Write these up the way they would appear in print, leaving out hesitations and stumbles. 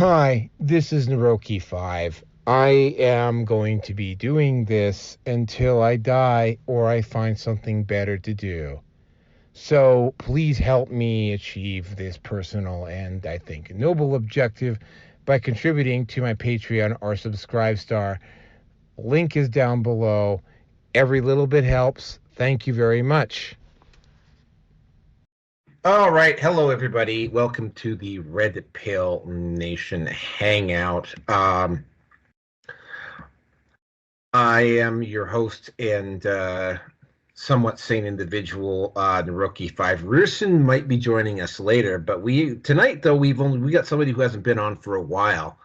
Hi, this is Naroki5. I am going to be doing this until I die or I find something better to do. So please help me achieve this personal and, I think, noble objective by contributing to my Patreon or Subscribe Star. Link is down below. Every little bit helps. Thank you very much. All right. Hello, everybody. Welcome to the Red Pill Nation Hangout. I am your host and somewhat sane individual, Naroki5. Rircyn might be joining us later, but tonight though we got somebody who hasn't been on for a while.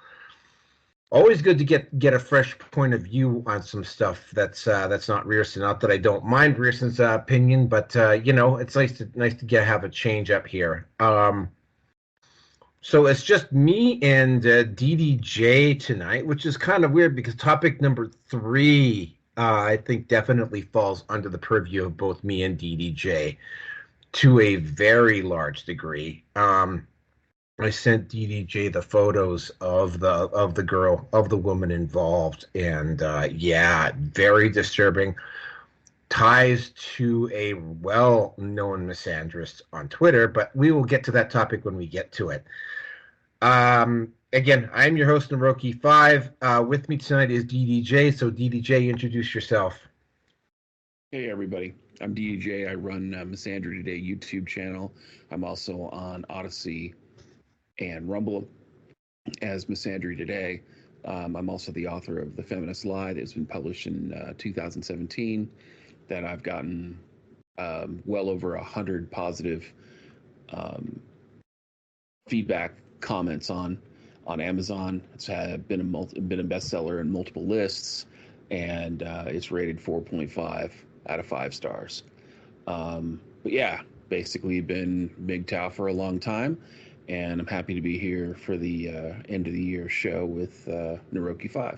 Always good to get a fresh point of view on some stuff that's not Rircyn. Not that I don't mind Rircyn's opinion, but it's nice to have a change up here. So it's just me and DDJ tonight, which is kind of weird because topic number 3, I think, definitely falls under the purview of both me and DDJ to a very large degree. I sent DDJ the photos of the girl, of the woman involved, and yeah, very disturbing. Ties to a well-known misandrist on Twitter, but we will get to that topic when we get to it. Again, I'm your host, Naroki5. With me tonight is DDJ. So DDJ, introduce yourself. Hey everybody, I'm DDJ. I run Misandry Today YouTube channel. I'm also on Odyssey and Rumble as Misandry Today. I'm also the author of The Feminist Lie that's been published in 2017 that I've gotten well over 100 positive feedback comments on Amazon. It's been a bestseller in multiple lists, and it's rated 4.5 out of 5 stars. But yeah, basically been MGTOW for a long time, and I'm happy to be here for the end of the year show with Naroki5.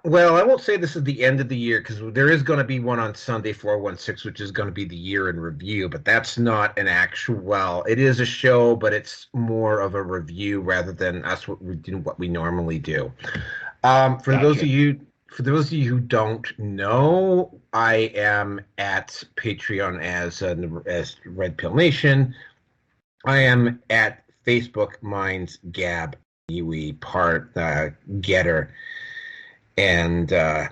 Well, I won't say this is the end of the year because there is going to be one on Sunday 416, which is going to be the year in review, but that's not an actual, well, it is a show, but it's more of a review rather than us what we normally do. For Gotcha. those of you who don't know, I am at Patreon as Red Pill Nation. I am at Facebook Minds Gab Yui part Getter. And yeah,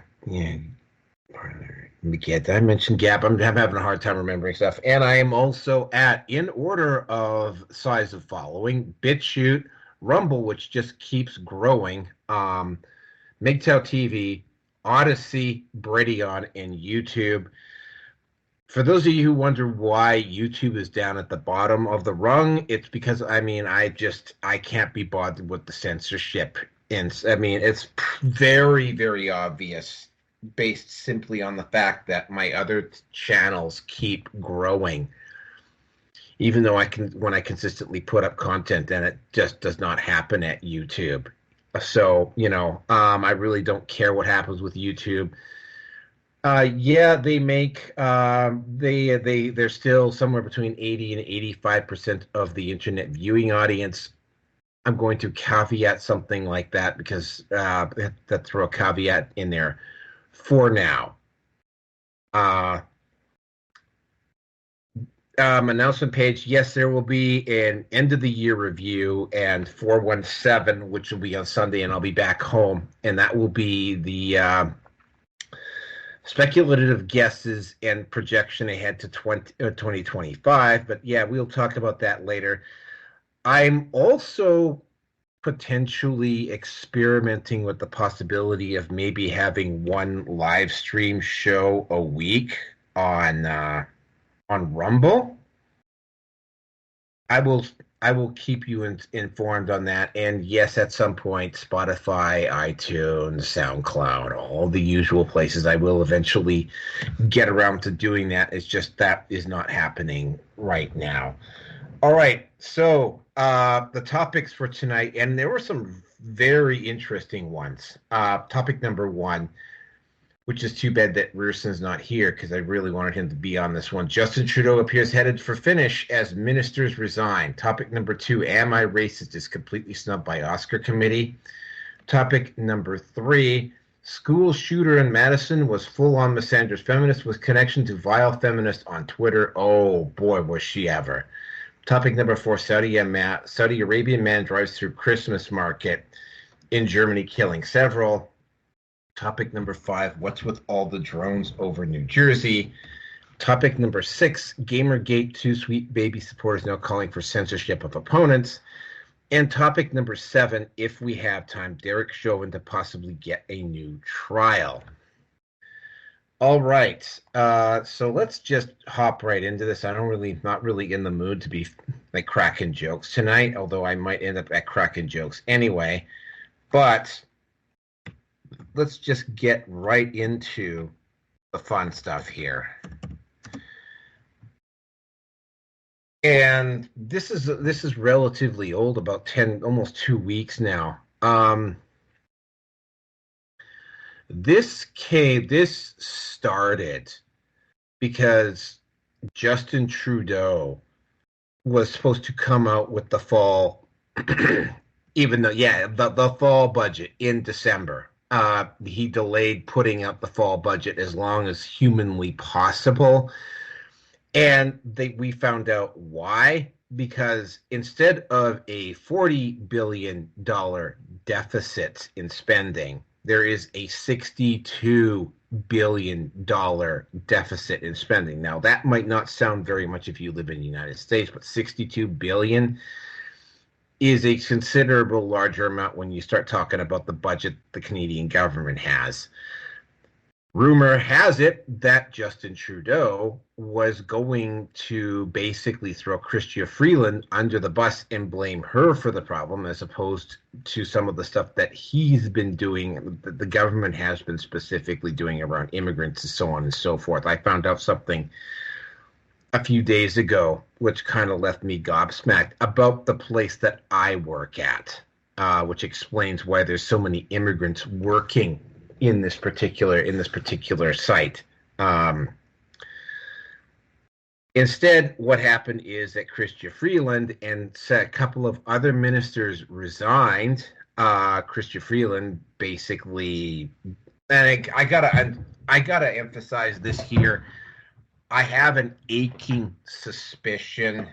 did I mention Gap? I'm having a hard time remembering stuff. And I am also at, in order of size of following, BitChute, Rumble, which just keeps growing, MGTOW TV, Odyssey, Bredion, and YouTube. For those of you who wonder why YouTube is down at the bottom of the rung, it's because, I can't be bothered with the censorship. And I mean, it's very, very obvious based simply on the fact that my other channels keep growing, even though when I consistently put up content, and it just does not happen at YouTube. So, I really don't care what happens with YouTube. Yeah, they make they're still somewhere between 80 and 85% of the internet viewing audience. I'm going to caveat something like that because that throw a caveat in there for now. Announcement page. Yes, there will be an end of the year review and 417, which will be on Sunday, and I'll be back home, and that will be the speculative guesses and projection ahead to 2025. But yeah, we'll talk about that later. I'm also potentially experimenting with the possibility of maybe having one live stream show a week on Rumble. I will keep you informed on that. And yes, at some point, Spotify, iTunes, SoundCloud, all the usual places, I will eventually get around to doing that. It's just that is not happening right now. All right, so the topics for tonight, and there were some very interesting ones. Topic number 1, which is too bad that Rircyn's not here because I really wanted him to be on this one. Justin Trudeau appears headed for finish as ministers resign. Topic number 2, am I racist, is completely snubbed by Oscar committee. Topic number 3, school shooter in Madison was full-on misandrous feminist with connection to vile feminist on Twitter. Oh boy, was she ever. Topic number 4, Saudi Arabian man drives through Christmas market in Germany, killing several. Topic number 5, what's with all the drones over New Jersey? Topic number 6, Gamergate II Sweet Baby supporters now calling for censorship of opponents. And topic number 7, if we have time, Derek Chauvin to possibly get a new trial. All right, so let's just hop right into this. Not really in the mood to be like cracking jokes tonight, although I might end up at cracking jokes anyway. But let's just get right into the fun stuff here. And this is relatively old, about 10, almost 2 weeks now. This started because Justin Trudeau was supposed to come out with the fall, even though, the fall budget in December. He delayed putting out the fall budget as long as humanly possible. And we found out why, because instead of a $40 billion deficit in spending, there is a $62 billion deficit in spending. Now, that might not sound very much if you live in the United States, but $62 billion is a considerable larger amount when you start talking about the budget the Canadian government has. Rumor has it that Justin Trudeau was going to basically throw Chrystia Freeland under the bus and blame her for the problem, as opposed to some of the stuff that he's been doing, that the government has been specifically doing around immigrants and so on and so forth. I found out something a few days ago, which kind of left me gobsmacked, about the place that I work at, which explains why there's so many immigrants working in this particular site. Instead, what happened is that Chrystia Freeland and a couple of other ministers resigned. Chrystia Freeland basically, and I gotta emphasize this here. I have an aching suspicion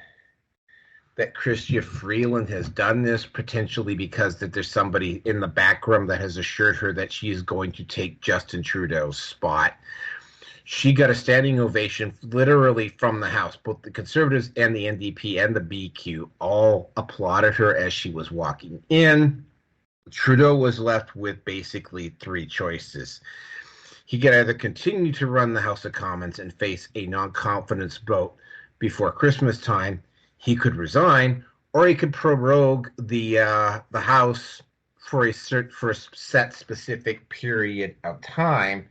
that Chrystia Freeland has done this, potentially because that there's somebody in the background that has assured her that she is going to take Justin Trudeau's spot. She got a standing ovation literally from the House. Both the Conservatives and the NDP and the BQ all applauded her as she was walking in. Trudeau was left with basically 3 choices. He could either continue to run the House of Commons and face a non-confidence vote before Christmas time. He could resign, or he could prorogue the House for a set specific period of time,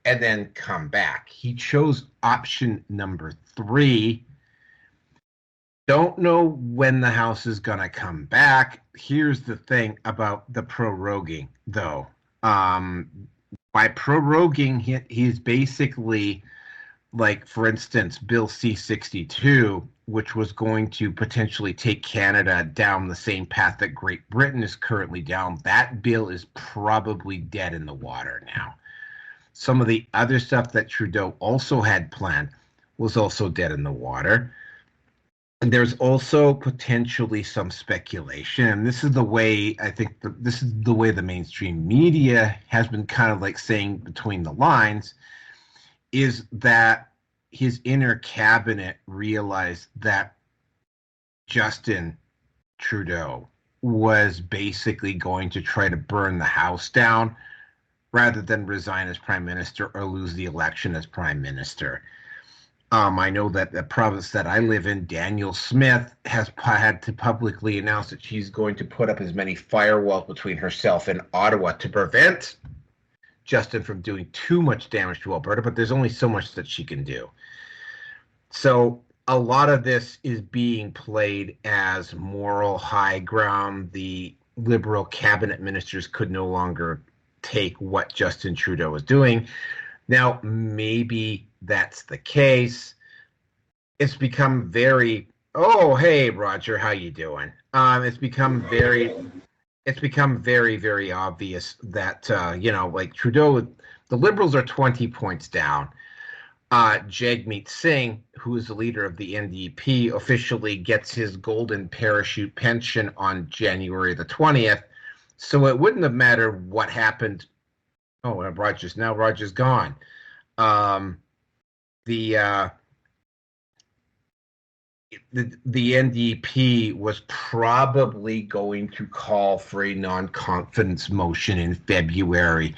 and then come back. He chose option number 3. Don't know when the House is going to come back. Here's the thing about the proroguing, though. By proroguing, he's basically, like, for instance, Bill C-62, which was going to potentially take Canada down the same path that Great Britain is currently down. That bill is probably dead in the water now. Some of the other stuff that Trudeau also had planned was also dead in the water. And there's also potentially some speculation, and this is the way this is the way the mainstream media has been kind of like saying between the lines, is that his inner cabinet realized that Justin Trudeau was basically going to try to burn the House down rather than resign as prime minister or lose the election as prime minister. I know that the province that I live in, Danielle Smith, has had to publicly announce that she's going to put up as many firewalls between herself and Ottawa to prevent Justin from doing too much damage to Alberta, but there's only so much that she can do. So a lot of this is being played as moral high ground. The Liberal cabinet ministers could no longer take what Justin Trudeau is doing. Now, maybe that's the case. It's become very, oh, hey, Roger, how you doing? It's become very, very obvious that, like Trudeau, the Liberals are 20 points down. Jagmeet Singh, who is the leader of the NDP, officially gets his golden parachute pension on January the 20th. So it wouldn't have mattered what happened. Oh, Roger's gone. The NDP was probably going to call for a non-confidence motion in February,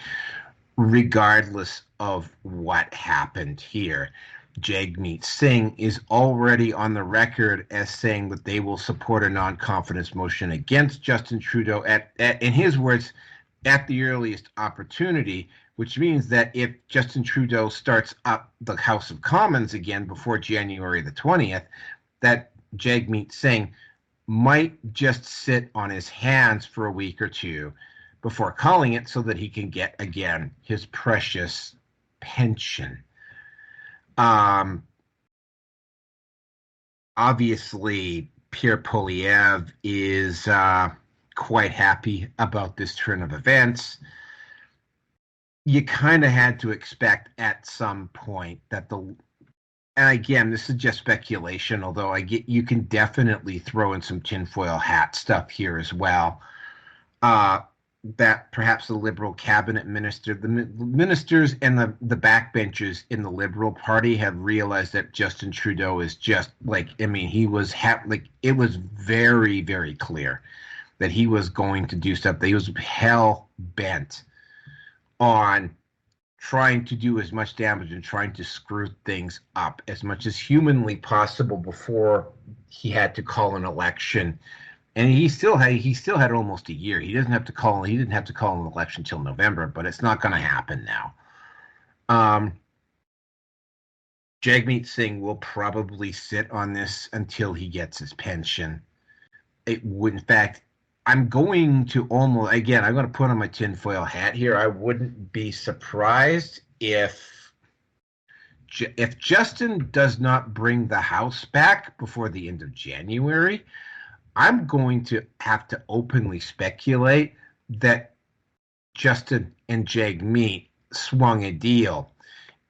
regardless of what happened here. Jagmeet Singh is already on the record as saying that they will support a non-confidence motion against Justin Trudeau in his words, at the earliest opportunity, which means that if Justin Trudeau starts up the House of Commons again before January the 20th, that Jagmeet Singh might just sit on his hands for a week or two before calling it so that he can get, again, his precious pension. Obviously, Pierre Poilievre is quite happy about this turn of events. You kind of had to expect at some point that and again, this is just speculation, although you can definitely throw in some tinfoil hat stuff here as well. That perhaps the Liberal cabinet minister, the ministers and the backbenchers in the Liberal Party have realized that Justin Trudeau is just he was it was very, very clear that he was going to do something. He was hell bent on trying to do as much damage and trying to screw things up as much as humanly possible before he had to call an election. And he still had almost a year. He didn't have to call an election till November, but it's not going to happen now. Jagmeet Singh will probably sit on this until he gets his pension. It would, in fact, I'm going to put on my tinfoil hat here. I wouldn't be surprised if Justin does not bring the House back before the end of January. I'm going to have to openly speculate that Justin and Jagmeet swung a deal,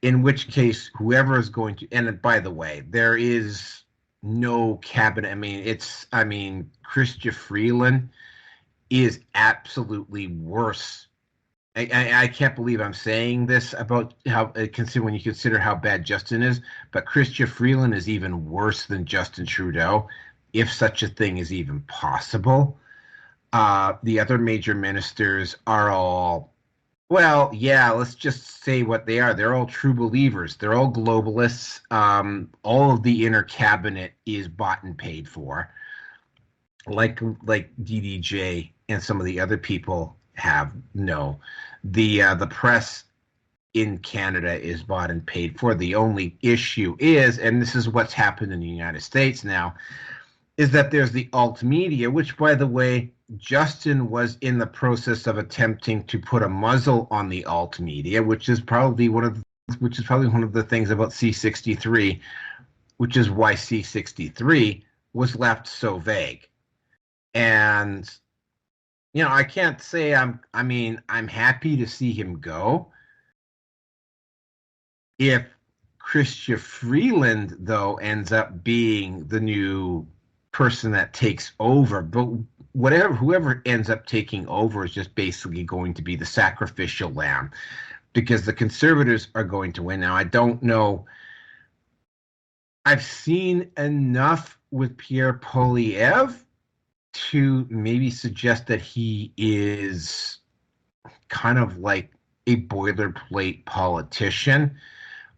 in which case whoever is going to, and by the way, there is no cabinet. Chrystia Freeland is absolutely worse. I can't believe I'm saying this about when you consider how bad Justin is, but Chrystia Freeland is even worse than Justin Trudeau, if such a thing is even possible. The other major ministers are all, well, yeah, let's just say what they are. They're all true believers. They're all globalists. All of the inner cabinet is bought and paid for, like DDJ and some of the other people have. No, the press in Canada is bought and paid for. The only issue is, and this is what's happened in the United States now, is that there's the alt media, which, by the way, Justin was in the process of attempting to put a muzzle on the alt media, which is probably one of the things about C63, which is why C63 was left so vague. And I can't say I'm happy to see him go. If Chrystia Freeland, though, ends up being the new person that takes over, but whoever ends up taking over is just basically going to be the sacrificial lamb, because the Conservatives are going to win. Now, I don't know. I've seen enough with Pierre Poilievre to maybe suggest that he is kind of like a boilerplate politician.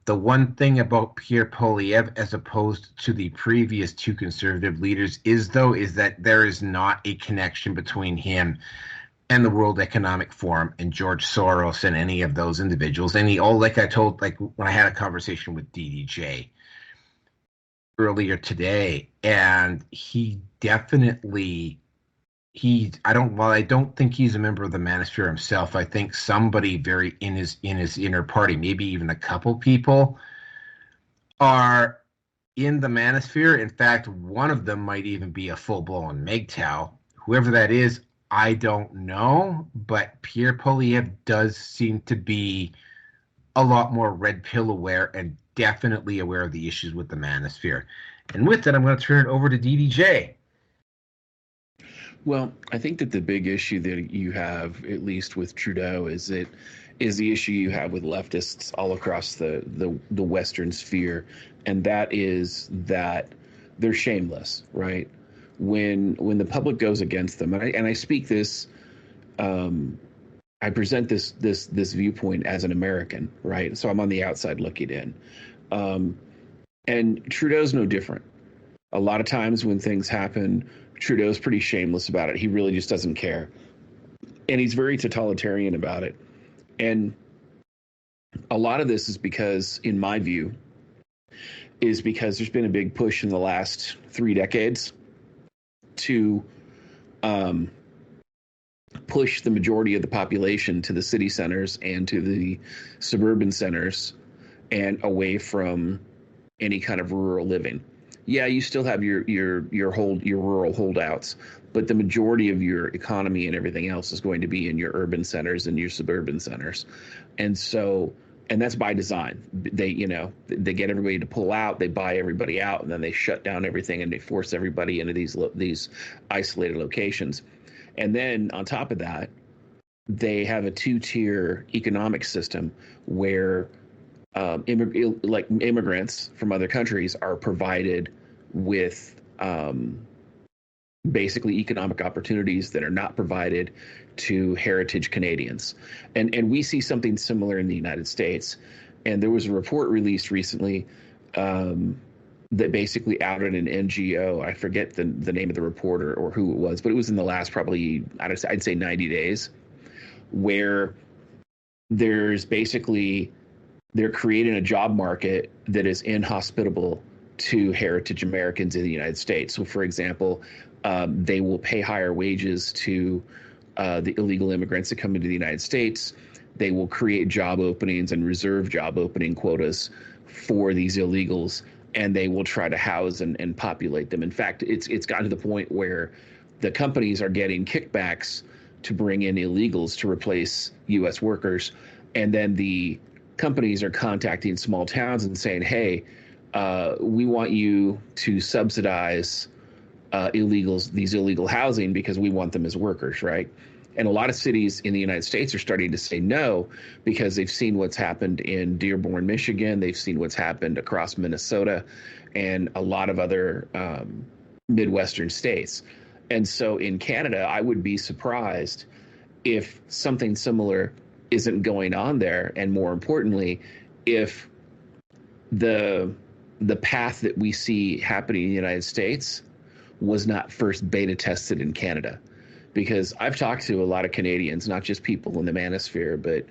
The one thing about Pierre Poilievre, as opposed to the previous two Conservative leaders, is that there is not a connection between him and the World Economic Forum and George Soros and any of those individuals. And when I had a conversation with DDJ earlier today, and he definitely I don't think he's a member of the Manosphere himself. I think somebody very in his inner party, maybe even a couple people, are in the Manosphere. In fact, one of them might even be a full-blown MGTOW. Whoever that is, I don't know, but Pierre Polyev does seem to be a lot more red pill aware and definitely aware of the issues with the Manosphere. And with that, I'm going to turn it over to DDJ. Well, I think that the big issue that you have, at least with Trudeau, is the issue you have with leftists all across the Western sphere, and that is that they're shameless, right? When the public goes against them, and I speak this, I present this viewpoint as an American, right? So I'm on the outside looking in, and Trudeau's no different. A lot of times when things happen, Trudeau's pretty shameless about it. He really just doesn't care. And he's very totalitarian about it. And a lot of this is because, in my view, is because there's been a big push in the last 3 decades to push the majority of the population to the city centers and to the suburban centers and away from any kind of rural living. Yeah, you still have your rural holdouts, but the majority of your economy and everything else is going to be in your urban centers and your suburban centers. And so, and that's by design. They get everybody to pull out, they buy everybody out, and then they shut down everything and they force everybody into these isolated locations. And then on top of that, they have a 2-tier economic system where immigrants from other countries are provided with basically economic opportunities that are not provided to heritage Canadians. And we see something similar in the United States. And there was a report released recently that basically outed an NGO. I forget the name of the reporter or who it was, but it was in the last probably, I'd say 90 days, where there's basically, they're creating a job market that is inhospitable to heritage Americans in the United States. So, for example, they will pay higher wages to the illegal immigrants that come into the United States. They will create job openings and reserve job opening quotas for these illegals, and they will try to house and populate them. In fact, it's gotten to the point where the companies are getting kickbacks to bring in illegals to replace U.S. workers, and then the companies are contacting small towns and saying, hey, we want you to subsidize these illegal housing because we want them as workers, right? And a lot of cities in the United States are starting to say no because they've seen what's happened in Dearborn, Michigan. They've seen what's happened across Minnesota and a lot of other Midwestern states. And so in Canada, I would be surprised if something similar isn't going on there. And more importantly, if the path that we see happening in the United States was not first beta tested in Canada. Because I've talked to a lot of Canadians, not just people in the manosphere, but,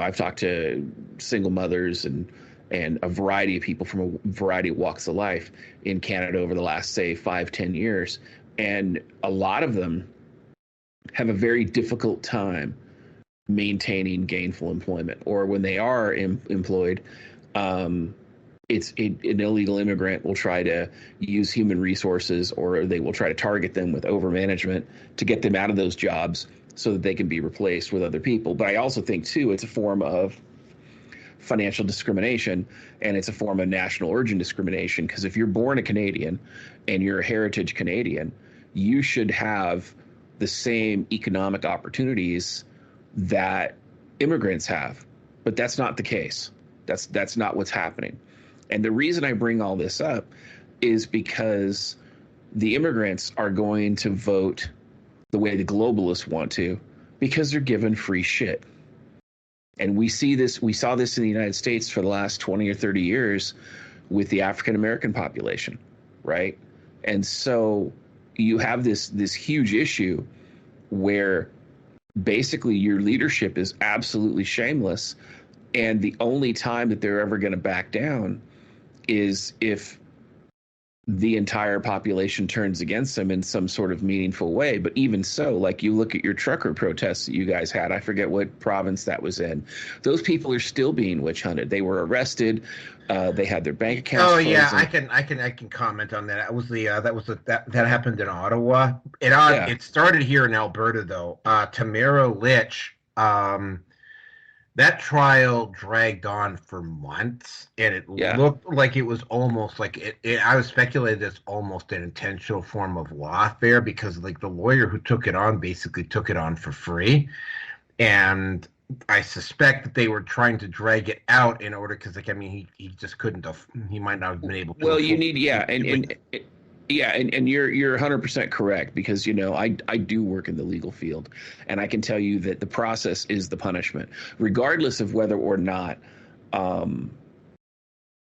I've talked to single mothers and a variety of people from a variety of walks of life in Canada over the last, say, 5-10 years. And a lot of them have a very difficult time maintaining gainful employment, or when they are employed, an illegal immigrant will try to use human resources, or they will try to target them with overmanagement to get them out of those jobs so that they can be replaced with other people. But I also think, too, it's a form of financial discrimination, and it's a form of national origin discrimination, because if you're born a Canadian and you're a heritage Canadian, you should have the same economic opportunities that immigrants have. But that's not the case. That's not what's happening. And the reason I bring all this up is because the immigrants are going to vote the way the globalists want to, because they're given free shit. And we saw this in the United States for the last 20 or 30 years with the African American population, right? And so you have this huge issue where basically your leadership is absolutely shameless, and the only time that they're ever going to back down is if the entire population turns against them in some sort of meaningful way. But even so, like you look at your trucker protests that you guys had, I forget what province that was in. Those people are still being witch hunted. They were arrested. They had their bank accounts Oh frozen. yeah, I can comment on that. That happened in Ottawa. Yeah, It started here in Alberta though. Tamara Litch, that trial dragged on for months, and it yeah. looked like it was almost like I was speculating it's almost an intentional form of lawfare because like the lawyer who took it on basically took it on for free, and I suspect that they were trying to drag it out in order because like I mean he just couldn't have he might not have been able to Well, you afford need, to yeah, do it. and you're 100% correct because I do work in the legal field, and I can tell you that the process is the punishment, regardless of whether or not um,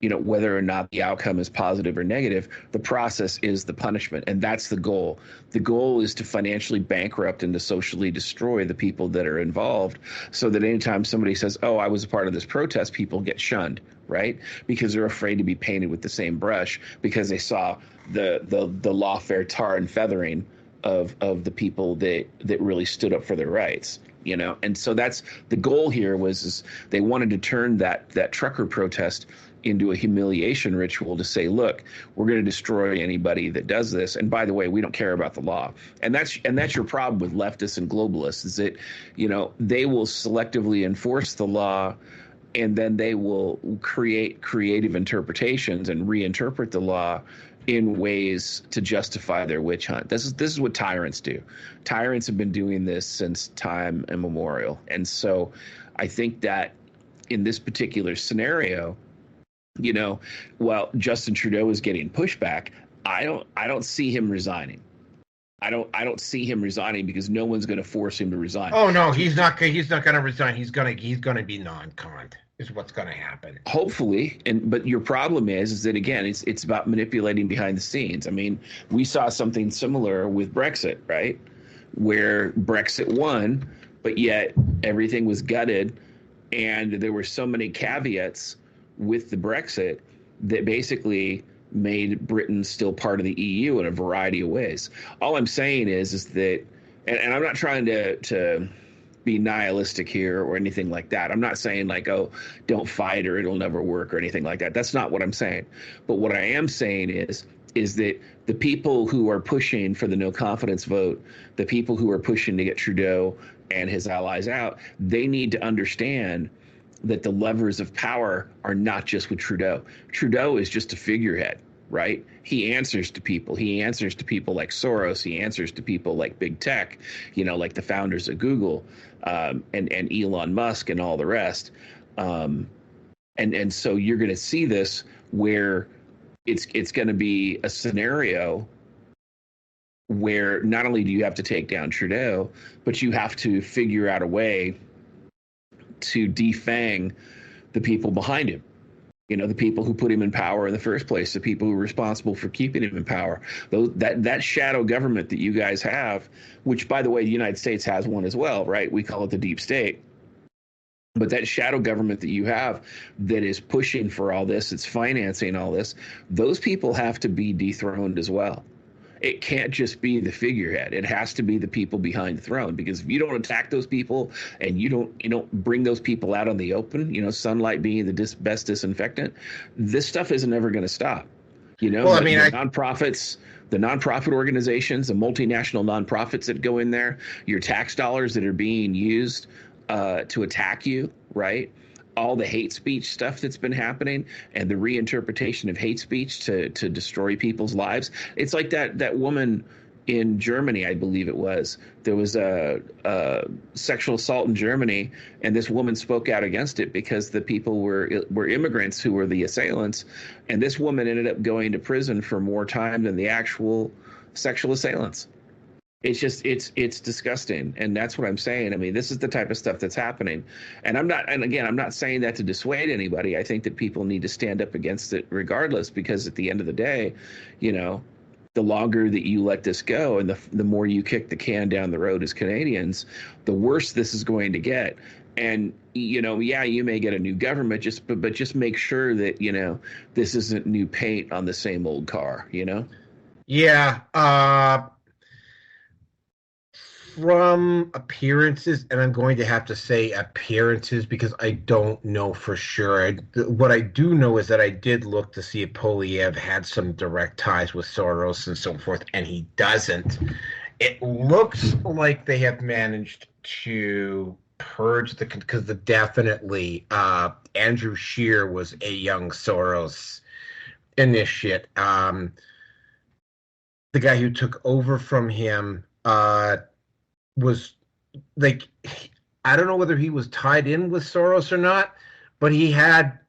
whether or not the outcome is positive or negative. The process is the punishment, and that's the goal. The goal is to financially bankrupt and to socially destroy the people that are involved, so that anytime somebody says, oh, I was a part of this protest, people get shunned, right? Because they're afraid to be painted with the same brush because they saw the lawfare tar and feathering of the people that really stood up for their rights. And so that's the goal here is they wanted to turn that trucker protest into a humiliation ritual to say, look, we're going to destroy anybody that does this. And by the way, we don't care about the law. And that's your problem with leftists and globalists is that, they will selectively enforce the law, and then they will create creative interpretations and reinterpret the law in ways to justify their witch hunt. This is what tyrants do. Tyrants have been doing this since time immemorial. And so I think that in this particular scenario, while Justin Trudeau is getting pushback, I don't see him resigning. I don't see him resigning because no one's going to force him to resign. Oh no, he's not going to resign. He's going to be non-conned is what's going to happen. Hopefully, but your problem is that again, it's about manipulating behind the scenes. I mean, we saw something similar with Brexit, right? Where Brexit won, but yet everything was gutted, and there were so many caveats with the Brexit that basically made Britain still part of the EU in a variety of ways. All I'm saying is that, and I'm not trying to be nihilistic here or anything like that. I'm not saying like, oh, don't fight or it'll never work or anything like that. That's not what I'm saying. But what I am saying is that the people who are pushing for the no confidence vote, the people who are pushing to get Trudeau and his allies out, they need to understand that the levers of power are not just with Trudeau. Trudeau is just a figurehead, right? He answers to people. He answers to people like Soros. He answers to people like big tech, like the founders of Google, and Elon Musk and all the rest. And so you're going to see this where it's going to be a scenario where not only do you have to take down Trudeau, but you have to figure out a way to defang the people behind him. The people who put him in power in the first place, the people who are responsible for keeping him in power. That shadow government that you guys have, which, by the way, the United States has one as well, right? We call it the deep state. But that shadow government that you have that is pushing for all this, it's financing all this, those people have to be dethroned as well. It can't just be the figurehead. It has to be the people behind the throne, because if you don't attack those people and you don't bring those people out on the open, sunlight being the best disinfectant, this stuff isn't ever going to stop. Well, I mean, the nonprofits, the nonprofit organizations, the multinational nonprofits that go in there, your tax dollars that are being used to attack you, right? All the hate speech stuff that's been happening and the reinterpretation of hate speech to destroy people's lives. It's like that woman in Germany, I believe it was. There was a sexual assault in Germany, and this woman spoke out against it because the people were immigrants who were the assailants, and this woman ended up going to prison for more time than the actual sexual assailants. It's just it's disgusting, and that's what I'm saying. I mean, this is the type of stuff that's happening, and I'm not saying that to dissuade anybody. I think that people need to stand up against it regardless, because at the end of the day, the longer that you let this go and the more you kick the can down the road as Canadians, the worse this is going to get. And yeah, you may get a new government, but just make sure that this isn't new paint on the same old car. Yeah. From appearances, and I'm going to have to say appearances because I don't know for sure. What I do know is that I did look to see if Polyev had some direct ties with Soros and so forth, and he doesn't. It looks like they have managed to purge because definitely Andrew Scheer was a young Soros initiate. The guy who took over from him was like, I don't know whether he was tied in with Soros or not, but he had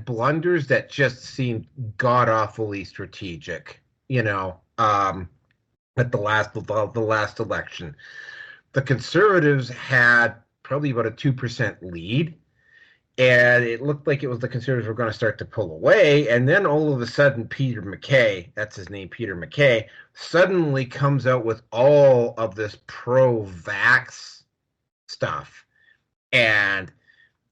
blunders that just seemed god awfully strategic. At the last election, the Conservatives had probably about a 2% lead, and it looked like it was the Conservatives were going to start to pull away. And then all of a sudden, Peter MacKay, that's his name, Peter MacKay, suddenly comes out with all of this pro-vax stuff. And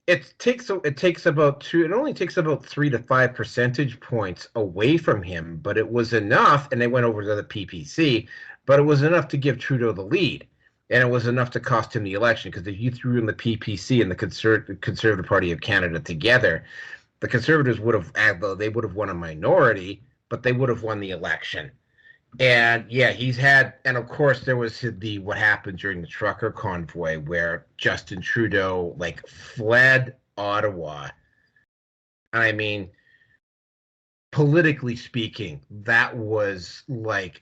it only takes about 3 to 5 percentage points away from him, but it was enough, and they went over to the PPC, but it was enough to give Trudeau the lead. And it was enough to cost him the election, because if you threw in the PPC and the Conservative Party of Canada together, the Conservatives would have won a minority, but they would have won the election. And yeah, and of course there was what happened during the trucker convoy where Justin Trudeau fled Ottawa. I mean, politically speaking, that was like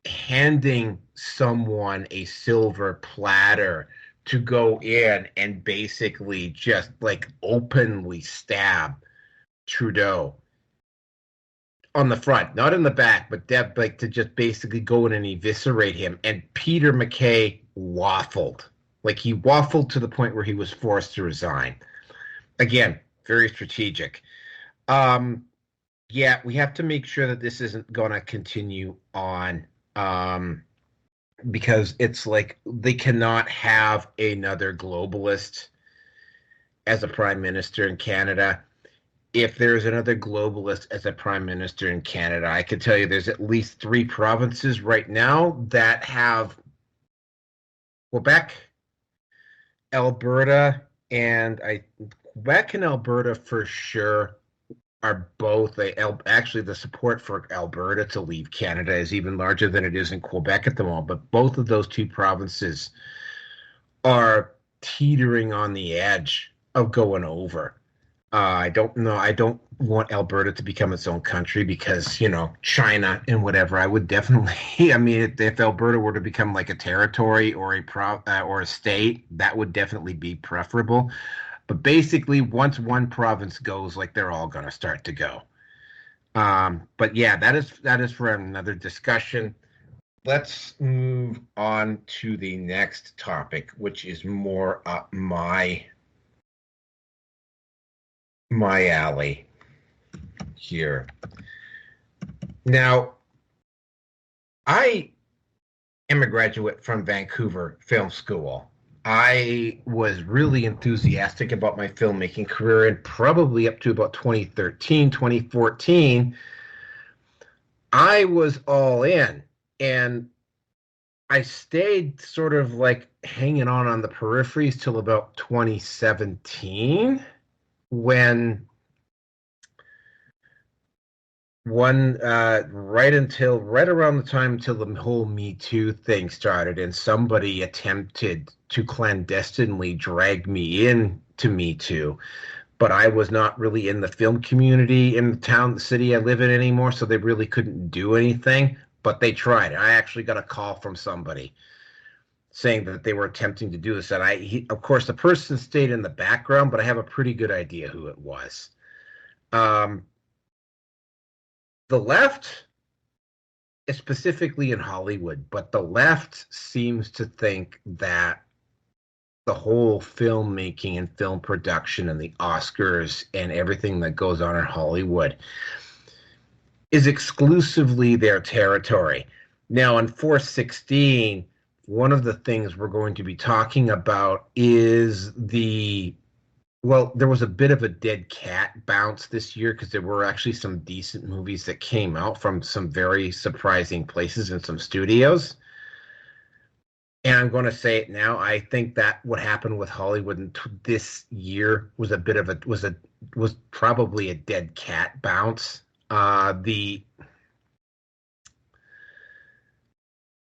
handing someone a silver platter to go in and basically just openly stab Trudeau on the front, not in the back, but to just basically go in and eviscerate him. And Peter MacKay waffled. He waffled to the point where he was forced to resign. Again, very strategic. Yeah, we have to make sure that this isn't going to continue on, because it's they cannot have another globalist as a prime minister in Canada. If there's another globalist as a prime minister in Canada, I can tell you there's at least 3 provinces right now that have Quebec, Alberta, and Quebec and Alberta for sure are both. Actually, the support for Alberta to leave Canada is even larger than it is in Quebec at the moment. But both of those 2 provinces are teetering on the edge of going over. I don't know. I don't want Alberta to become its own country because, China and whatever. I would definitely. I mean, if Alberta were to become a territory or a state, that would definitely be preferable. But basically, once one province goes, they're all going to start to go. But yeah, that is for another discussion. Let's move on to the next topic, which is more up my alley here. Now, I am a graduate from Vancouver Film School. I was really enthusiastic about my filmmaking career, and probably up to about 2013, 2014, I was all in. And I stayed sort of hanging on the peripheries till about 2017, when right around the time until the whole Me Too thing started, and somebody attempted to clandestinely drag me into Me Too, but I was not really in the film community in the city I live in anymore, so they really couldn't do anything, but they tried. I actually got a call from somebody saying that they were attempting to do this, and of course, the person stayed in the background, but I have a pretty good idea who it was. The left, specifically in Hollywood, but the left seems to think that the whole filmmaking and film production and the Oscars and everything that goes on in Hollywood is exclusively their territory. Now, in 416, one of the things we're going to be talking about is there was a bit of a dead cat bounce this year because there were actually some decent movies that came out from some very surprising places and some studios. And I'm going to say it now. I think that what happened with Hollywood this year was a bit of a was probably a dead cat bounce. The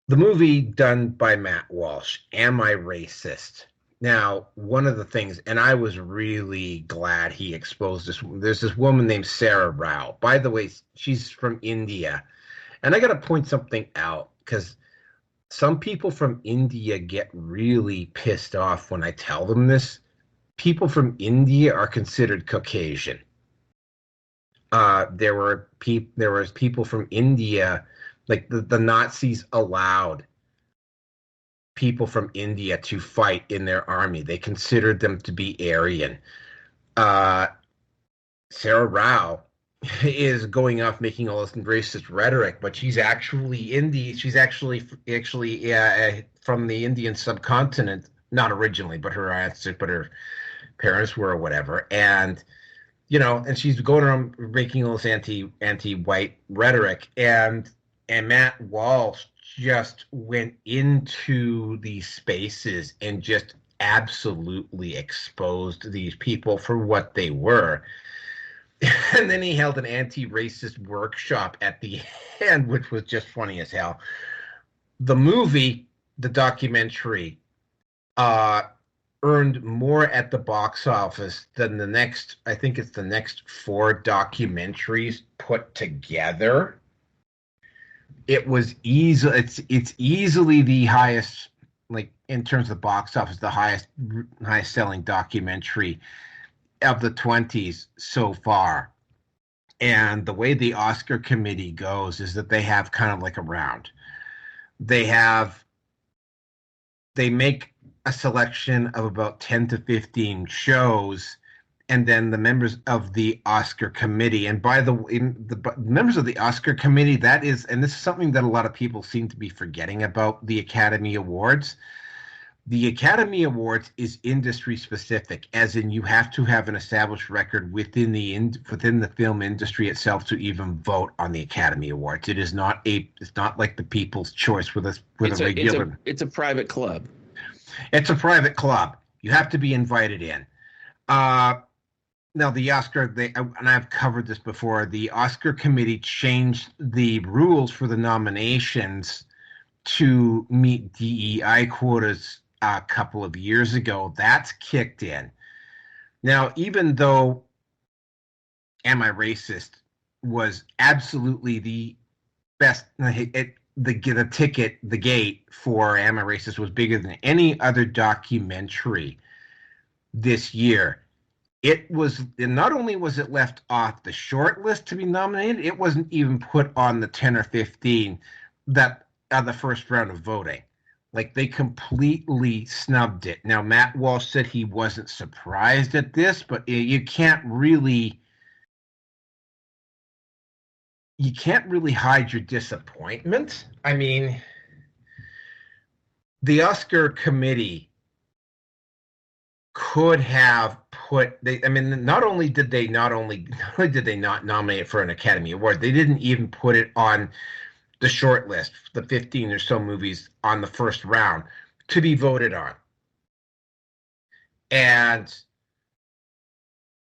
movie done by Matt Walsh, Am I Racist? Now, one of the things, and I was really glad he exposed this. There's this woman named Sarah Rao. By the way, she's from India. And I got to point something out because some people from India get really pissed off when I tell them this. People from India are considered Caucasian. There was people from India, like the Nazis allowed people from India to fight in their army. They considered them to be Aryan. Sarah Rao is going off making all this racist rhetoric, but she's actually Indian. She's actually from the Indian subcontinent, not originally, but her parents were or whatever, and and she's going around making all this anti-white rhetoric, and Matt Walsh just went into these spaces and just absolutely exposed these people for what they were. And then he held an anti-racist workshop at the end, which was just funny as hell. The movie, the documentary, earned more at the box office than the next 4 documentaries put together. It was it's easily the highest, like in terms of box office, the highest selling documentary of the 20s so far. And the way the Oscar committee goes is that they have kind of like a round. They make a selection of about 10 to 15 shows, and then the members of the Oscar committee, and by the way, the members of the Oscar committee, and this is something that a lot of people seem to be forgetting about the Academy Awards. The Academy Awards is industry specific, as in you have to have an established record within the film industry itself to even vote on the Academy Awards. It's not like the People's Choice with a regular. It's a private club. It's a private club. You have to be invited in. Now, the Oscar, and I've covered this before, the Oscar committee changed the rules for the nominations to meet DEI quotas a couple of years ago. That's kicked in. Now, even though Am I Racist was absolutely the best, the gate for Am I Racist was bigger than any other documentary this year. Not only was it left off the short list to be nominated, it wasn't even put on the 10 or 15 that the first round of voting. Like, they completely snubbed it. Now, Matt Walsh said he wasn't surprised at this, but you can't really hide your disappointment. I mean, the Oscar committee could have not only did they not nominate for an Academy Award, they didn't even put it on the short list, the 15 or so movies on the first round to be voted on. And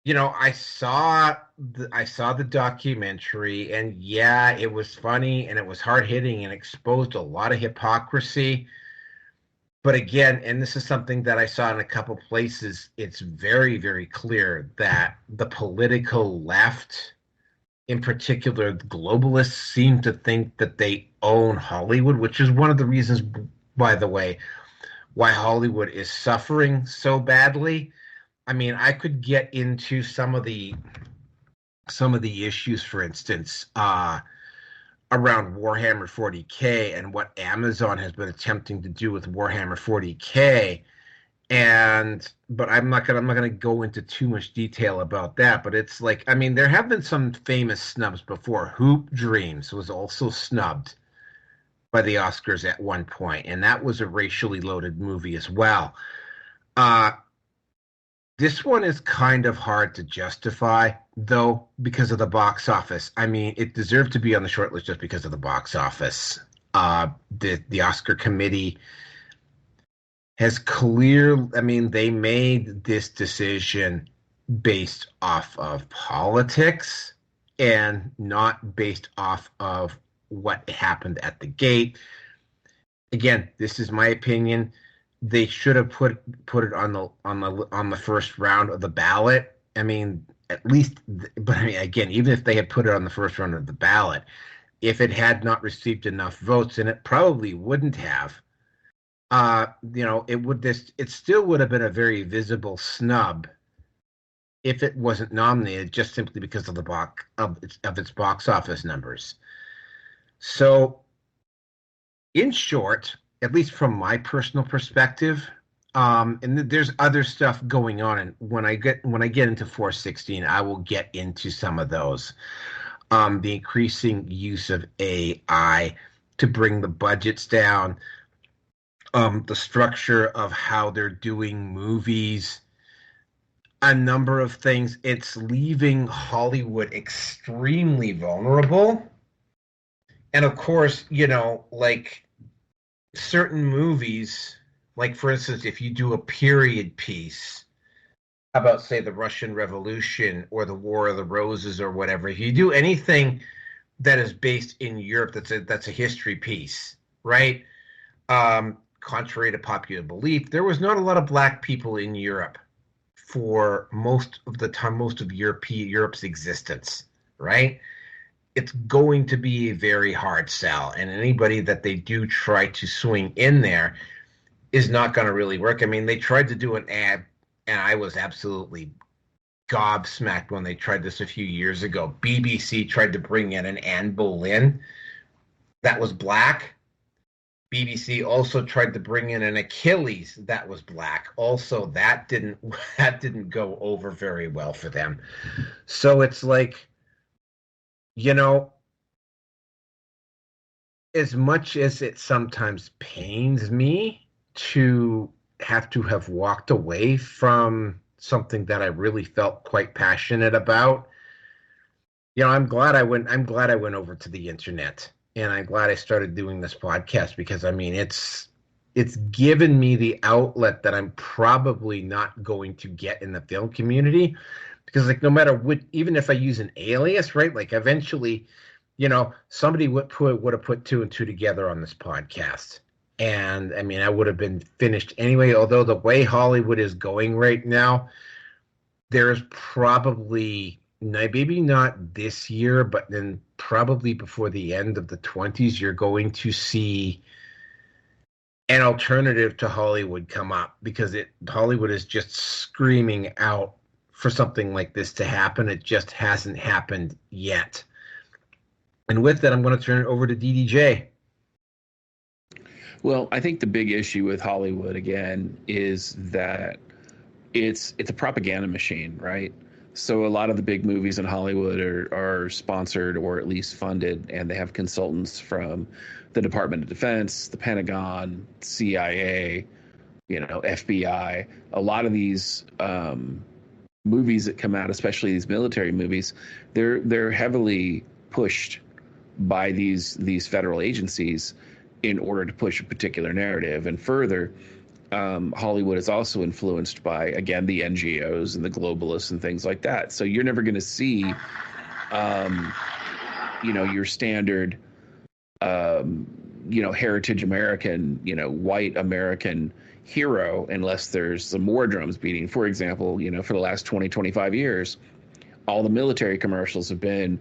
I saw the documentary, and yeah, it was funny and it was hard-hitting and exposed a lot of hypocrisy. But again, and this is something that I saw in a couple places, it's very, very clear that the political left, in particular, the globalists, seem to think that they own Hollywood, which is one of the reasons, by the way, why Hollywood is suffering so badly. I mean, I could get into some of the issues, for instance, around Warhammer 40K and what Amazon has been attempting to do with Warhammer 40K, but I'm not gonna go into too much detail about that. But it's like, I mean, there have been some famous snubs before. Hoop Dreams was also snubbed by the Oscars at one point, and that was a racially loaded movie as well. This one is kind of hard to justify, though, because of the box office. I mean, it deserved to be on the short list just because of the box office. The Oscar committee has they made this decision based off of politics and not based off of what happened at the gate. Again, this is my opinion. They should have put it on the first round of the ballot. I mean, at least, but I mean, again, even if they had put it on the first round of the ballot, if it had not received enough votes, and it probably wouldn't have, it still would have been a very visible snub if it wasn't nominated, just simply because of its box office numbers. So, in short, at least from my personal perspective, and there's other stuff going on, and when I get into 416, I will get into some of those. The increasing use of AI to bring the budgets down, the structure of how they're doing movies, a number of things. It's leaving Hollywood extremely vulnerable. And of course, like certain movies, like for instance, if you do a period piece about, say, the Russian Revolution or the War of the Roses or whatever, if you do anything that is based in Europe, that's a history piece, right? Contrary to popular belief, there was not a lot of black people in Europe for most of the time, most of Europe's existence, right? It's going to be a very hard sell, and anybody that they do try to swing in there is not going to really work. I mean, they tried to do an ad, and I was absolutely gobsmacked when they tried this a few years ago. BBC tried to bring in an Anne Boleyn that was black. BBC also tried to bring in an Achilles that was black. Also, that didn't go over very well for them. So it's like, as much as it sometimes pains me to have walked away from something that I really felt quite passionate about, I'm glad I went over to the internet, and I'm glad I started doing this podcast, because I mean, it's given me the outlet that I'm probably not going to get in the film community, because like no matter what, even if I use an alias, right? Like eventually, somebody would have put two and two together on this podcast. And I mean, I would have been finished anyway. Although the way Hollywood is going right now, there's probably, maybe not this year, but then probably before the end of the 20s, you're going to see an alternative to Hollywood come up, because Hollywood is just screaming out for something like this to happen. It just hasn't happened yet. And with that, I'm going to turn it over to DDJ. Well, I think the big issue with Hollywood, again, is that it's a propaganda machine, right? So a lot of the big movies in Hollywood are sponsored or at least funded, and they have consultants from the Department of Defense, the Pentagon, CIA, FBI. A lot of these movies that come out, especially these military movies, they're heavily pushed by these federal agencies in order to push a particular narrative. And further, Hollywood is also influenced by, again, the NGOs and the globalists and things like that. So you're never going to see, your standard, heritage American, white American hero, unless there's some war drums beating. For example, for the last 20, 25 years, all the military commercials have been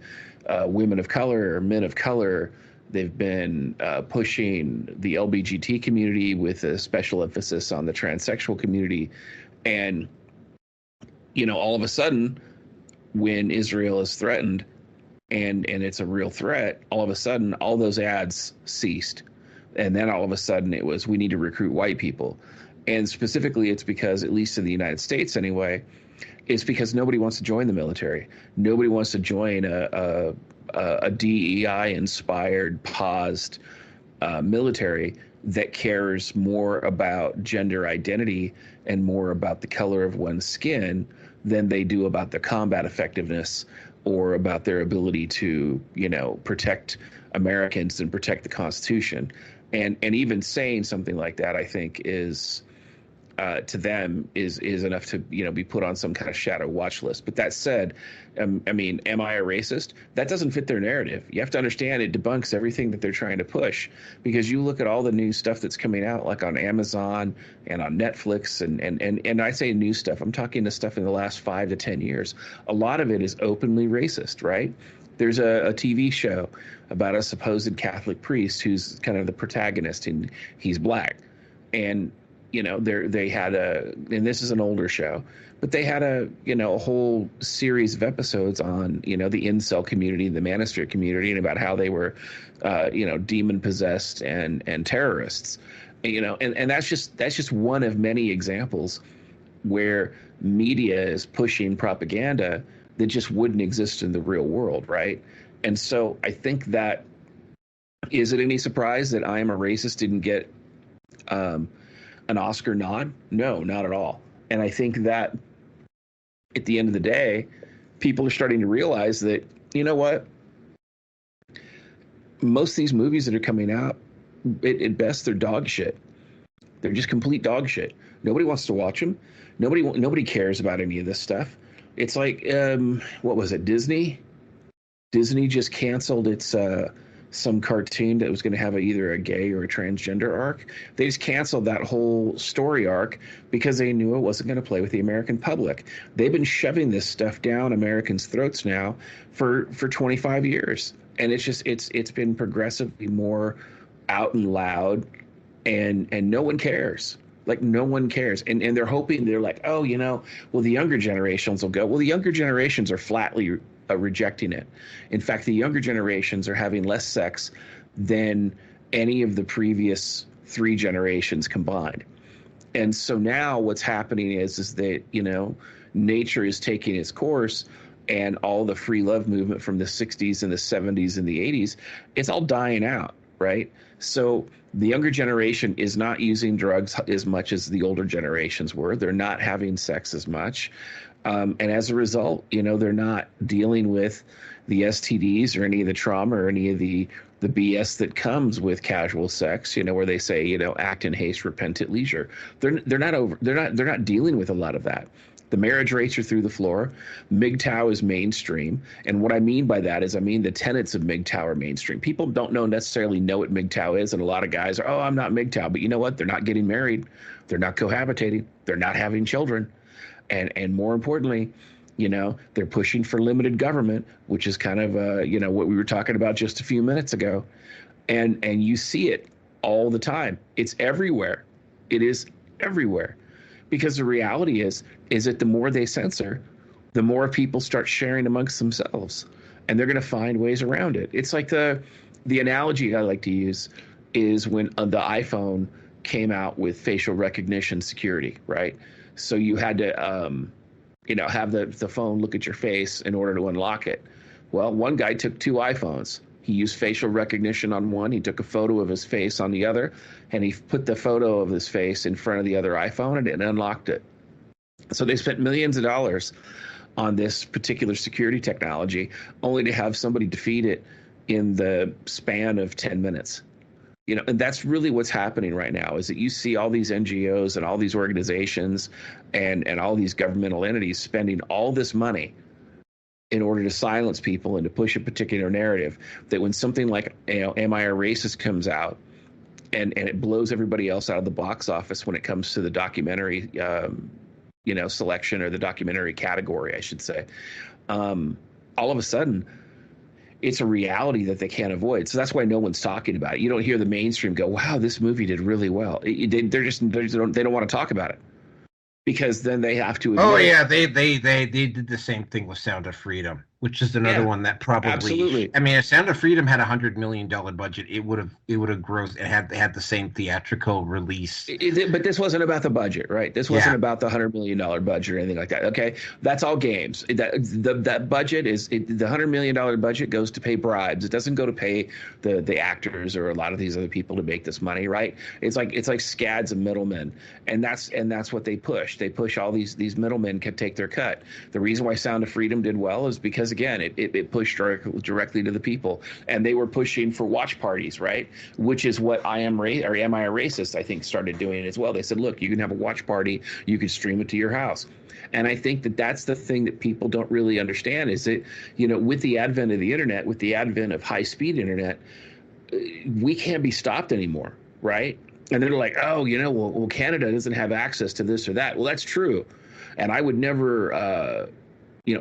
women of color or men of color. They've been pushing the LGBT community with a special emphasis on the transsexual community. And, all of a sudden, when Israel is threatened and it's a real threat, all of a sudden, all those ads ceased. And then all of a sudden it was, we need to recruit white people. And specifically, it's because, at least in the United States anyway, it's because nobody wants to join the military. Nobody wants to join a DEI-inspired, paused, military that cares more about gender identity and more about the color of one's skin than they do about their combat effectiveness or about their ability to, protect Americans and protect the Constitution. And even saying something like that, I think, is to them is enough to be put on some kind of shadow watch list. But that said, I mean, am I a racist? That doesn't fit their narrative. You have to understand it debunks everything that they're trying to push, because you look at all the new stuff that's coming out, like on Amazon and on Netflix, and I say new stuff, I'm talking the stuff in the last 5 to 10 years. A lot of it is openly racist, right? There's a TV show about a supposed Catholic priest who's kind of the protagonist, and he's black. And they had and this is an older show, but they had a whole series of episodes on, the incel community, the manosphere community, and about how they were, demon possessed and terrorists, and that's just one of many examples where media is pushing propaganda that just wouldn't exist in the real world, right? And so I think that, is it any surprise that I Am a Racist didn't get an Oscar nod? No, not at all. And I think that at the end of the day, people are starting to realize that, you know what? Most of these movies that are coming out, at best, they're dog shit. They're just complete dog shit. Nobody wants to watch them. Nobody cares about any of this stuff. It's like, what was it, Disney? Disney just canceled its some cartoon that was going to have either a gay or a transgender arc. They just canceled that whole story arc because they knew it wasn't going to play with the American public. They've been shoving this stuff down Americans' throats now for 25 years. And it's been progressively more out and loud, and no one cares. Like, no one cares. And they're hoping, they're like, oh, well, the younger generations will go. Well, the younger generations are flatly rejecting it. In fact, the younger generations are having less sex than any of the previous 3 generations combined. And so now what's happening is that, nature is taking its course, and all the free love movement from the 60s and the 70s and the 80s, it's all dying out, right? So the younger generation is not using drugs as much as the older generations were. They're not having sex as much. And as a result, they're not dealing with the STDs or any of the trauma or any of the BS that comes with casual sex, where they say, act in haste, repent at leisure. They're not dealing with a lot of that. The marriage rates are through the floor. MGTOW is mainstream. And what I mean by that is, the tenets of MGTOW are mainstream. People don't necessarily know what MGTOW is. And a lot of guys are, oh, I'm not MGTOW. But you know what? They're not getting married. They're not cohabitating. They're not having children. And more importantly, they're pushing for limited government, which is kind of, what we were talking about just a few minutes ago. And you see it all the time. It's everywhere. It is everywhere. Because the reality is that the more they censor, the more people start sharing amongst themselves, and they're going to find ways around it. It's like the analogy I like to use is when the iPhone came out with facial recognition security, right? So you had to, have the phone look at your face in order to unlock it. Well, one guy took 2 iPhones. He used facial recognition on one. He took a photo of his face on the other, and he put the photo of his face in front of the other iPhone, and it unlocked it. So they spent millions of dollars on this particular security technology, only to have somebody defeat it in the span of 10 minutes. And that's really what's happening right now, is that you see all these NGOs and all these organizations and all these governmental entities spending all this money in order to silence people and to push a particular narrative, that when something like, Am I a Racist comes out, and it blows everybody else out of the box office when it comes to the documentary, selection, or the documentary category, I should say, all of a sudden, it's a reality that they can't avoid. So that's why no one's talking about it. You don't hear the mainstream go, wow, this movie did really well. They don't want to talk about it, because then they have to admit, oh yeah, they did the same thing with Sound of Freedom. which is another Yeah, one that probably. absolutely. I mean, if Sound of Freedom had $100 million budget, it would have grossed. It had the same theatrical release. But this wasn't about the budget, right? This wasn't Yeah, about the $100 million budget or anything like that. Okay, that's all games. That budget is the $100 million budget goes to pay bribes. It doesn't go to pay the actors or a lot of these other people to make this money, right? It's like scads and middlemen, and that's what they push. They push all these middlemen can take their cut. The reason why Sound of Freedom did well is because again, it pushed directly to the people, and they were pushing for watch parties, right? Which is what Am I a Racist? I think started doing as well. They said, look, you can have a watch party, you can stream it to your house. And I think that that's the thing that people don't really understand is that, with the advent of the internet, with the advent of high speed internet, we can't be stopped anymore, right? And they're like, oh, well, Canada doesn't have access to this or that. Well, that's true. And I would never,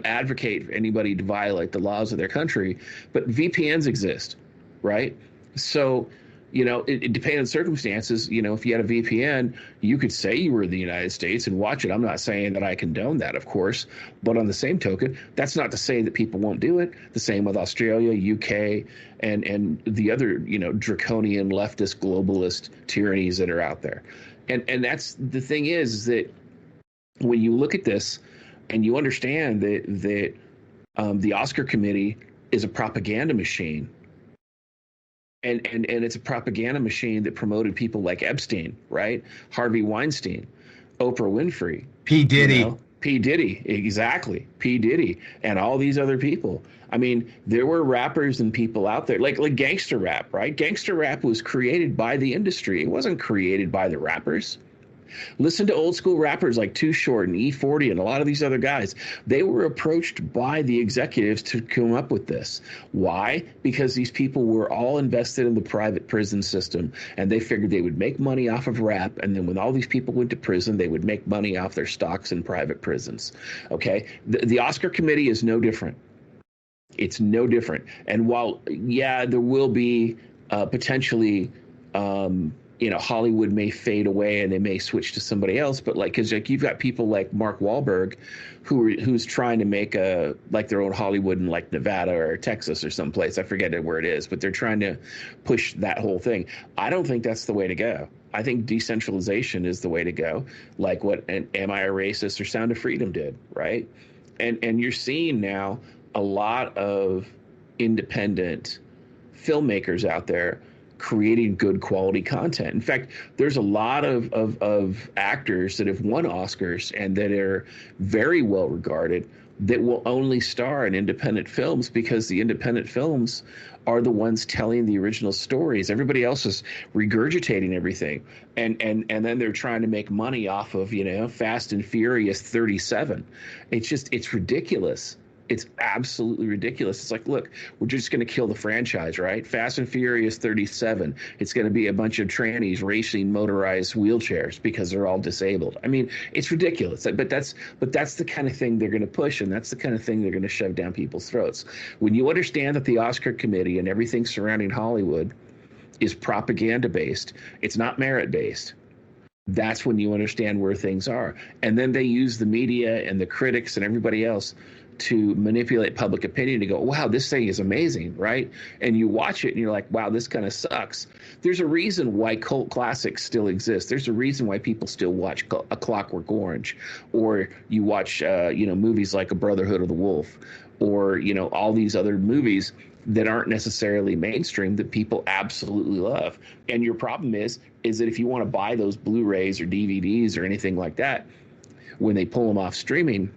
advocate for anybody to violate the laws of their country, but VPNs exist, right? So, it depends on circumstances. If you had a VPN, you could say you were in the United States and watch it. I'm not saying that I condone that, of course, but on the same token, that's not to say that people won't do it. The same with Australia, UK, and the other, draconian leftist globalist tyrannies that are out there. And that's the thing is that when you look at this and you understand that the Oscar committee is a propaganda machine. And it's a propaganda machine that promoted people like Epstein, right? Harvey Weinstein, Oprah Winfrey, P. Diddy. P. Diddy, exactly. P. Diddy, and all these other people. I mean, there were rappers and people out there like gangster rap, right? Gangster rap was created by the industry. It wasn't created by the rappers. Listen to old school rappers like Too Short and E40 and a lot of these other guys. They were approached by the executives to come up with this. Why? Because these people were all invested in the private prison system, and they figured they would make money off of rap, and then when all these people went to prison, they would make money off their stocks in private prisons. Okay? The Oscar committee is no different. It's no different. And while, yeah, there will be potentially Hollywood may fade away and they may switch to somebody else, but because you've got people like Mark Wahlberg, who's trying to make their own Hollywood in like Nevada or Texas or someplace. I forget where it is, but they're trying to push that whole thing. I don't think that's the way to go. I think decentralization is the way to go, like what Am I a Racist or Sound of Freedom did, right? And you're seeing now a lot of independent filmmakers out there creating good quality content. In fact, there's a lot of actors that have won Oscars and that are very well regarded that will only star in independent films because the independent films are the ones telling the original stories. Everybody else is regurgitating everything. And then they're trying to make money off of, Fast and Furious 37. It's ridiculous. It's absolutely ridiculous. It's like, look, we're just going to kill the franchise, right? Fast and Furious 37. It's going to be a bunch of trannies racing motorized wheelchairs because they're all disabled. I mean, it's ridiculous. But that's the kind of thing they're going to push, and that's the kind of thing they're going to shove down people's throats. When you understand that the Oscar committee and everything surrounding Hollywood is propaganda based, it's not merit based. That's when you understand where things are. And then they use the media and the critics and everybody else to manipulate public opinion to go, wow, this thing is amazing, right? And you watch it and you're like, wow, this kind of sucks. There's a reason why cult classics still exist. There's a reason why people still watch A Clockwork Orange, or you watch, movies like A Brotherhood of the Wolf, or, all these other movies that aren't necessarily mainstream that people absolutely love. And your problem is that if you want to buy those Blu-rays or DVDs or anything like that, when they pull them off streaming,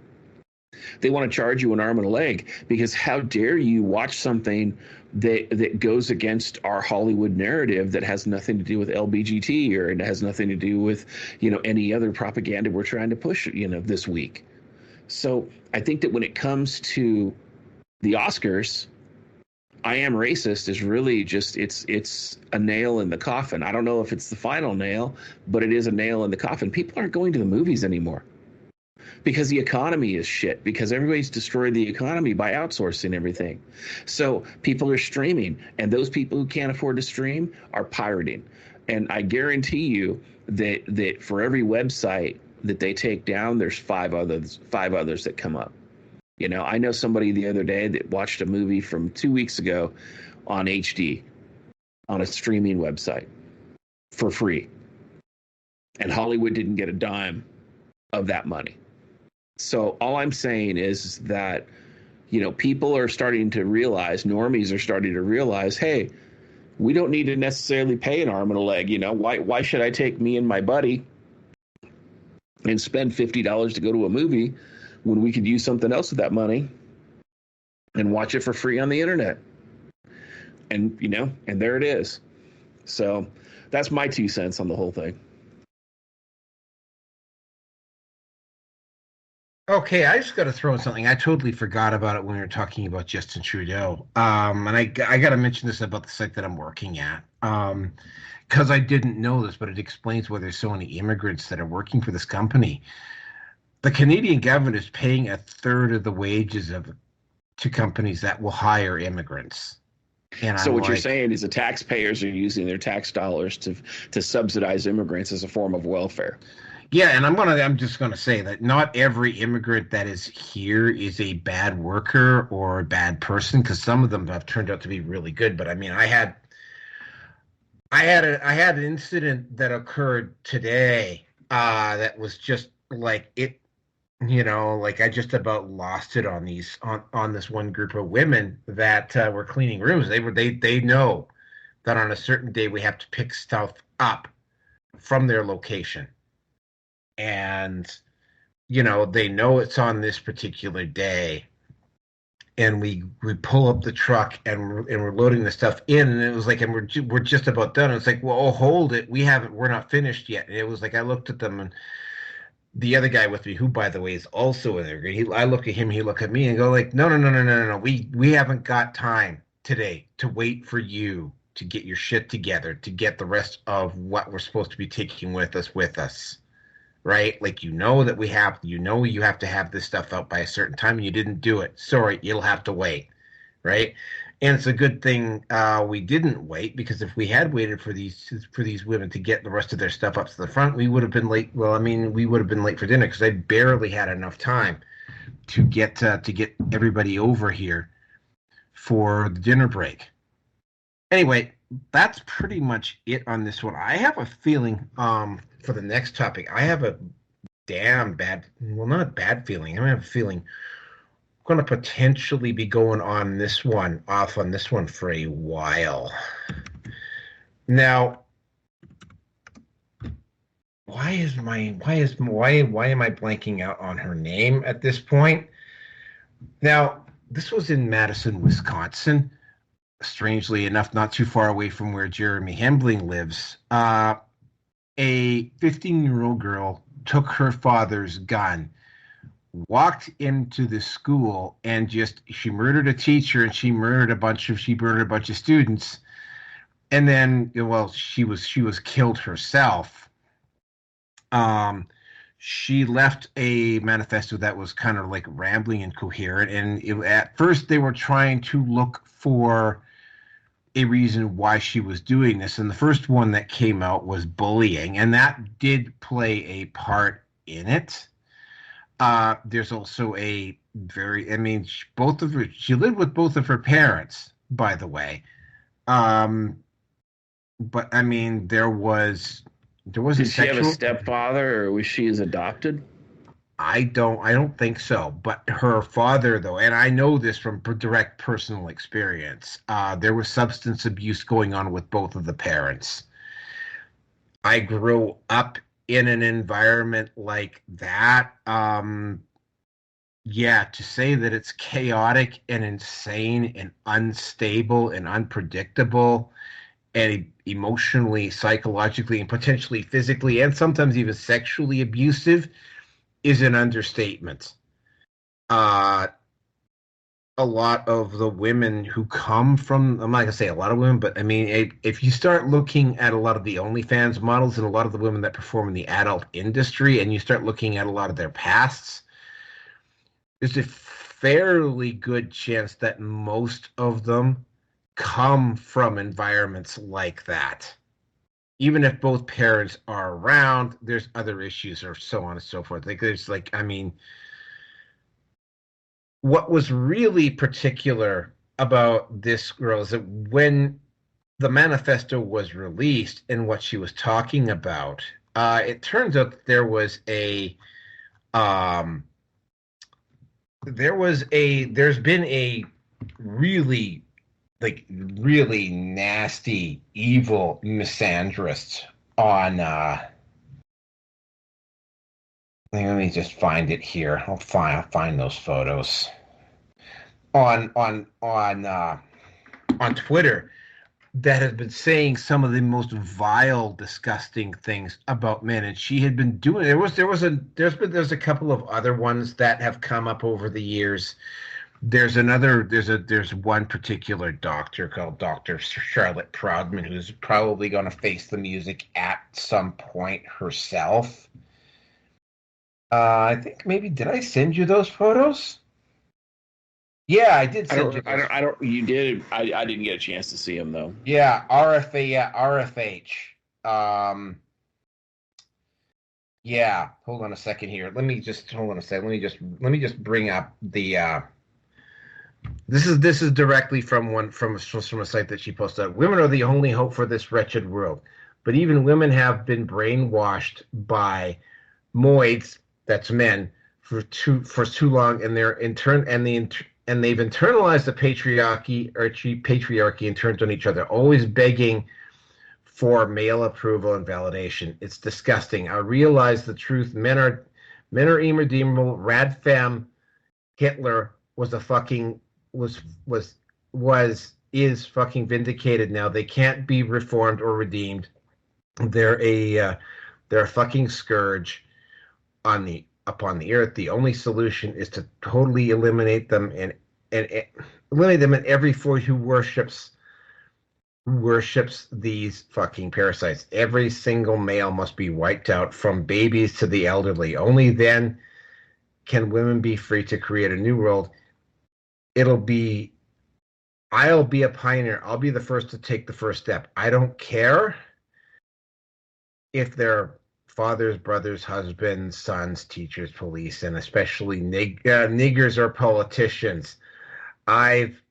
they want to charge you an arm and a leg, because how dare you watch something that goes against our Hollywood narrative that has nothing to do with LBGT, or it has nothing to do with, any other propaganda we're trying to push, this week. So I think that when it comes to the Oscars, I Am Racist is really just, it's a nail in the coffin. I don't know if it's the final nail, but it is a nail in the coffin. People aren't going to the movies anymore because the economy is shit, because everybody's destroyed the economy by outsourcing everything. So people are streaming, and those people who can't afford to stream are pirating. And I guarantee you that for every website that they take down, there's five others that come up. You know, I know somebody the other day that watched a movie from 2 weeks ago on HD on a streaming website for free, and Hollywood didn't get a dime of that money. So all I'm saying is that, you know, people are starting to realize, normies are starting to realize, hey, we don't need to necessarily pay an arm and a leg. You know, why should I take me and my buddy and spend $50 to go to a movie when we could use something else with that money and watch it for free on the internet? And, you know, and there it is. So that's my 2 cents on the whole thing. Okay, I just got to throw in something. I totally forgot about it when we were talking about Justin Trudeau. And I got to mention this about the site that I'm working at. Because I didn't know this, but it explains why there's so many immigrants that are working for this company. The Canadian government is paying a third of the wages to companies that will hire immigrants. And So I'm what you're like, saying is the taxpayers are using their tax dollars to subsidize immigrants as a form of welfare. yeah, and I'm just gonna say that not every immigrant that is here is a bad worker or a bad person, because some of them have turned out to be really good. But I mean, I had an incident that occurred today that was just like it, you know, like I just about lost it on on this one group of women that were cleaning rooms. They know that on a certain day we have to pick stuff up from their location, and you know they know it's on this particular day, and we pull up the truck and we're loading the stuff in, and it was like, and we're just about done. It's like, well, oh, hold it, we're not finished yet. And it was like I looked at them, and the other guy with me, who by the way is also in there, I look at him, he look at me, and go like, no, no, no, no, no, no, no. We haven't got time today to wait for you to get your shit together to get the rest of what we're supposed to be taking with us. Right? Like, you know that you have to have this stuff out by a certain time, and you didn't do it. Sorry, you'll have to wait. Right? And it's a good thing we didn't wait, because if we had waited for these women to get the rest of their stuff up to the front, we would have been late. Well, I mean, we would have been late for dinner, because I barely had enough time to get everybody over here for the dinner break. Anyway, that's pretty much it on this one. I have a feeling for the next topic, I have a damn bad, well, not a bad feeling. I have a feeling I'm going to potentially be going off on this one for a while. Now, why am I blanking out on her name at this point? Now, this was in Madison, Wisconsin. Strangely enough, not too far away from where Jeremy Hembling lives. A 15-year-old girl took her father's gun, walked into the school, and she murdered a teacher, and she murdered a bunch of students, and then, well, she was killed herself. She left a manifesto that was kind of like rambling and coherent, and at first they were trying to look for a reason why she was doing this. And the first one that came out was bullying, and that did play a part in it. There's also she lived with both of her parents, by the way. But I mean, there was a Did she have a sexual. stepfather, or was she as adopted? I don't think so. But her father, though, and I know this from direct personal experience, there was substance abuse going on with both of the parents. I grew up in an environment like that. Yeah, to say that it's chaotic and insane and unstable and unpredictable and emotionally, psychologically, and potentially physically, and sometimes even sexually abusive is an understatement. Uh, a lot of the women who come from, I'm not gonna say a lot of women, but I mean, if you start looking at a lot of the OnlyFans models and a lot of the women that perform in the adult industry, and you start looking at a lot of their pasts, there's a fairly good chance that most of them come from environments like that. Even if both parents are around, there's other issues or so on and so forth. Like, there's like, I mean, what was really particular about this girl is that when the manifesto was released and what she was talking about, it turns out that um, there's been a really really nasty, evil misandrist on let me just find it here. I'll find those photos on Twitter that has been saying some of the most vile, disgusting things about men, and she had been doing. There's a couple of other ones that have come up over the years. There's one particular doctor called Dr. Charlotte Proudman who's probably going to face the music at some point herself. I think maybe did I send you those photos? Yeah, I did send you those. I don't. You did. I didn't get a chance to see him though. Yeah, RFA, yeah, RFH. Yeah, hold on a second here. Let me just hold on a second. Let me just bring up the this is directly from a site that she posted. Women are the only hope for this wretched world. But even women have been brainwashed by moids, that's men, for too long, and they've internalized the patriarchy and turned on each other, always begging for male approval and validation. It's disgusting. I realize the truth. Men are irredeemable. Radfam Hitler was a fucking is fucking vindicated now. They can't be reformed or redeemed. They're a fucking scourge upon the earth. The only solution is to totally eliminate them and eliminate them and every force who worships these fucking parasites. Every single male must be wiped out, from babies to the elderly. Only then can women be free to create a new world. I'll be a pioneer. I'll be the first to take the first step. I don't care if they're fathers, brothers, husbands, sons, teachers, police, and especially niggers or politicians. I've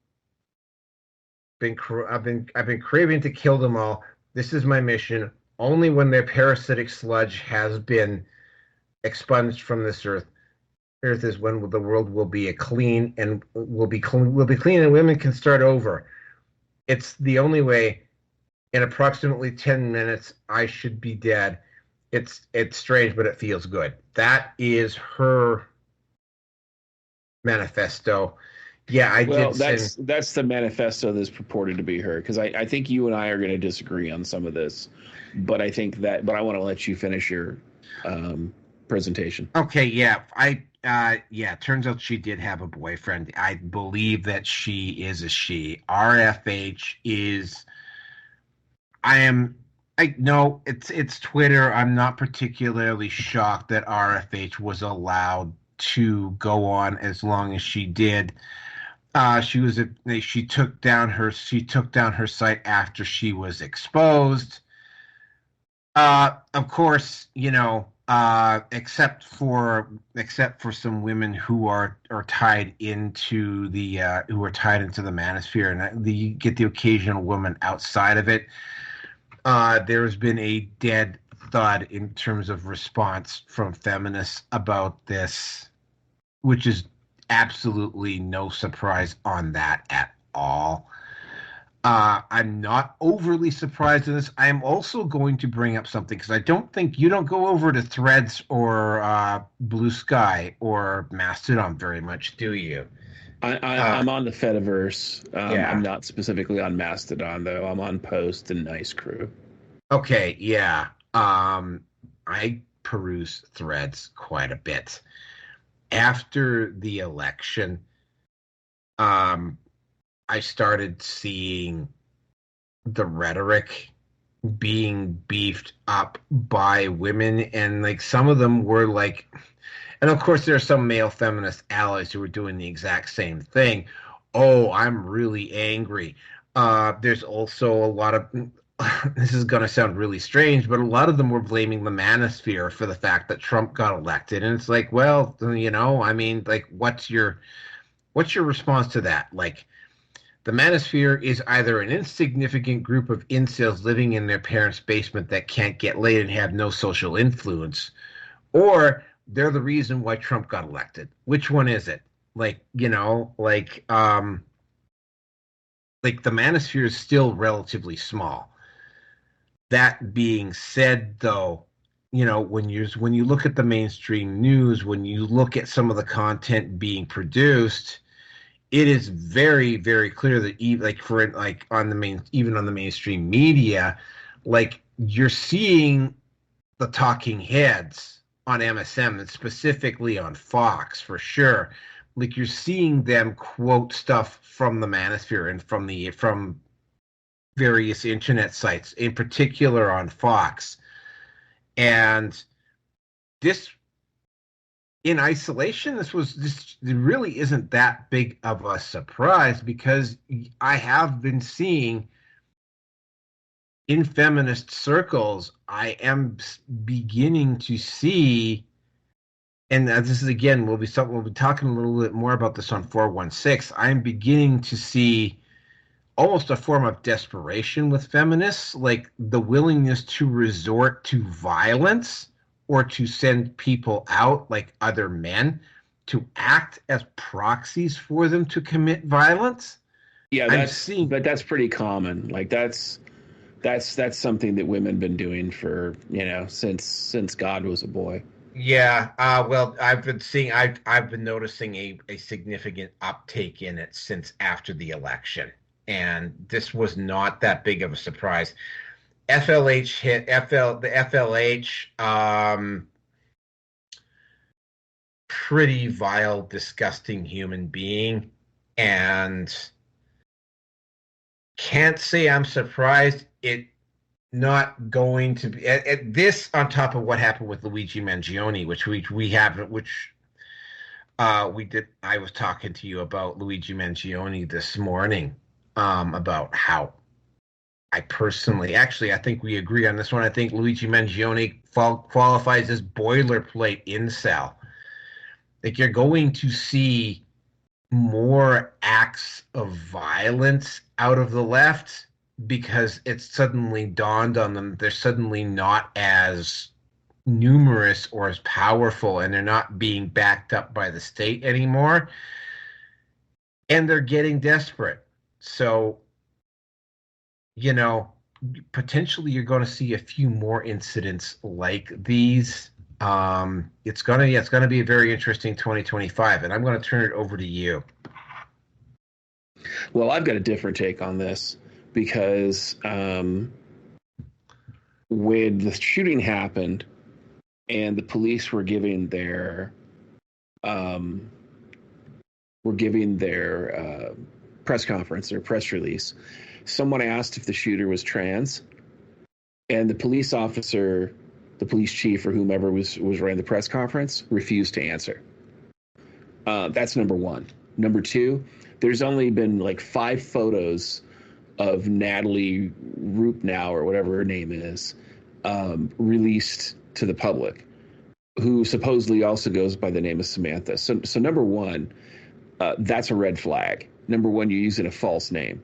been craving to kill them all. This is my mission. Only when their parasitic sludge has been expunged from this earth is when the world will be clean and will be clean and women can start over. It's the only way. In approximately 10 minutes, I should be dead. It's strange, but it feels good. That is her manifesto. Yeah, that's the manifesto that's purported to be her, because I think you and I are going to disagree on some of this, but I want to let you finish your presentation. Okay, yeah, turns out she did have a boyfriend. I believe that she is a she. RFH is. No, it's Twitter. I'm not particularly shocked that RFH was allowed to go on as long as she did. She took down her site after she was exposed. Of course, except for some women who are tied into the manosphere, and you get the occasional woman outside of it. There's been a dead thud in terms of response from feminists about this, which is absolutely no surprise on that at all. I'm not overly surprised in this. I am also going to bring up something, because I don't think you don't go over to Threads or Blue Sky or Mastodon very much, do you? I'm on the Fediverse. Yeah. I'm not specifically on Mastodon, though. I'm on Post and Nice Crew. Okay, yeah. I peruse Threads quite a bit. After the election, I started seeing the rhetoric being beefed up by women, and some of them were and of course there are some male feminist allies who were doing the exact same thing. Oh, I'm really angry. There's also a lot of this is going to sound really strange, but a lot of them were blaming the manosphere for the fact that Trump got elected. And it's well, what's your What's your response to that? Like, the manosphere is either an insignificant group of incels living in their parents' basement that can't get laid and have no social influence, or they're the reason why Trump got elected. Which one is it? Like, like the manosphere is still relatively small. That being said, though, when you look at the mainstream news, when you look at some of the content being produced, it is very, very clear that on the main, even on the mainstream media, like you're seeing the talking heads on MSM and specifically on Fox for sure. Like you're seeing them quote stuff from the manosphere and from various internet sites, in particular on Fox. And this, in isolation, this really isn't that big of a surprise, because I have been seeing in feminist circles, I am beginning to see, and this is again, we'll be talking a little bit more about this on 416. I'm beginning to see almost a form of desperation with feminists, like the willingness to resort to violence or to send people out, like other men, to act as proxies for them to commit violence. Yeah, but that's pretty common. Like that's something that women have been doing for, since God was a boy. Yeah, well, I've been noticing a significant uptake in it since after the election, and this was not that big of a surprise. FLH hit the FLH, pretty vile, disgusting human being, and can't say I'm surprised it not going to be at this, on top of what happened with Luigi Mangione, which we haven't, which we did. I was talking to you about Luigi Mangione this morning, about how I personally, actually, I think we agree on this one. I think Luigi Mangione qualifies as boilerplate incel. Like, you're going to see more acts of violence out of the left because it's suddenly dawned on them they're suddenly not as numerous or as powerful, and they're not being backed up by the state anymore, and they're getting desperate. So, potentially you're going to see a few more incidents like these. It's gonna be a very interesting 2025, and I'm going to turn it over to you. Well, I've got a different take on this, because when the shooting happened and the police were giving their press conference, their press release, someone asked if the shooter was trans, and the police officer, the police chief, or whomever was running the press conference, refused to answer. That's number one. Number two, there's only been like 5 photos of Natalie Rupnow, or whatever her name is, released to the public, who supposedly also goes by the name of Samantha. So number one, that's a red flag. Number one, you're using a false name.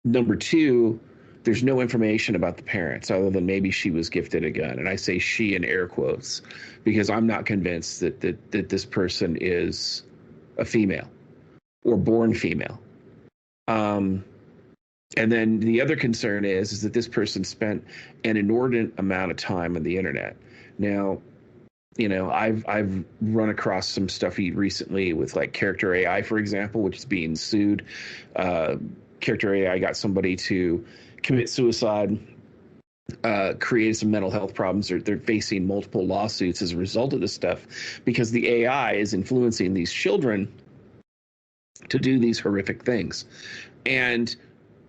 Number two, there's no information about the parents other than maybe she was gifted a gun. And I say she in air quotes, because I'm not convinced that this person is a female or born female. And then the other concern is that this person spent an inordinate amount of time on the internet. Now, I've run across some stuff recently with like Character AI, for example, which is being sued. Character AI got somebody to commit suicide, created some mental health problems. They're facing multiple lawsuits as a result of this stuff, because the AI is influencing these children to do these horrific things. And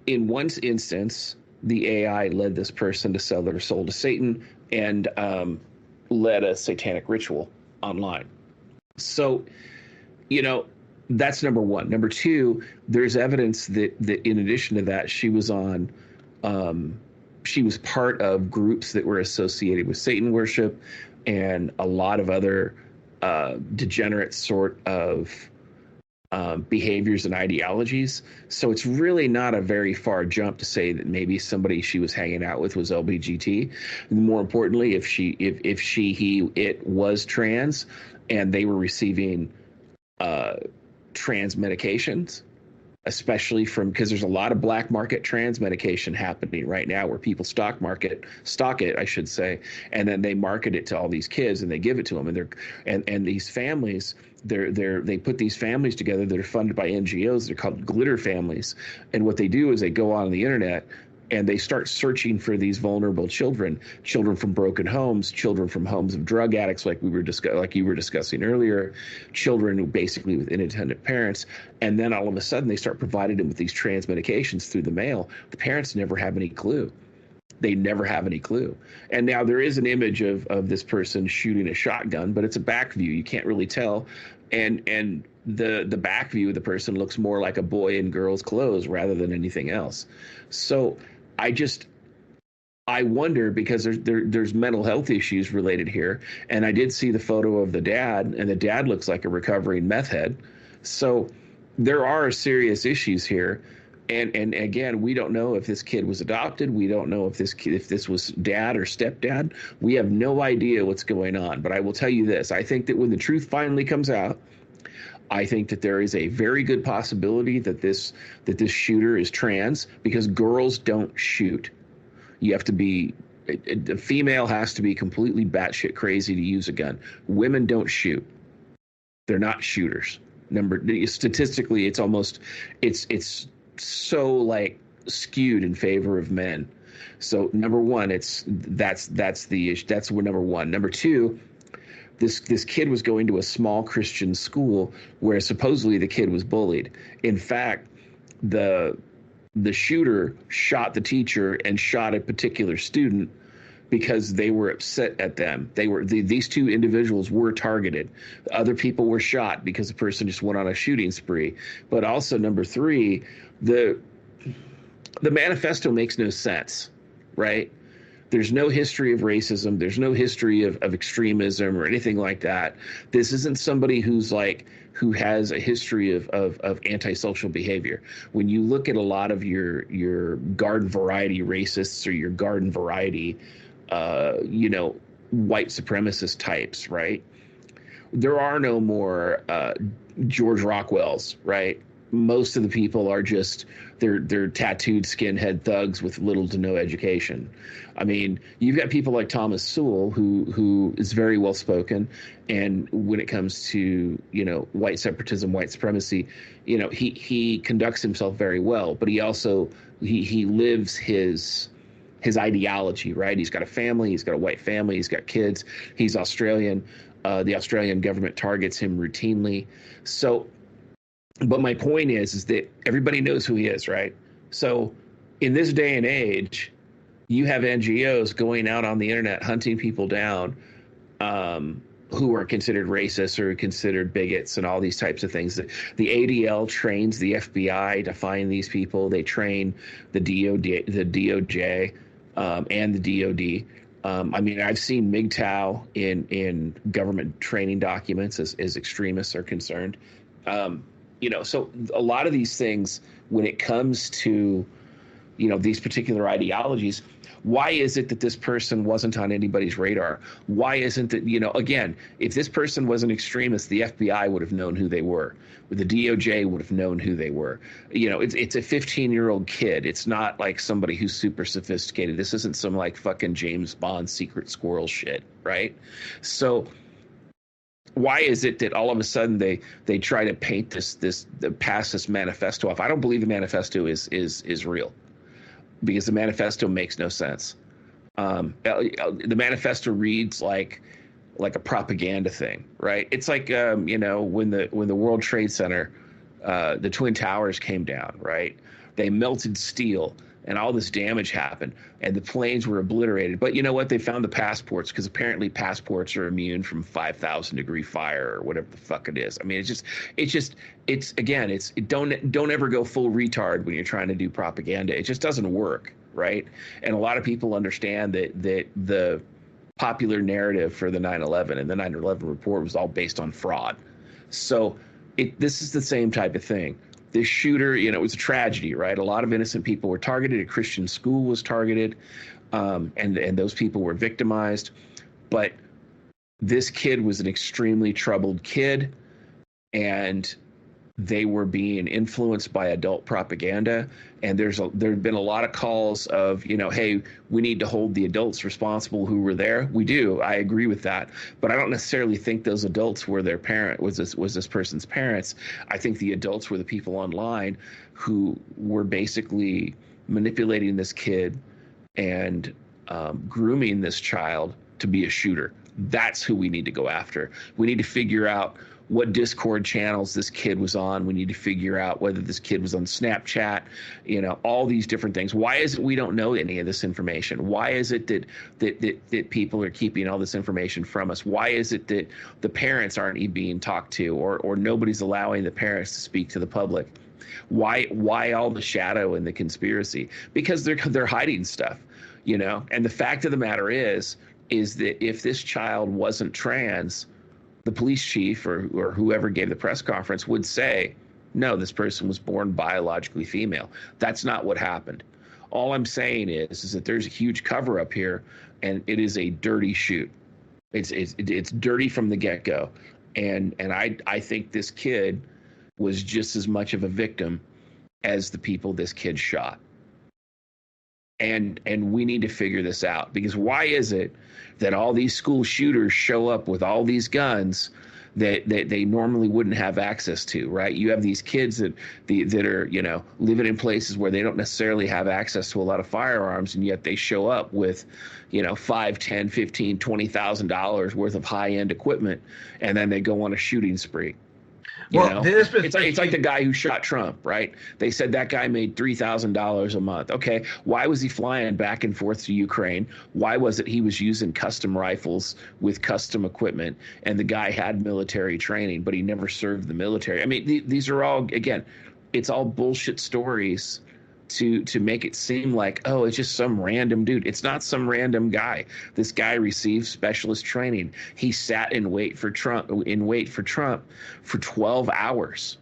in one instance, the AI led this person to sell their soul to Satan and led a satanic ritual online. So, that's number one. Number two, there's evidence that in addition to that, she was part of groups that were associated with Satan worship and a lot of other degenerate sort of behaviors and ideologies. So it's really not a very far jump to say that maybe somebody she was hanging out with was LBGT. More importantly, if it was trans and they were receiving trans medications, especially because there's a lot of black market trans medication happening right now where people stock it, I should say, and then they market it to all these kids and they give it to them, and these families, they put these families together that are funded by NGOs. They're called glitter families, and what they do is they go on the internet and they start searching for these vulnerable children from broken homes, children from homes of drug addicts, like you were discussing earlier, children who basically with inattentive parents, and then all of a sudden they start providing them with these trans medications through the mail. The parents never have any clue. They never have any clue. And now there is an image of this person shooting a shotgun, but it's a back view. You can't really tell. And the back view of the person looks more like a boy in girl's clothes rather than anything else. So I wonder, because there's mental health issues related here. And I did see the photo of the dad, and the dad looks like a recovering meth head. So there are serious issues here. And again, we don't know if this kid was adopted. We don't know if this was dad or stepdad. We have no idea what's going on. But I will tell you this. I think that when the truth finally comes out, I think that there is a very good possibility that this shooter is trans, because girls don't shoot. You have to be, a female has to be completely batshit crazy to use a gun. Women don't shoot. They're not shooters. Statistically, it's so like skewed in favor of men. So number one, that's number one. Number two, this kid was going to a small Christian school where supposedly the kid was bullied. In fact, the shooter shot the teacher and shot a particular student because they were upset at them. These two individuals were targeted. Other people were shot because the person just went on a shooting spree. But also number three, the manifesto makes no sense, right? There's no history of racism. There's no history of extremism or anything like that. This isn't somebody who has a history of antisocial behavior. When you look at a lot of your garden variety racists or your garden variety, white supremacist types, right? There are no more George Rockwells, right? Most of the people are just they're tattooed skinhead thugs with little to no education. I mean, you've got people like Thomas Sowell who is very well spoken, and when it comes to white separatism, white supremacy, he conducts himself very well, but he also he lives his ideology, right? He's got a family, he's got a white family, he's got kids, he's Australian. The Australian government targets him routinely. So, but my point is that everybody knows who he is, right? So in this day and age, you have NGOs going out on the internet hunting people down who are considered racist or considered bigots and all these types of things. The ADL trains the FBI to find these people. They train the DOJ and the DOD. I mean, I've seen MGTOW in government training documents as extremists are concerned. So a lot of these things, when it comes to, these particular ideologies, why is it that this person wasn't on anybody's radar? Why isn't it, again, if this person was an extremist, the FBI would have known who they were. The DOJ would have known who they were. It's a 15-year-old kid. It's not like somebody who's super sophisticated. This isn't some like fucking James Bond secret squirrel shit, right? So why is it that all of a sudden they try to paint pass this manifesto off? I don't believe the manifesto is real, because the manifesto makes no sense. The manifesto reads like a propaganda thing, right? It's like when the World Trade Center, the Twin Towers came down, right? They melted steel and all this damage happened and the planes were obliterated. But you know what? They found the passports, because apparently passports are immune from 5,000 degree fire or whatever the fuck it is. I mean, don't ever go full retard when you're trying to do propaganda. It just doesn't work, right? And a lot of people understand that popular narrative for the 9/11, and the 9/11 report was all based on fraud. So this is the same type of thing. This shooter, you know, it was a tragedy, right? A lot of innocent people were targeted. A Christian school was targeted, and those people were victimized. But this kid was an extremely troubled kid, and they were being influenced by adult propaganda. And there have been a lot of calls of, you know, hey, we need to hold the adults responsible who were there. We do. I agree with that. But I don't necessarily think those adults were their parent, was this person's parents. I think the adults were the people online who were basically manipulating this kid and grooming this child to be a shooter. That's who we need to go after. We need to figure out what Discord channels this kid was on. We need to figure out whether this kid was on Snapchat, you know, all these different things. Why is it we don't know any of this information? Why is it that people are keeping all this information from us? Why is it that the parents aren't being talked to, or nobody's allowing the parents to speak to the public? Why all the shadow and the conspiracy? Because they're hiding stuff, you know? And the fact of the matter is that if this child wasn't trans, the police chief or whoever gave the press conference would say, no, this person was born biologically female. That's not what happened. All I'm saying is that there's a huge cover up here, and it is a dirty shoot. It's dirty from the get-go. And I think this kid was just as much of a victim as the people this kid shot. And we need to figure this out, because why is it that all these school shooters show up with all these guns that they normally wouldn't have access to, right? You have these kids that are, you know, living in places where they don't necessarily have access to a lot of firearms, and yet they show up with, you know, $5, $10, $15, $20,000 worth of high-end equipment, and then they go on a shooting spree. You know? It's like the guy who shot Trump, right? They said that guy made $3,000 a month. Okay, why was he flying back and forth to Ukraine? Why was it he was using custom rifles with custom equipment, and the guy had military training, but he never served the military? I mean, these are all, again, it's all bullshit stories to make it seem like, oh, it's just some random dude. It's not some random guy. This guy received specialist training. He sat in wait for Trump for 12 hours.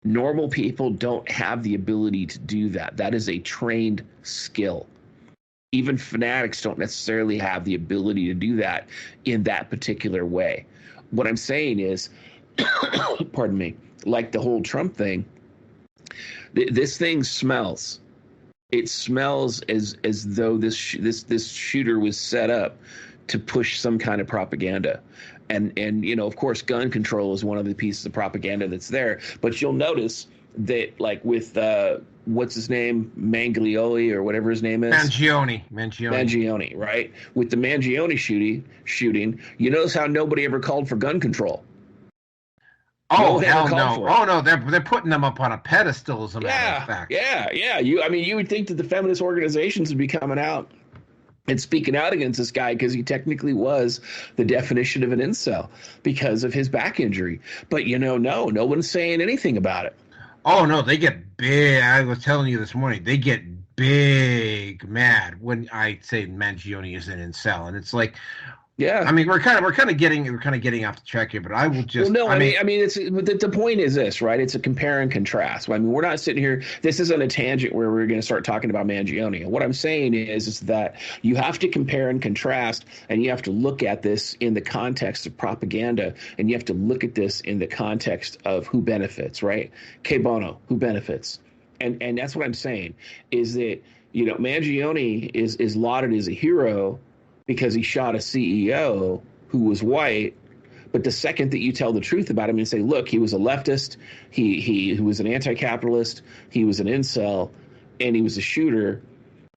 Normal people don't have the ability to do that. That is a trained skill. Even fanatics don't necessarily have the ability to do that in that particular way. What I'm saying is, pardon me, like the whole Trump thing, this thing smells. It smells as though this shooter was set up to push some kind of propaganda. And you know, of course, gun control is one of the pieces of propaganda that's there. But you'll notice that, like with what's his name, Mangione or whatever his name is, Mangione, right? With the Mangione shooting, you notice how nobody ever called for gun control. Oh, hell no. Oh, no, they're putting them up on a pedestal, as a matter of fact. Yeah. You would think that the feminist organizations would be coming out and speaking out against this guy, because he technically was the definition of an incel because of his back injury. But, you know, no one's saying anything about it. Oh, no, they get big. I was telling you this morning, they get big mad when I say Mangione is an incel. And it's like, yeah, I mean, we're kind of getting off the track here, but I will just. Well, no, I mean, it's the point is this, right? It's a compare and contrast. I mean, we're not sitting here. This isn't a tangent where we're going to start talking about Mangione. What I'm saying is that you have to compare and contrast, and you have to look at this in the context of propaganda, and you have to look at this in the context of who benefits, right? Que bono, who benefits, and that's what I'm saying is that, you know, Mangione is lauded as a hero because he shot a CEO who was white. But the second that you tell the truth about him and say, look, he was a leftist, he was an anti-capitalist, he was an incel, and he was a shooter,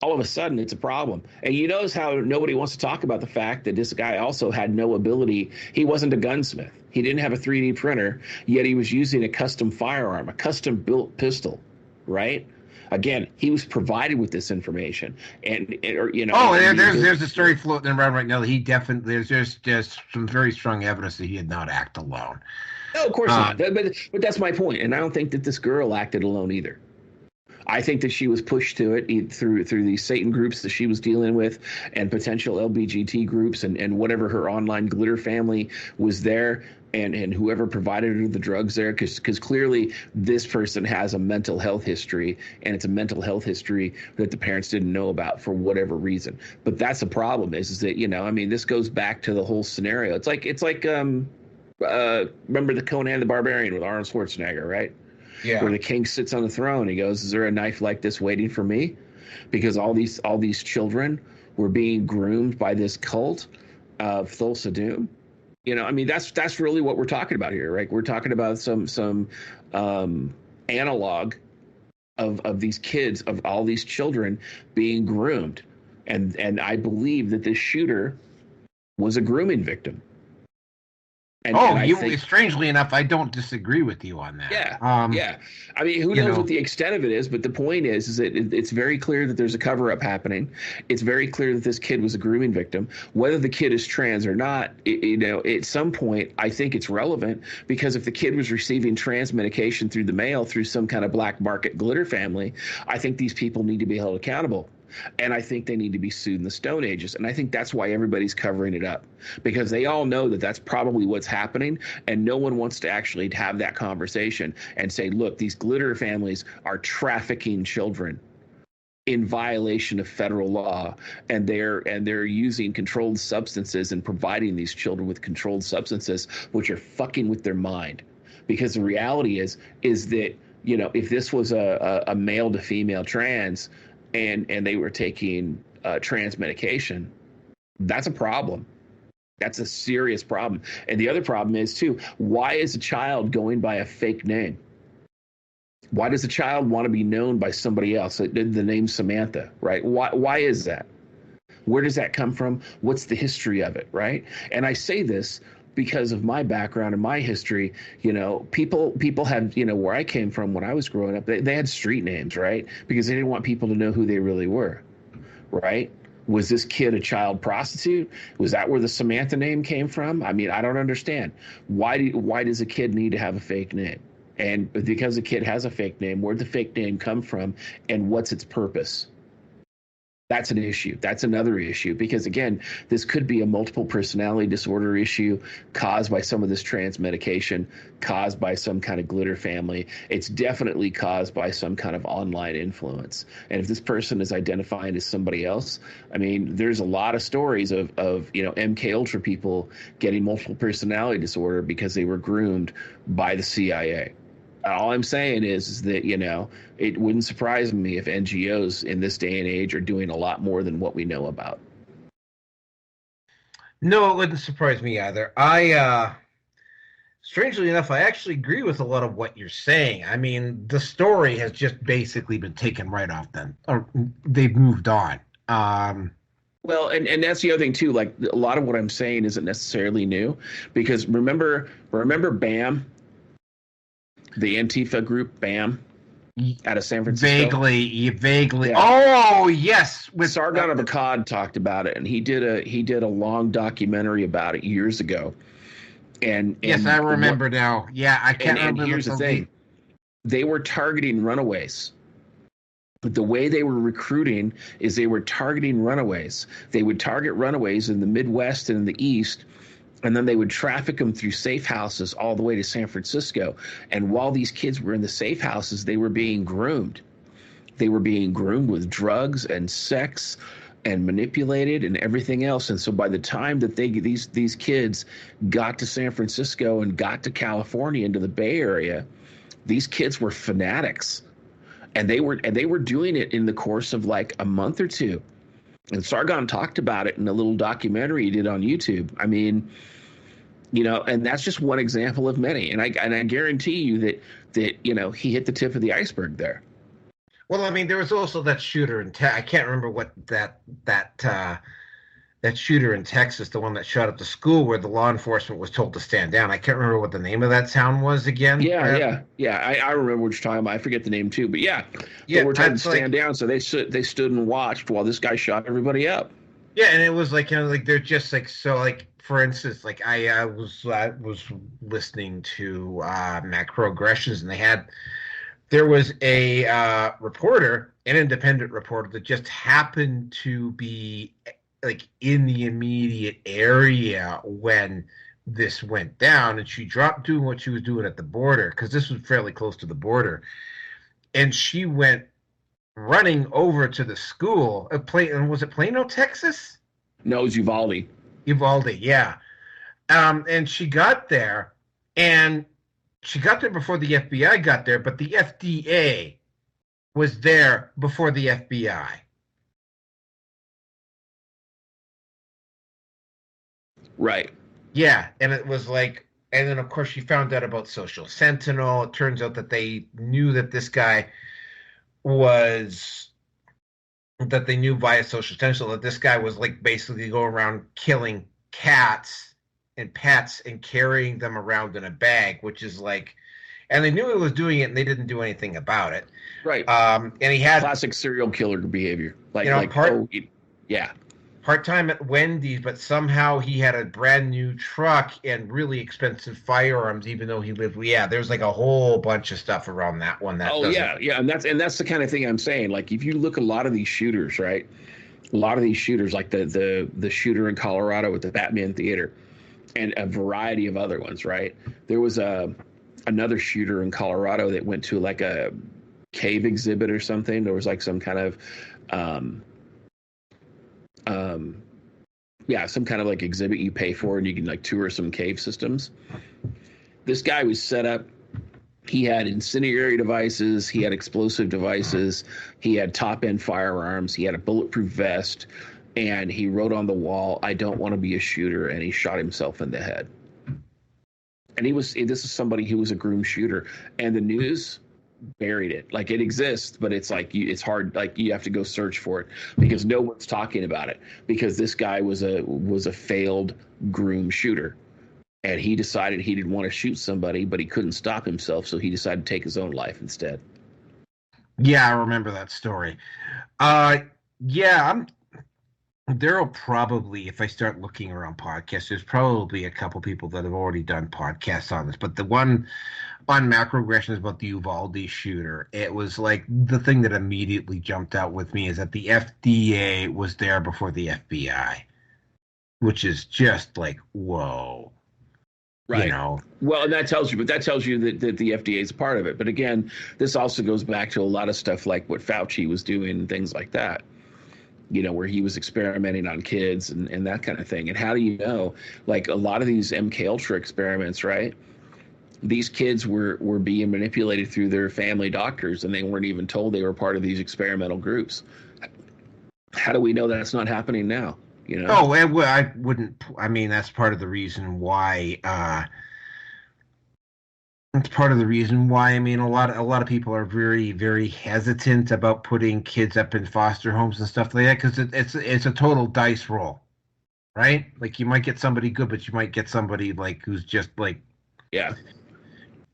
all of a sudden it's a problem. And you notice how nobody wants to talk about the fact that this guy also had no ability. He wasn't a gunsmith. He didn't have a 3D printer, yet he was using a custom firearm, a custom built pistol, right? Again, he was provided with this information, and you know. Oh, there's a story floating around right now that he definitely. There's just some very strong evidence that he did not act alone. No, of course not. But that's my point, and I don't think that this girl acted alone either. I think that she was pushed to it through these Satan groups that she was dealing with, and potential LBGT groups, and whatever her online glitter family was there, and whoever provided her the drugs there, because clearly this person has a mental health history, and it's a mental health history that the parents didn't know about for whatever reason. But that's the problem is that, I mean, this goes back to the whole scenario. It's like remember the Conan the Barbarian with Arnold Schwarzenegger, right? Yeah. Where the king sits on the throne. He goes, "Is there a knife like this waiting for me?" Because all these children were being groomed by this cult of Thulsa Doom. I mean, that's really what we're talking about here, right? We're talking about some analog of these kids, of all these children being groomed, and I believe that this shooter was a grooming victim. And strangely enough, I don't disagree with you on that. Yeah, yeah. I mean, who knows what the extent of it is, but the point is that it's very clear that there's a cover-up happening. It's very clear that this kid was a grooming victim. Whether the kid is trans or not, at some point, I think it's relevant, because if the kid was receiving trans medication through the mail through some kind of black market glitter family, I think these people need to be held accountable. And I think they need to be sued in the Stone Ages. And I think that's why everybody's covering it up, because they all know that that's probably what's happening. And no one wants to actually have that conversation and say, look, these glitter families are trafficking children in violation of federal law. And they're using controlled substances and providing these children with controlled substances, which are fucking with their mind. Because the reality is that, if this was a male to female trans, and they were taking trans medication, that's a problem. That's a serious problem. And the other problem is, too, why is a child going by a fake name? Why does a child want to be known by somebody else? The name Samantha, right? Why is that? Where does that come from? What's the history of it, right? And I say this because of my background and my history. People had, where I came from when I was growing up, they had street names, right? Because they didn't want people to know who they really were, right? Was this kid a child prostitute? Was that where the Samantha name came from? I mean, I don't understand. Why does a kid need to have a fake name? And because a kid has a fake name, where'd the fake name come from, and what's its purpose? That's an issue. That's another issue, because, again, this could be a multiple personality disorder issue caused by some of this trans medication, caused by some kind of glitter family. It's definitely caused by some kind of online influence. And if this person is identifying as somebody else, I mean, there's a lot of stories of MK Ultra people getting multiple personality disorder because they were groomed by the CIA. All I'm saying is that, it wouldn't surprise me if NGOs in this day and age are doing a lot more than what we know about. No, it wouldn't surprise me either. Strangely enough, I actually agree with a lot of what you're saying. I mean, the story has just basically been taken right off them. Or they've moved on. Well, and that's the other thing, too. Like, a lot of what I'm saying isn't necessarily new, because remember BAM? The Antifa group, BAM, out of San Francisco. Vaguely. Yeah. Oh, yes. With Sargon of Akkad talked about it, and he did a long documentary about it years ago. And yes, I remember now. Yeah, I can't remember. And here's the thing: they were targeting runaways. But the way they were recruiting is they were targeting runaways. They would target runaways in the Midwest and in the East, and then they would traffic them through safe houses all the way to San Francisco. And while these kids were in the safe houses, they were being groomed. They were being groomed with drugs and sex and manipulated and everything else. And so by the time that these kids got to San Francisco and got to California, into the Bay Area, these kids were fanatics. And they were doing it in the course of like a month or two. And Sargon talked about it in a little documentary he did on YouTube. I mean, and that's just one example of many. And I guarantee you that he hit the tip of the iceberg there. Well, I mean, there was also that shooter in I can't remember what that shooter in Texas, the one that shot up the school, where the law enforcement was told to stand down. I can't remember what the name of that town was again. Yeah. I remember what you're talking about. I forget the name too, but they were told to stand down, so they stood and watched while this guy shot everybody up. Yeah, and it was like they're just like, so like, for instance, like I was listening to Macroaggressions, and they had there was a reporter, an independent reporter, that just happened to be like in the immediate area when this went down, and she dropped doing what she was doing at the border because this was fairly close to the border, and she went running over to the school. Was it Plano, Texas? No, it was Uvalde. Uvalde, yeah. And she got there, and she got there before the FBI got there, but the FDA was there before the FBI. Right. Yeah, and it was like, and then of course she found out about Social Sentinel. It turns out that they knew that this guy was, that they knew via Social Sentinel that this guy was like basically going around killing cats and pets and carrying them around in a bag, which is like, and they knew he was doing it and they didn't do anything about it. Right. And he had classic serial killer behavior. Like, yeah. Part-time at Wendy's, but somehow he had a brand new truck and really expensive firearms, even though he lived. Yeah, there's like a whole bunch of stuff around that one. Yeah, and that's the kind of thing I'm saying. Like, if you look at a lot of these shooters, right? A lot of these shooters, like the shooter in Colorado at the Batman Theater, and a variety of other ones, right? There was another shooter in Colorado that went to like a cave exhibit or something. There was like some kind of some kind of like exhibit you pay for, and you can like tour some cave systems. This guy was set up. He had incendiary devices. He had explosive devices. He had top-end firearms. He had a bulletproof vest, and he wrote on the wall, "I don't want to be a shooter," and he shot himself in the head. And this is somebody who was a groomed shooter, and the news buried it. Like, it exists, but it's like it's hard. Like, you have to go search for it because no one's talking about it, because this guy was a failed groomed shooter, and he decided he didn't want to shoot somebody, but he couldn't stop himself, so he decided to take his own life instead. Yeah, I remember that story. There'll probably, if I start looking around podcasts, there's probably a couple people that have already done podcasts on this, but the one on macroaggressions about the Uvalde shooter, it was like the thing that immediately jumped out with me is that the FDA was there before the FBI, which is just like, whoa. Right. Well, and that tells you that the FDA is a part of it. But again, this also goes back to a lot of stuff like what Fauci was doing and things like that, where he was experimenting on kids and that kind of thing. And how do you know, like a lot of these MK Ultra experiments, right? These kids were being manipulated through their family doctors, and they weren't even told they were part of these experimental groups. How do we know that's not happening now? Oh, well, I wouldn't. I mean, that's part of the reason why. That's part of the reason why. I mean, a lot of people are very, very hesitant about putting kids up in foster homes and stuff like that, because it's a total dice roll, right? Like, you might get somebody good, but you might get somebody like who's just like, yeah,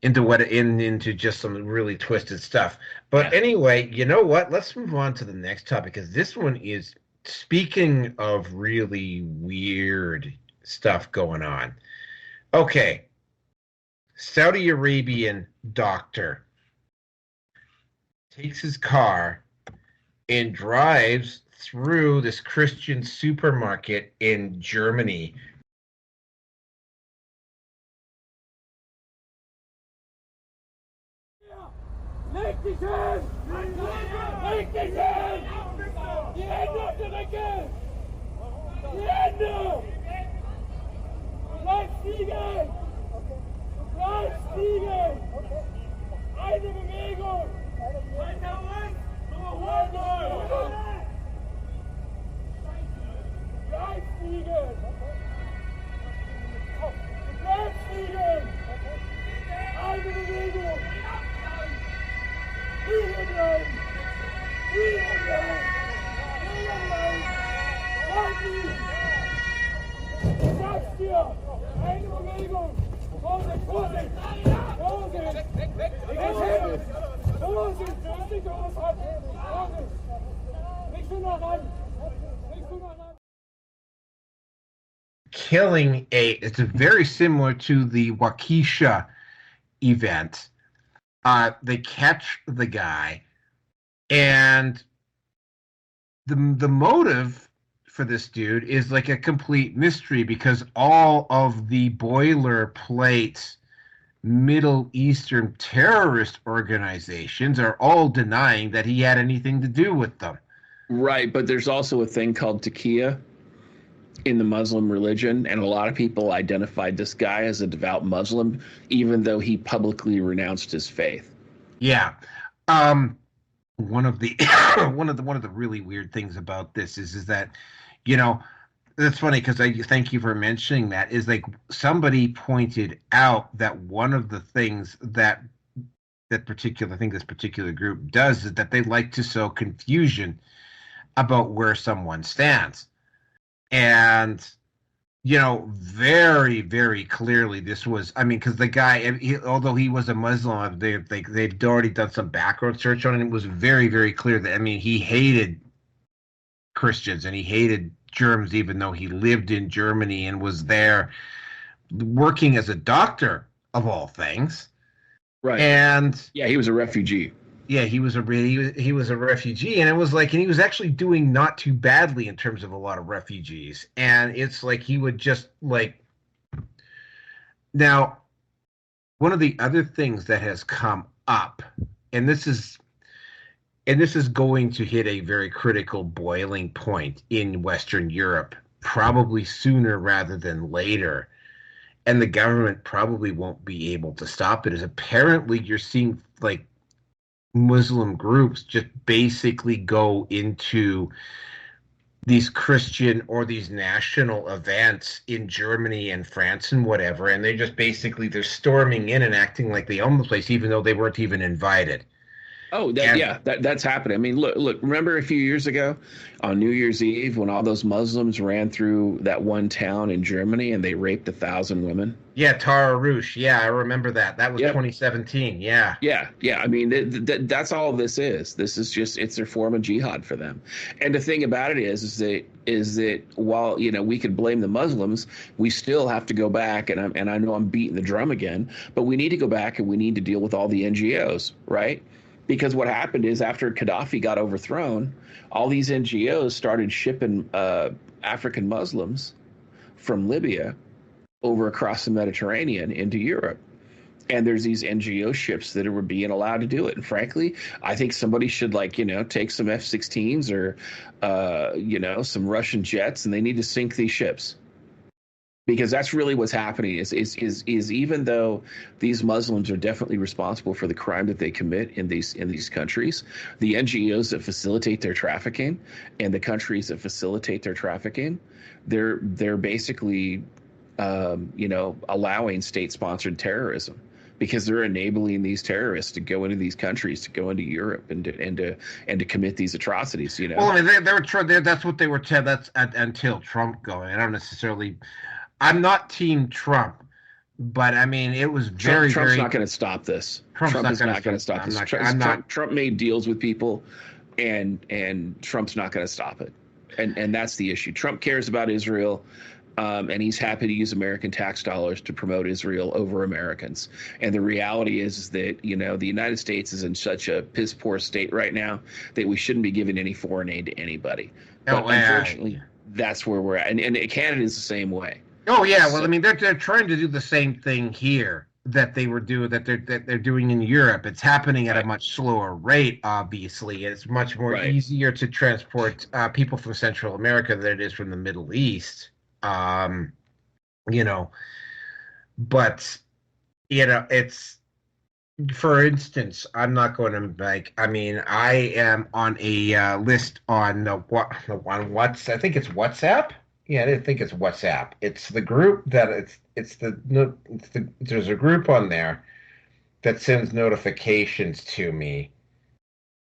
into just some really twisted stuff. But anyway, you know what? Let's move on to the next topic, because this one is, speaking of really weird stuff going on. Okay. Saudi Arabian doctor takes his car and drives through this Christian supermarket in Germany. Leg dich hin! Leg dich hin! Die Hände auf die Rücken! Die Hände! Bleib liegen! Bleib liegen! Eine Bewegung! Weiter rechts! Bleib liegen! Bleib liegen! Eine Bewegung! Liegen bleiben! Liegen bleiben! Liegen bleiben! Bleib liegen! Ich sag's dir! Eine Bewegung! Vorsicht! Vorsicht! Vorsicht! Vorsicht! Vorsicht! Vorsicht! Nicht so nah ran! Nicht so nah ran! Killing it's very similar to the Waukesha event. They catch the guy, and the motive for this dude is like a complete mystery because all of the boilerplate Middle Eastern terrorist organizations are all denying that he had anything to do with them. Right, but there's also a thing called taqiyya in the Muslim religion, and a lot of people identified this guy as a devout Muslim, even though he publicly renounced his faith. Yeah. One of the one of the really weird things about this is that, you know, that's funny because I thank you for mentioning that. Is like somebody pointed out that one of the things that this particular group does is that they like to sow confusion about where someone stands. And very, very clearly, this was, I mean, because the guy, although he was a Muslim, they'd already done some background search on it. It was very, very clear that, I mean, he hated Christians and he hated Germans, even though he lived in Germany and was there working as a doctor, of all things. Right. And yeah, he was a refugee. Yeah, he was a refugee, and it was like, and he was actually doing not too badly in terms of a lot of refugees. And it's like he would just like. Now, one of the other things that has come up, and this is going to hit a very critical boiling point in Western Europe, probably sooner rather than later, and the government probably won't be able to stop it. Is apparently you're seeing like Muslim groups just basically go into these Christian or these national events in Germany and France and whatever, and they just basically they're storming in and acting like they own the place, even though they weren't even invited. Oh, that's happening. I mean, look. Remember a few years ago on New Year's Eve when all those Muslims ran through that one town in Germany and they raped 1,000 women? Yeah, Tara Rouge. Yeah, I remember that. That was 2017. Yeah. Yeah. I mean, that's all this is. This is just, it's a form of jihad for them. And the thing about it is that while, we could blame the Muslims, we still have to go back, and I know I'm beating the drum again, but we need to go back and we need to deal with all the NGOs, right? Because what happened is after Gaddafi got overthrown, all these NGOs started shipping African Muslims from Libya over across the Mediterranean into Europe. And there's these NGO ships that were being allowed to do it. And frankly, I think somebody should take some F-16s or, some Russian jets, and they need to sink these ships. Because that's really what's happening is even though these Muslims are definitely responsible for the crime that they commit in these countries, the NGOs that facilitate their trafficking and the countries that facilitate their trafficking, they're basically allowing state-sponsored terrorism because they're enabling these terrorists to go into these countries, to go into Europe and to commit these atrocities. Well, I mean, they were that's what they were. That's until Trump going. I don't necessarily. I'm not Team Trump, but I mean, it was Trump's not going to stop this. Trump is not going to stop this. Trump made deals with people, and Trump's not going to stop it. And that's the issue. Trump cares about Israel, and he's happy to use American tax dollars to promote Israel over Americans. And the reality is that, the United States is in such a piss poor state right now that we shouldn't be giving any foreign aid to anybody. But unfortunately, that's where we're at. And Canada is the same way. Oh yeah, well, I mean, they're trying to do the same thing here that they're doing in Europe. It's happening at a much slower rate. Obviously, it's much more easier to transport people from Central America than it is from the Middle East. But it's, for instance, I'm not going to I mean, I am on a list on what's I think it's WhatsApp. Yeah, I think it's WhatsApp. It's the group that there's a group on there that sends notifications to me.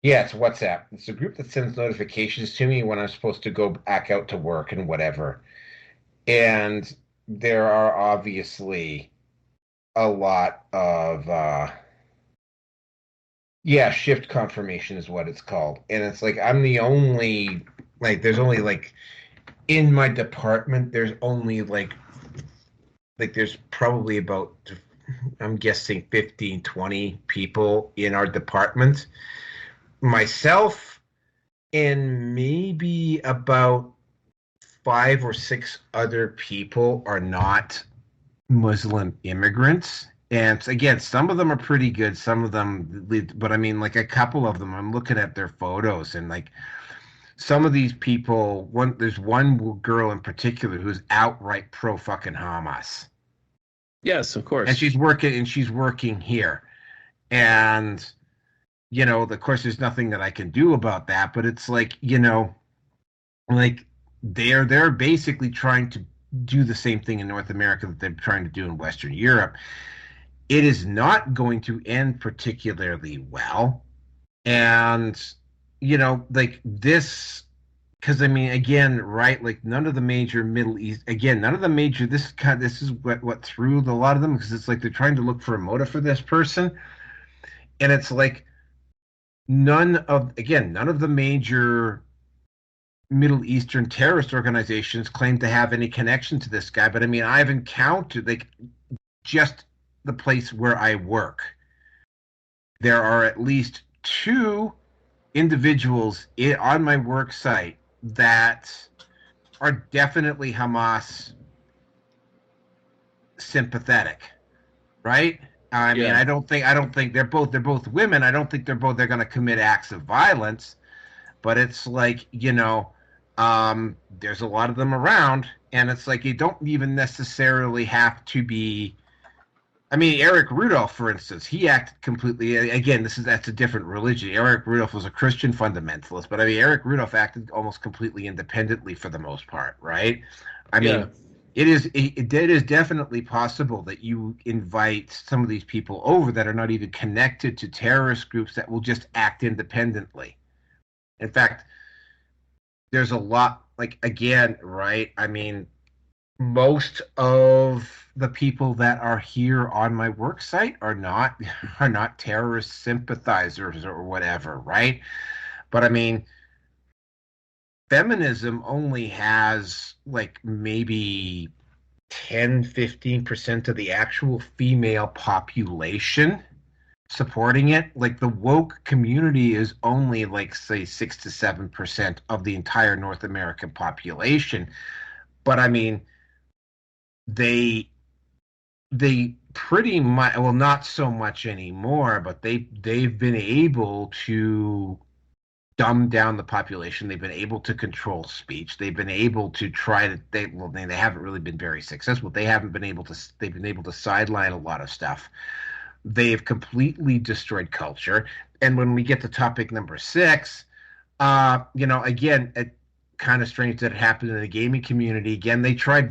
Yeah, it's WhatsApp. It's a group that sends notifications to me when I'm supposed to go back out to work and whatever. And there are obviously a lot of shift confirmation is what it's called. And it's like I'm the only there's only in my department, there's only there's probably about I'm guessing 15, 20 people in our department. Myself and maybe about 5 or 6 other people are not Muslim immigrants. And again, some of them are pretty good, some of them, but I mean, like a couple of them, I'm looking at their photos and like some of these people, there's one girl in particular who's outright pro fucking Hamas. Yes, of And course. she's working here. And, of course, there's nothing that I can do about that, but it's like, like they're basically trying to do the same thing in North America that they're trying to do in Western Europe. It is not going to end particularly well. And, like this, because I mean, again, right, like none of the major Middle East, again, none of the major, this is what threw a lot of them, because it's like they're trying to look for a motive for this person. And it's like none of the major Middle Eastern terrorist organizations claim to have any connection to this guy. But I mean, I've encountered, like, just the place where I work, there are at least 2 individuals on my work site that are definitely Hamas sympathetic, right? I mean, I don't think they're both women. I don't think they're going to commit acts of violence, but it's like, there's a lot of them around, and it's like you don't even necessarily have to be. I mean, Eric Rudolph, for instance, he acted completely. Again, that's a different religion. Eric Rudolph was a Christian fundamentalist, but I mean, Eric Rudolph acted almost completely independently for the most part, right? I mean, it is definitely possible that you invite some of these people over that are not even connected to terrorist groups that will just act independently. In fact, there's a lot, like, again, right? I mean, most of the people that are here on my work site are not terrorist sympathizers or whatever, right? But I mean, feminism only has like maybe 10-15% of the actual female population supporting it. Like the woke community is only like, say, 6 to 7% of the entire North American population. But I mean, they pretty much, well, not so much anymore, but they've been able to dumb down the population. They've been able to control speech. They've been able to they haven't really been very successful. They've been able to sideline a lot of stuff. They've completely destroyed culture. And when we get to topic number 6, again, kind of strange that it happened in the gaming community. Again, they tried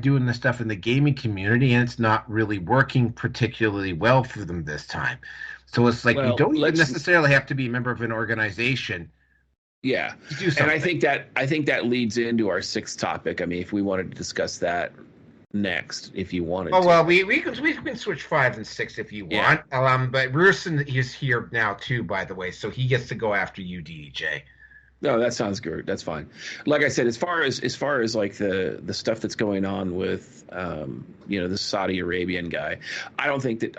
doing this stuff in the gaming community, and it's not really working particularly well for them this time. So it's like, you don't even necessarily have to be a member of an organization. Yeah, and I think that leads into our 6th topic. I mean, if we wanted to discuss that next, if you wanted. Oh, well, we can switch 5 and 6 if you want. Yeah. But Rircyn is here now too, by the way, so he gets to go after you, DJ. No, that sounds good. That's fine. Like I said, as far as like the stuff that's going on with the Saudi Arabian guy, I don't think that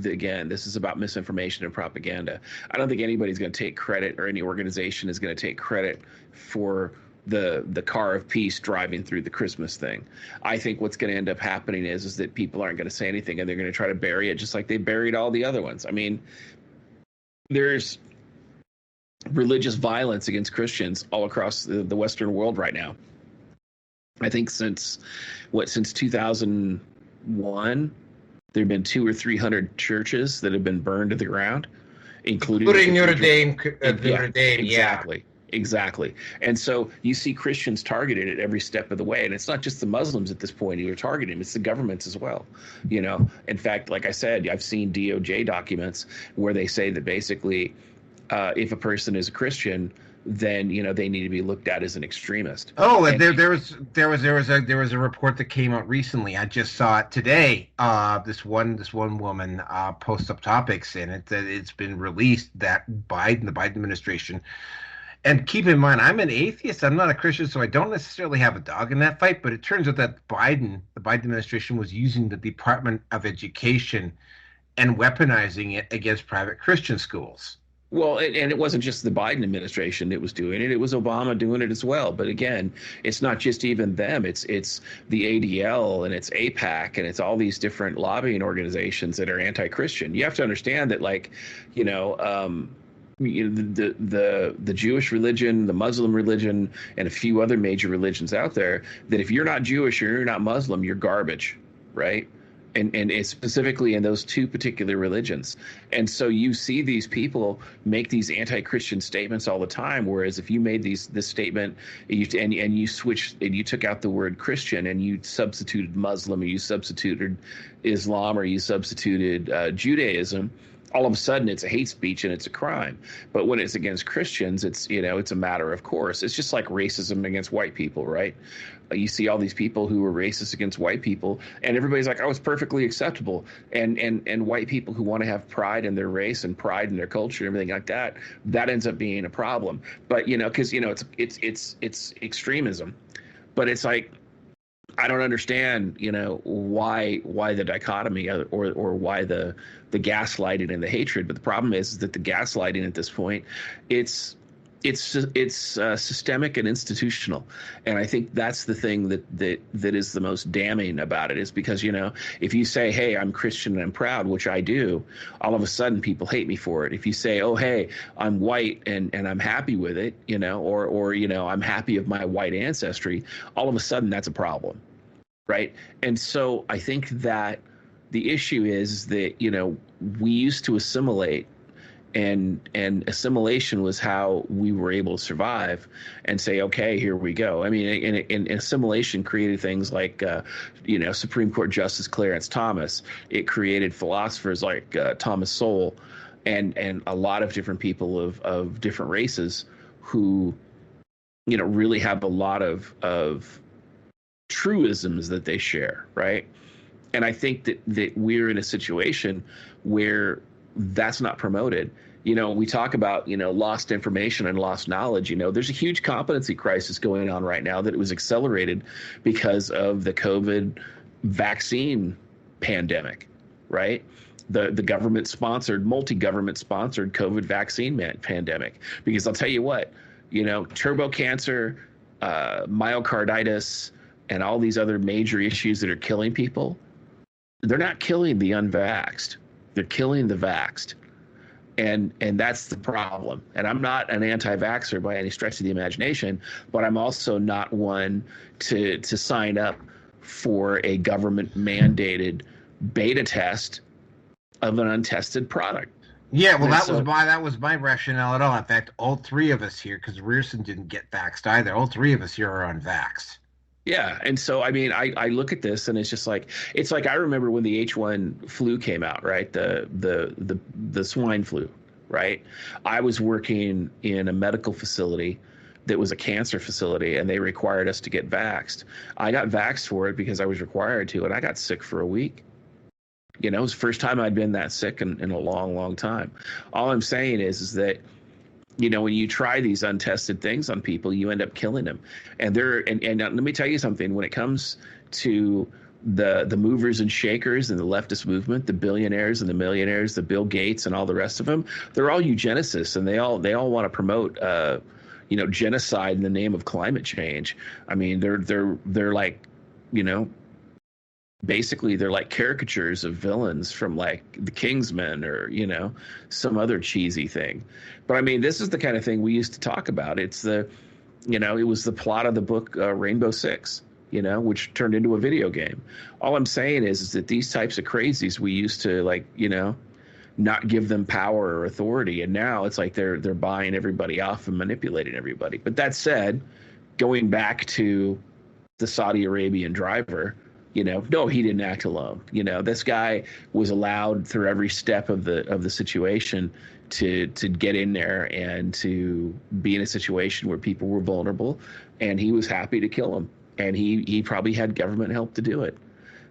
again, this is about misinformation and propaganda. I don't think anybody's going to take credit, or any organization is going to take credit for the car of peace driving through the Christmas thing. I think what's going to end up happening is that people aren't going to say anything, and they're going to try to bury it just like they buried all the other ones. I mean, there's religious violence against Christians all across the Western world right now. I think since 2001, there have been 200 or 300 churches that have been burned to the ground, including Notre Dame. Exactly. And so you see Christians targeted at every step of the way. And it's not just the Muslims at this point who are targeting, it's the governments as well. In fact, like I said, I've seen DOJ documents where they say that basically, if a person is a Christian, then they need to be looked at as an extremist. Oh, and there was a report that came out recently. I just saw it today. This one woman posts up topics in it that it's been released that the Biden administration. And keep in mind, I'm an atheist. I'm not a Christian, so I don't necessarily have a dog in that fight. But it turns out that the the Biden administration was using the Department of Education and weaponizing it against private Christian schools. Well, and it wasn't just the Biden administration that was doing it. It was Obama doing it as well. But again, it's not just even them. It's the ADL and it's AIPAC and it's all these different lobbying organizations that are anti-Christian. You have to understand that, like, the Jewish religion, the Muslim religion, and a few other major religions out there, that if you're not Jewish or you're not Muslim, you're garbage, right? And it's specifically in those two particular religions. And so you see these people make these anti-Christian statements all the time. Whereas if you made this statement and you switched and you took out the word Christian and you substituted Muslim or you substituted Islam or you substituted Judaism, all of a sudden it's a hate speech and it's a crime. But when it's against Christians, it's a matter of course. It's just like racism against white people, right? You see all these people who are racist against white people, and everybody's like, oh, it's perfectly acceptable. And white people who want to have pride in their race and pride in their culture and everything like that, that ends up being a problem. But because it's extremism. But it's like, I don't understand, why the dichotomy or why the gaslighting and the hatred. But the problem is that the gaslighting at this point, it's systemic and institutional. And I think that's the thing that is the most damning about it, is because, if you say, hey, I'm Christian and I'm proud, which I do, all of a sudden people hate me for it. If you say, oh, hey, I'm white and I'm happy with it, or I'm happy of my white ancestry, all of a sudden that's a problem. Right. And so I think that the issue is that, we used to assimilate, and assimilation was how we were able to survive and say, OK, here we go. I mean, and assimilation created things like, Supreme Court Justice Clarence Thomas. It created philosophers like Thomas Sowell and a lot of different people of different races who, really have a lot of truisms that they share. Right. And I think that we're in a situation where that's not promoted. We talk about, lost information and lost knowledge. There's a huge competency crisis going on right now that it was accelerated because of the COVID vaccine pandemic, right? The government sponsored, multi-government sponsored COVID vaccine pandemic. Because I'll tell you what, turbo cancer, myocarditis, and all these other major issues that are killing people, they're not killing the unvaxxed. They're killing the vaxxed. And that's the problem. And I'm not an anti-vaxxer by any stretch of the imagination, but I'm also not one to sign up for a government-mandated beta test of an untested product. Yeah, well, that was my rationale at all. In fact, all three of us here, because Rircyn didn't get vaxxed either, all three of us here are unvaxxed. Yeah, and so I mean, I look at this and it's just like, I remember when the H1 flu came out, right? The swine flu, right? I was working in a medical facility that was a cancer facility, and they required us to get vaxxed. I got vaxxed for it because I was required to, and I got sick for a week. It was the first time I'd been that sick in a long, long time. All I'm saying is that, when you try these untested things on people, you end up killing them. And let me tell you something, when it comes to the movers and shakers and the leftist movement, the billionaires and the millionaires, the Bill Gates and all the rest of them, they're all eugenicists, and they all want to promote genocide in the name of climate change. I mean, they're like, basically they're like caricatures of villains from like the Kingsmen or, some other cheesy thing. But I mean, this is the kind of thing we used to talk about. It's it was the plot of the book Rainbow Six, which turned into a video game. All I'm saying is that these types of crazies, we used to not give them power or authority. And now it's like they're buying everybody off and manipulating everybody. But that said, going back to the Saudi Arabian driver, no, he didn't act alone. This guy was allowed through every step of the situation to get in there and to be in a situation where people were vulnerable, and he was happy to kill them. And he probably had government help to do it.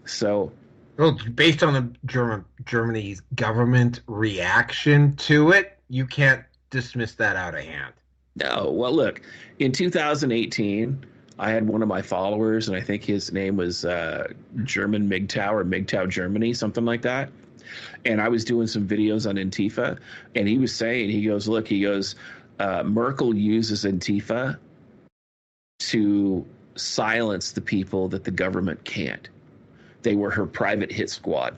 So, well, based on the Germany's government reaction to it, you can't dismiss that out of hand. No. Well, look, in 2018, I had one of my followers, and I think his name was German MGTOW or MGTOW Germany, something like that. And I was doing some videos on Antifa, and he was saying, he goes, Merkel uses Antifa to silence the people that the government can't. They were her private hit squad.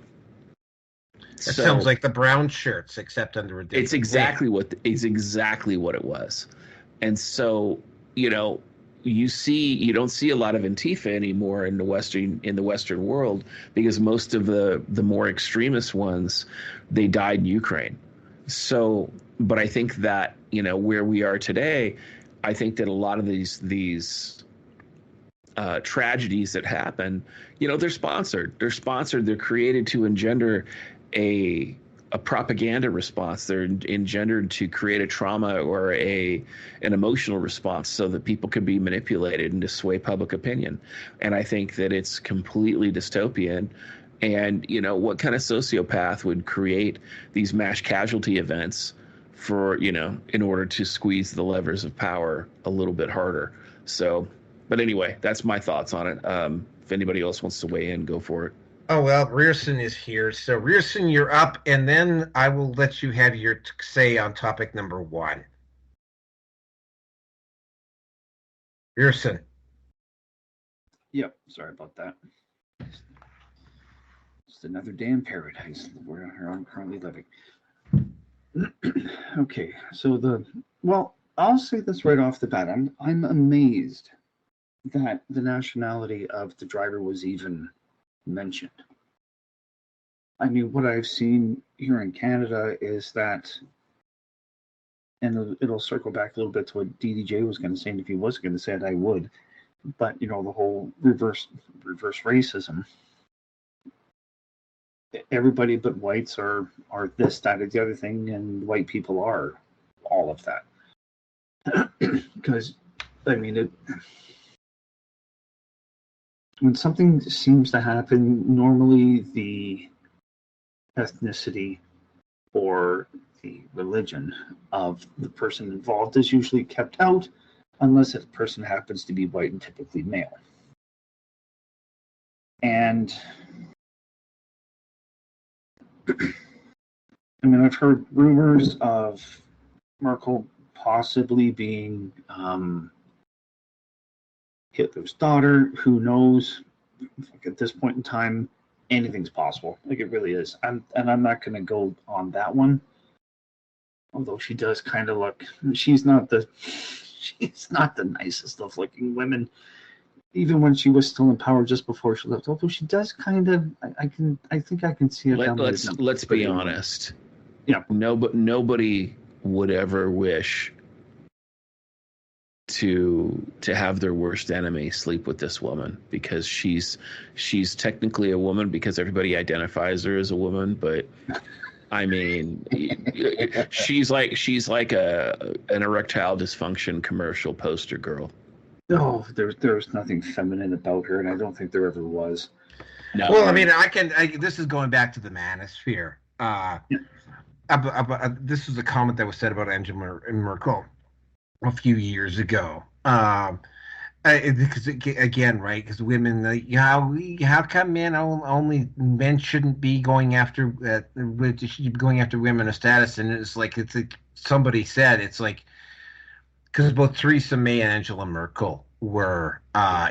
It sounds like the brown shirts, except under a different it's exactly name. It's exactly what it was. And so, you don't see a lot of Antifa anymore in the Western world, because most of the more extremist ones, they died in Ukraine. So, but I think that, where we are today, I think that a lot of these tragedies that happen, they're sponsored. They're created to engender a propaganda response. They're engendered to create a trauma or an emotional response so that people can be manipulated and to sway public opinion. And I think that it's completely dystopian. And, what kind of sociopath would create these mass casualty events for, in order to squeeze the levers of power a little bit harder? So, but anyway, that's my thoughts on it. If anybody else wants to weigh in, go for it. Oh, well, Rircyn is here. So, Rircyn, you're up, and then I will let you have your say on topic number 1. Rircyn. Yep, sorry about that. Just another day in paradise where I'm currently living. Okay, so I'll say this right off the bat. I'm amazed that the nationality of the driver was even mentioned. I mean, what I've seen here in Canada is that, and it'll circle back a little bit to what DDJ was going to say, and if he was going to say it, I would. But the whole reverse racism. Everybody but whites are this, that, or the other thing, and white people are all of that. Because, I mean, when something seems to happen, normally the ethnicity or the religion of the person involved is usually kept out, unless that person happens to be white and typically male. And I mean, I've heard rumors of Merkel possibly being Hitler's daughter. Who knows? At this point in time, anything's possible. Like, it really is. I'm not going to go on that one. Although she does kind of look. She's not the nicest of looking women. Even when she was still in power, just before she left. Although she does kind of. I think I can see it. Let's be honest. Yeah. Nobody would ever wish to have their worst enemy sleep with this woman, because she's technically a woman because everybody identifies her as a woman, but I mean, she's like an erectile dysfunction commercial poster girl. No, there's nothing feminine about her, and I don't think there ever was. No. Well, I mean, this is going back to the manosphere. This is a comment that was said about Angela Merkel a few years ago. Because again, right? Because women, how come men shouldn't be going after women of status? And it's like somebody said, it's like, because both Theresa May and Angela Merkel were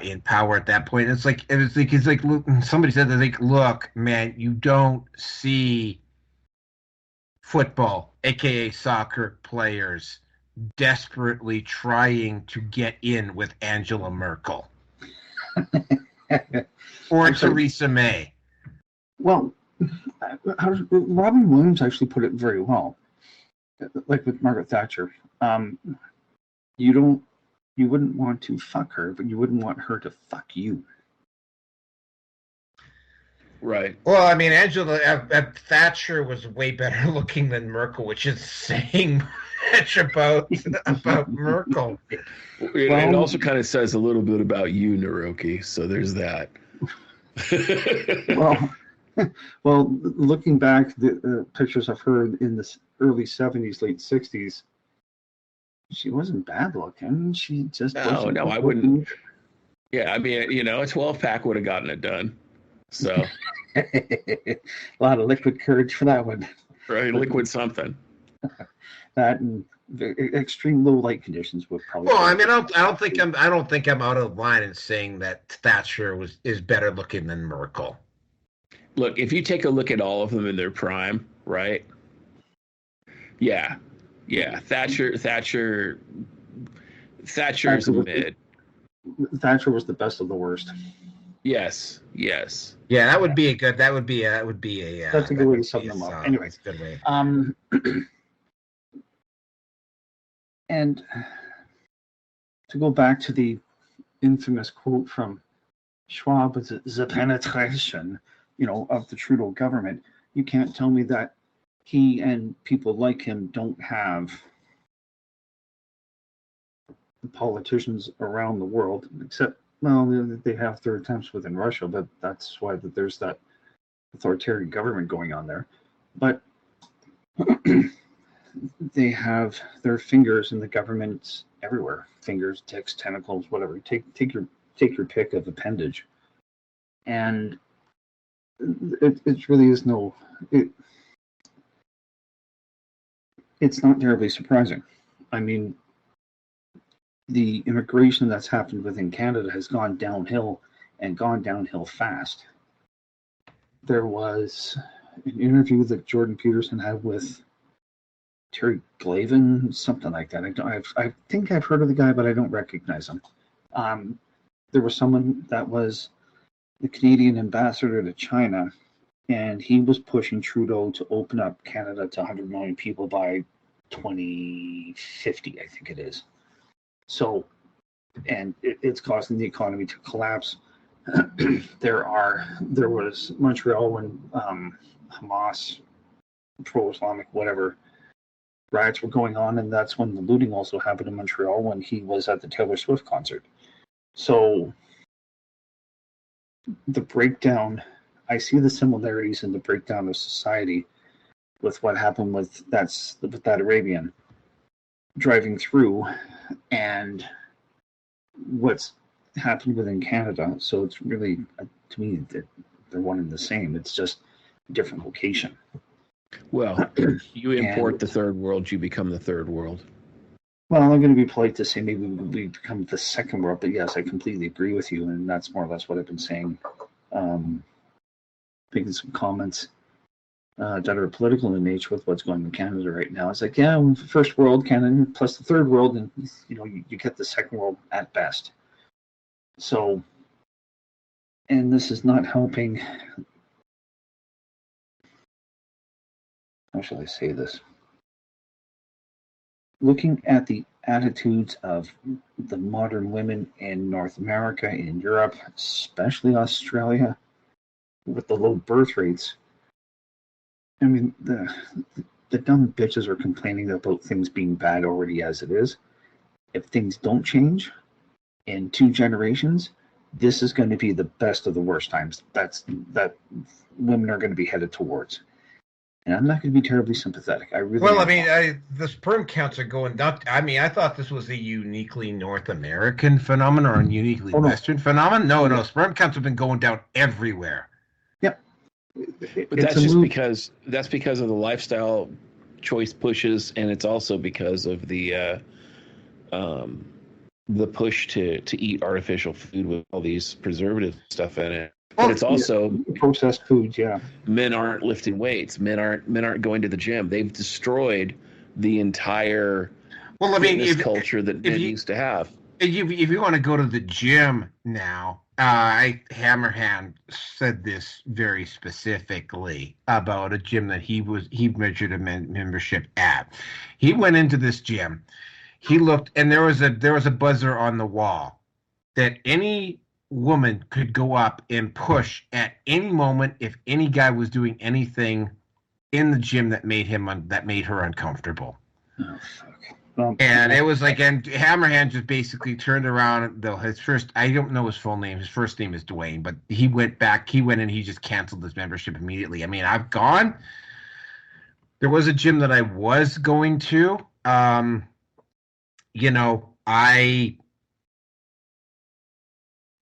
in power at that point. It's like somebody said, look, man, you don't see football, aka soccer players, desperately trying to get in with Angela Merkel or Theresa May. Well, Robin Williams actually put it very well, like with Margaret Thatcher. You wouldn't want to fuck her, but you wouldn't want her to fuck you. Right. Well, I mean, Thatcher was way better looking than Merkel, which is saying much about Merkel. It also kind of says a little bit about you, Naroki. So there's that. well, looking back, the pictures of her in the early 70s, late 60s, she wasn't bad looking. She just no, I wouldn't. Yeah, I mean, you know, a 12-pack would have gotten it done. So, A lot of liquid courage for that one. right, liquid something. That and the extreme low light conditions would probably. Well, I mean, I don't think I'm out of line in saying that Thatcher is better looking than Merkel. Look, if you take a look at all of them in their prime, right? Yeah. Thatcher's mid. Thatcher was the best of the worst. Yes. Yeah, that would be a good. That's a good way to sum them up. Anyway, good way. And to go back to the infamous quote from Schwab, the penetration, of the Trudeau government. You can't tell me that he and people like him don't have the politicians around the world, except, well, they have their attempts within Russia, but that's why there's that authoritarian government going on there. But they have their fingers in the government everywhere. Fingers, ticks, tentacles, whatever. Take your pick of appendage. And it really is it's not terribly surprising. I mean, the immigration that's happened within Canada has gone downhill and gone downhill fast. There was an interview that Jordan Peterson had with Terry Glavin, something like that. I think I've heard of the guy, but I don't recognize him. There was someone that was the Canadian ambassador to China, and he was pushing Trudeau to open up Canada to 100 million people by 2050, I think it is. So, and it's causing the economy to collapse. There was Montreal when Hamas, pro-Islamic, whatever, riots were going on, and that's when the looting also happened in Montreal when he was at the Taylor Swift concert. So the breakdown, I see the similarities in the breakdown of society with what happened with that Arabian driving through and what's happened within Canada. So it's really, to me, they're one and the same. It's just a different location. Well, you import the third world, you become the third world. Well, I'm going to be polite to say maybe we become the second world, but yes, I completely agree with you, and that's more or less what I've been saying. Making some comments that are political in nature with what's going on in Canada right now. It's like, yeah, first world, Canada, plus the third world, and you get the second world at best. So, and this is not helping. How shall I say this? Looking at the attitudes of the modern women in North America, in Europe, especially Australia, with the low birth rates, I mean, the dumb bitches are complaining about things being bad already as it is. If things don't change in 2 generations, this is going to be the best of the worst times that women are going to be headed towards. And I'm not going to be terribly sympathetic. The sperm counts are going down. I mean, I thought this was a uniquely North American phenomenon or a uniquely Western phenomenon. No, sperm counts have been going down everywhere. Yep. But that's just because of the lifestyle choice pushes, and it's also because of the push to eat artificial food with all these preservative stuff in it. But it's also processed foods. Yeah, men aren't lifting weights. Men aren't going to the gym. They've destroyed the entire fitness culture that men used to have. If you want to go to the gym now, Hammerhand said this very specifically about a gym that he measured a membership at. He went into this gym. He looked, and there was a buzzer on the wall that any woman could go up and push at any moment if any guy was doing anything in the gym that made her uncomfortable. Oh, fuck. And it was like, and Hammerhand just basically turned around. Though I don't know his full name. His first name is Dwayne, but he went and he just canceled his membership immediately. I mean, I've gone. There was a gym that I was going to.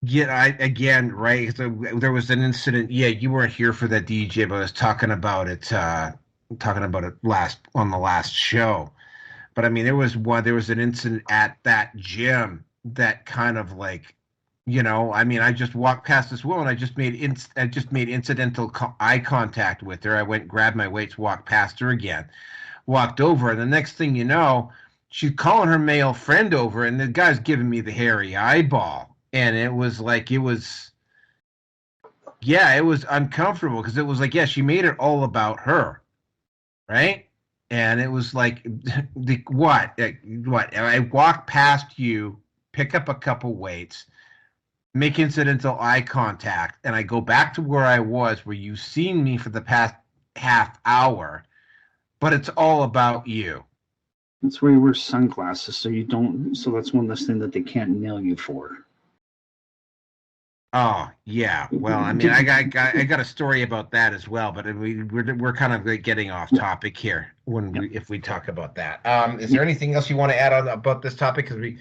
Yeah, again, right? So there was an incident. Yeah, you weren't here for that, DJ, but I was talking about it last on the last show. But I mean, there was an incident at that gym that kind of like, I mean, I just walked past this woman. I just made incidental eye contact with her. I went, grabbed my weights, walked past her again, walked over, and the next thing you know, she's calling her male friend over, and the guy's giving me the hairy eyeball, and it was like yeah, it was uncomfortable because it was like, yeah, she made it all about her, right? And it was like, what? I walk past you, pick up a couple weights, make incidental eye contact, and I go back to where I was, where you've seen me for the past half hour, but it's all about you. That's where you wear sunglasses, so you don't. So that's one less thing that they can't nail you for. Oh yeah, well, I mean, I got a story about that as well, but we're kind of like getting off topic here if we talk about that. Is there anything else you want to add on about this topic? Because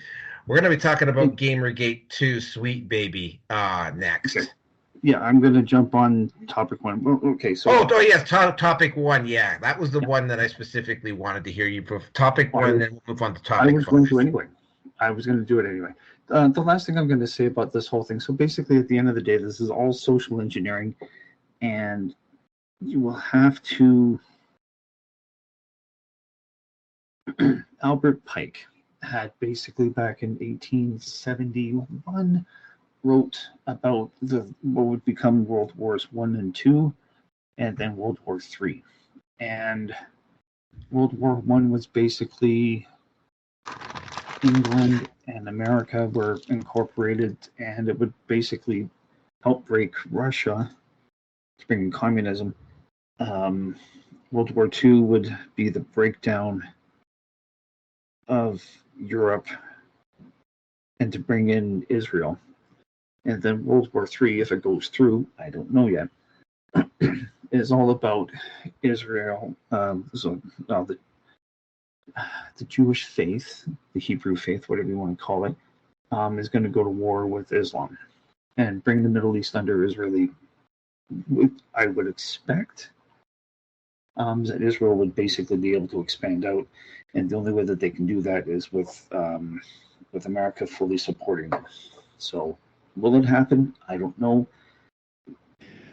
we're going to be talking about Gamergate II Sweet Baby next. Okay. Yeah, I'm going to jump on topic one. Okay, so yes, topic one. Yeah, that was the one that I specifically wanted to hear you for. Topic one, then we'll move on to topic. I was going to anyway. I was going to do it anyway. The last thing I'm going to say about this whole thing. So basically, at the end of the day, this is all social engineering, and you will have to. Albert Pike had basically back in 1871 wrote about what would become World Wars I and II, and then World War III. And World War I was basically England and America were incorporated, and it would basically help break Russia to bring in communism. World War II would be the breakdown of Europe and to bring in Israel. And then World War III, if it goes through, I don't know yet, is all about Israel. The Jewish faith, the Hebrew faith, whatever you want to call it, is going to go to war with Islam and bring the Middle East under Israeli. I would expect that Israel would basically be able to expand out, and the only way that they can do that is with America fully supporting them. So, will it happen? I don't know.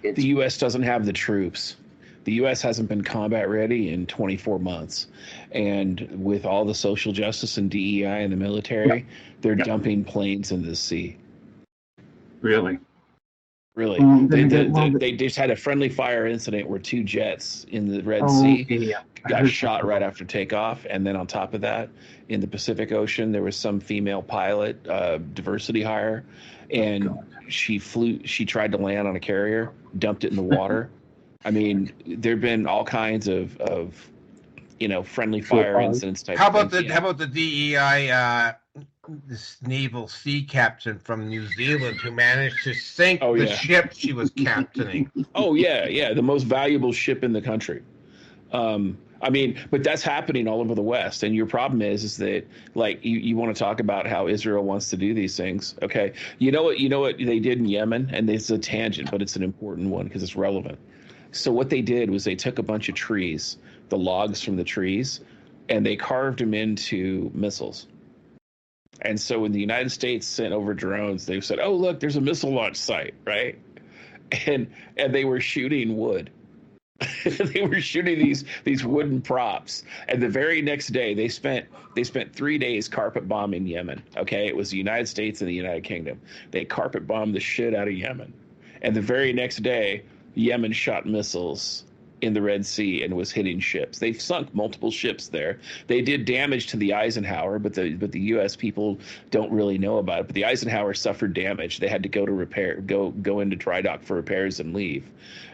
The U.S. doesn't have the troops. The U.S. hasn't been combat ready in 24 months. And with all the social justice and DEI in the military, they're dumping planes into the sea. Really? Really. They just had a friendly fire incident where 2 jets in the Red Sea got shot right after takeoff. And then on top of that, in the Pacific Ocean, there was some female pilot, diversity hire, and she tried to land on a carrier, dumped it in the water. I mean, there've been all kinds of friendly fire incidents. How about the DEI, this naval sea captain from New Zealand who managed to sink the ship she was captaining? Oh yeah, the most valuable ship in the country. I mean, but that's happening all over the West. And your problem is that, like, you want to talk about how Israel wants to do these things. Okay. You know what they did in Yemen? And it's a tangent, but it's an important one because it's relevant. So what they did was they took a bunch of trees, the logs from the trees, and they carved them into missiles. And so when the United States sent over drones, they said, oh, look, there's a missile launch site, right? And they were shooting wood. They were shooting these wooden props, and the very next day they spent 3 days carpet bombing Yemen. Okay, it was the United States and the United Kingdom. They carpet bombed the shit out of Yemen, and the very next day Yemen shot missiles in the Red Sea and was hitting ships. They've sunk multiple ships there. They did damage to the Eisenhower, but the U.S. people don't really know about it. But the Eisenhower suffered damage. They had to go into dry dock for repairs and leave.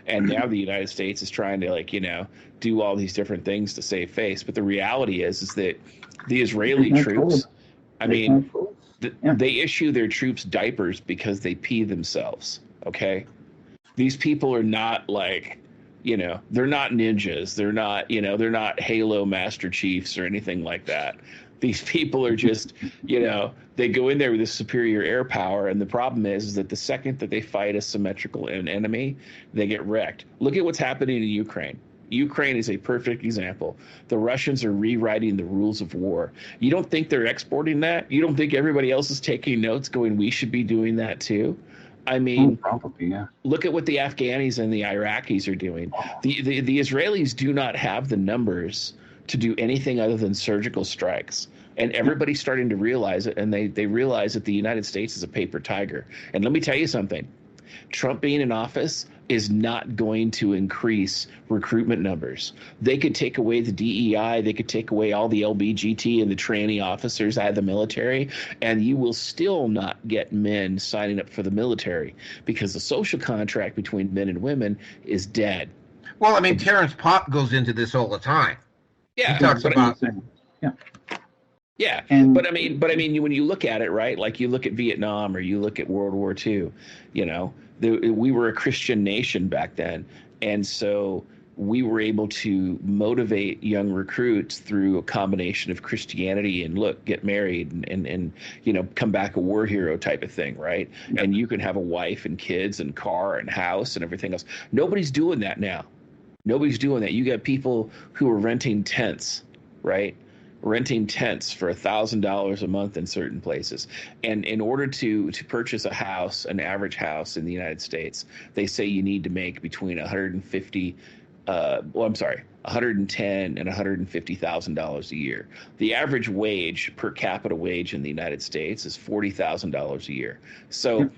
And now the United States is trying to do all these different things to save face. But the reality is that the Israeli troops, they issue their troops diapers because they pee themselves. Okay, these people are not like. They're not ninjas. They're not Halo Master Chiefs or anything like that. These people are just, they go in there with this superior air power, and the problem is that the second that they fight a symmetrical enemy, they get wrecked. Look at what's happening in Ukraine. Ukraine is a perfect example. The Russians are rewriting the rules of war. You don't think they're exporting that? You don't think everybody else is taking notes going, we should be doing that too? I mean, probably, yeah. Look at what the Afghanis and the Iraqis are doing. The Israelis do not have the numbers to do anything other than surgical strikes. And everybody's starting to realize it, and they realize that the United States is a paper tiger. And let me tell you something. Trump being in office is not going to increase recruitment numbers. They could take away the DEI, they could take away all the LBGT and the tranny officers out of the military, and you will still not get men signing up for the military because the social contract between men and women is dead. Well, I mean, Terrence Pop goes into this all the time. Yeah, he talks about. Yeah, but I mean, when you look at it, right? Like you look at Vietnam or you look at World War II, we were a Christian nation back then, and so we were able to motivate young recruits through a combination of Christianity and get married and come back a war hero type of thing, right? Yeah. And you can have a wife and kids and car and house and everything else. Nobody's doing that now. Nobody's doing that. You got people who are renting tents, right? Renting tents for $1,000 a month in certain places. And in order to purchase a house, an average house in the United States, they say you need to make between $110,000 and $150,000 a year. The average wage, per capita wage in the United States is $40,000 a year. So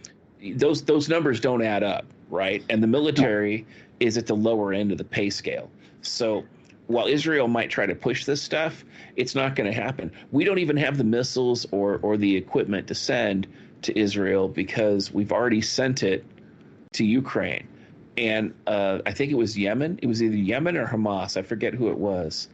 those numbers don't add up, right? And the military is at the lower end of the pay scale. So while Israel might try to push this stuff, it's not going to happen. We don't even have the missiles or the equipment to send to Israel because we've already sent it to Ukraine. And I think it was Yemen. It was either Yemen or Hamas. I forget who it was.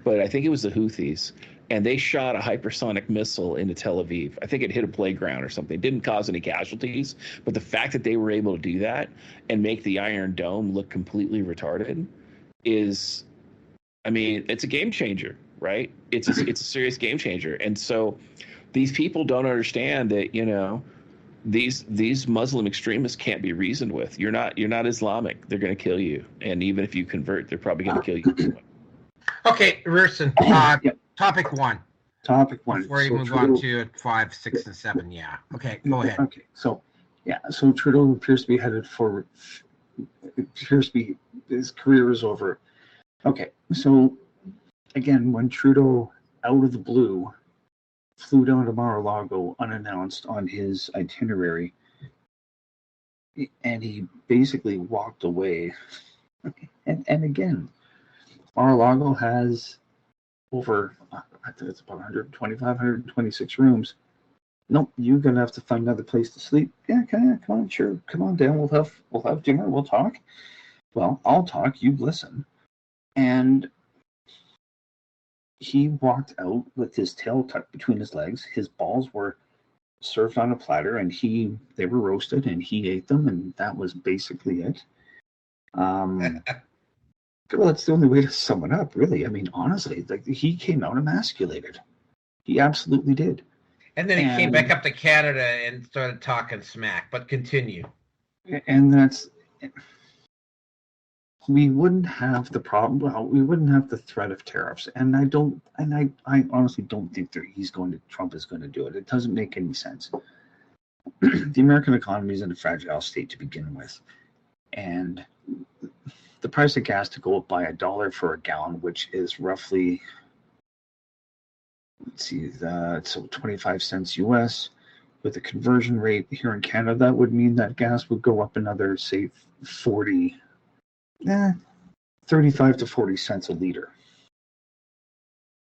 But I think it was the Houthis. And they shot a hypersonic missile into Tel Aviv. I think it hit a playground or something. It didn't cause any casualties. But the fact that they were able to do that and make the Iron Dome look completely retarded is... I mean, it's a game changer, right? It's a serious game changer. And so these people don't understand that, these Muslim extremists can't be reasoned with. You're not Islamic. They're going to kill you. And even if you convert, they're probably going to kill you. Okay, Rircyn, topic one. Before you move on to 5, 6, and 7, yeah. Okay, go ahead. Okay, so Trudeau appears to be his career is over. Okay, so again, when Trudeau, out of the blue, flew down to Mar-a-Lago unannounced on his itinerary, and he basically walked away. And again, Mar-a-Lago has over, I think it's about 125, 126 rooms. Nope, you're gonna have to find another place to sleep. Yeah, come on, sure, come on down. We'll have dinner. We'll talk. Well, I'll talk. You listen. And he walked out with his tail tucked between his legs. His balls were served on a platter, and they were roasted, and he ate them, and that was basically it. Well, that's the only way to sum it up, really. I mean, honestly, he came out emasculated. He absolutely did. And then he came back up to Canada and started talking smack. But continue. And that's... We wouldn't have the problem. Well, we wouldn't have the threat of tariffs, and I honestly don't think Trump is going to do it. It doesn't make any sense. The American economy is in a fragile state to begin with, and the price of gas to go up by $1 for a gallon, which is roughly, so 25 cents US. With the conversion rate here in Canada, that would mean that gas would go up another, say, 35 to 40 cents a liter.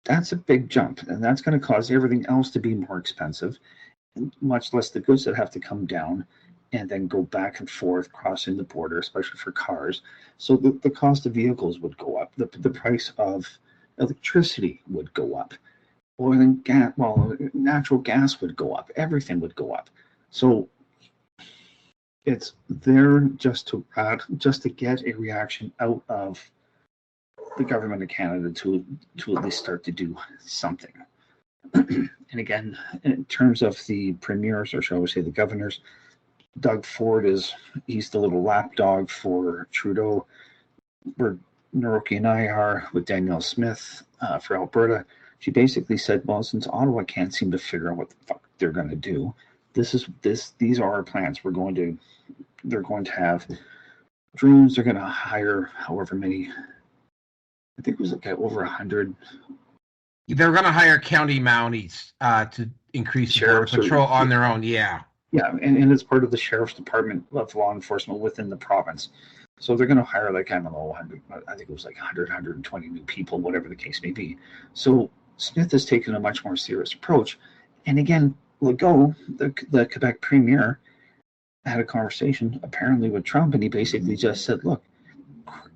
That's a big jump, and that's going to cause everything else to be more expensive, much less the goods that have to come down and then go back and forth crossing the border, especially for cars. So the cost of vehicles would go up. The price of electricity would go up. Oil and gas, natural gas would go up. Everything would go up. So it's there just to get a reaction out of the government of Canada to at least start to do something. And again, in terms of the premiers, or shall we say the governors, Doug Ford he's the little lapdog for Trudeau, where Naroki and I are with Danielle Smith for Alberta. She basically said, well, since Ottawa can't seem to figure out what the fuck they're going to do, these are our plans. They're going to have drones. They're going to hire however many, I think it was like over 100. They're going to hire county mounties to increase Sheriffs patrol on their own. Yeah. Yeah, and it's part of the Sheriff's Department of law enforcement within the province. So they're going to hire, like, I don't know, 100, I think it was like 100, 120 new people, whatever the case may be. So Smith has taken a much more serious approach. And again, Legault, the Quebec premier, had a conversation apparently with Trump, and he basically just said, look,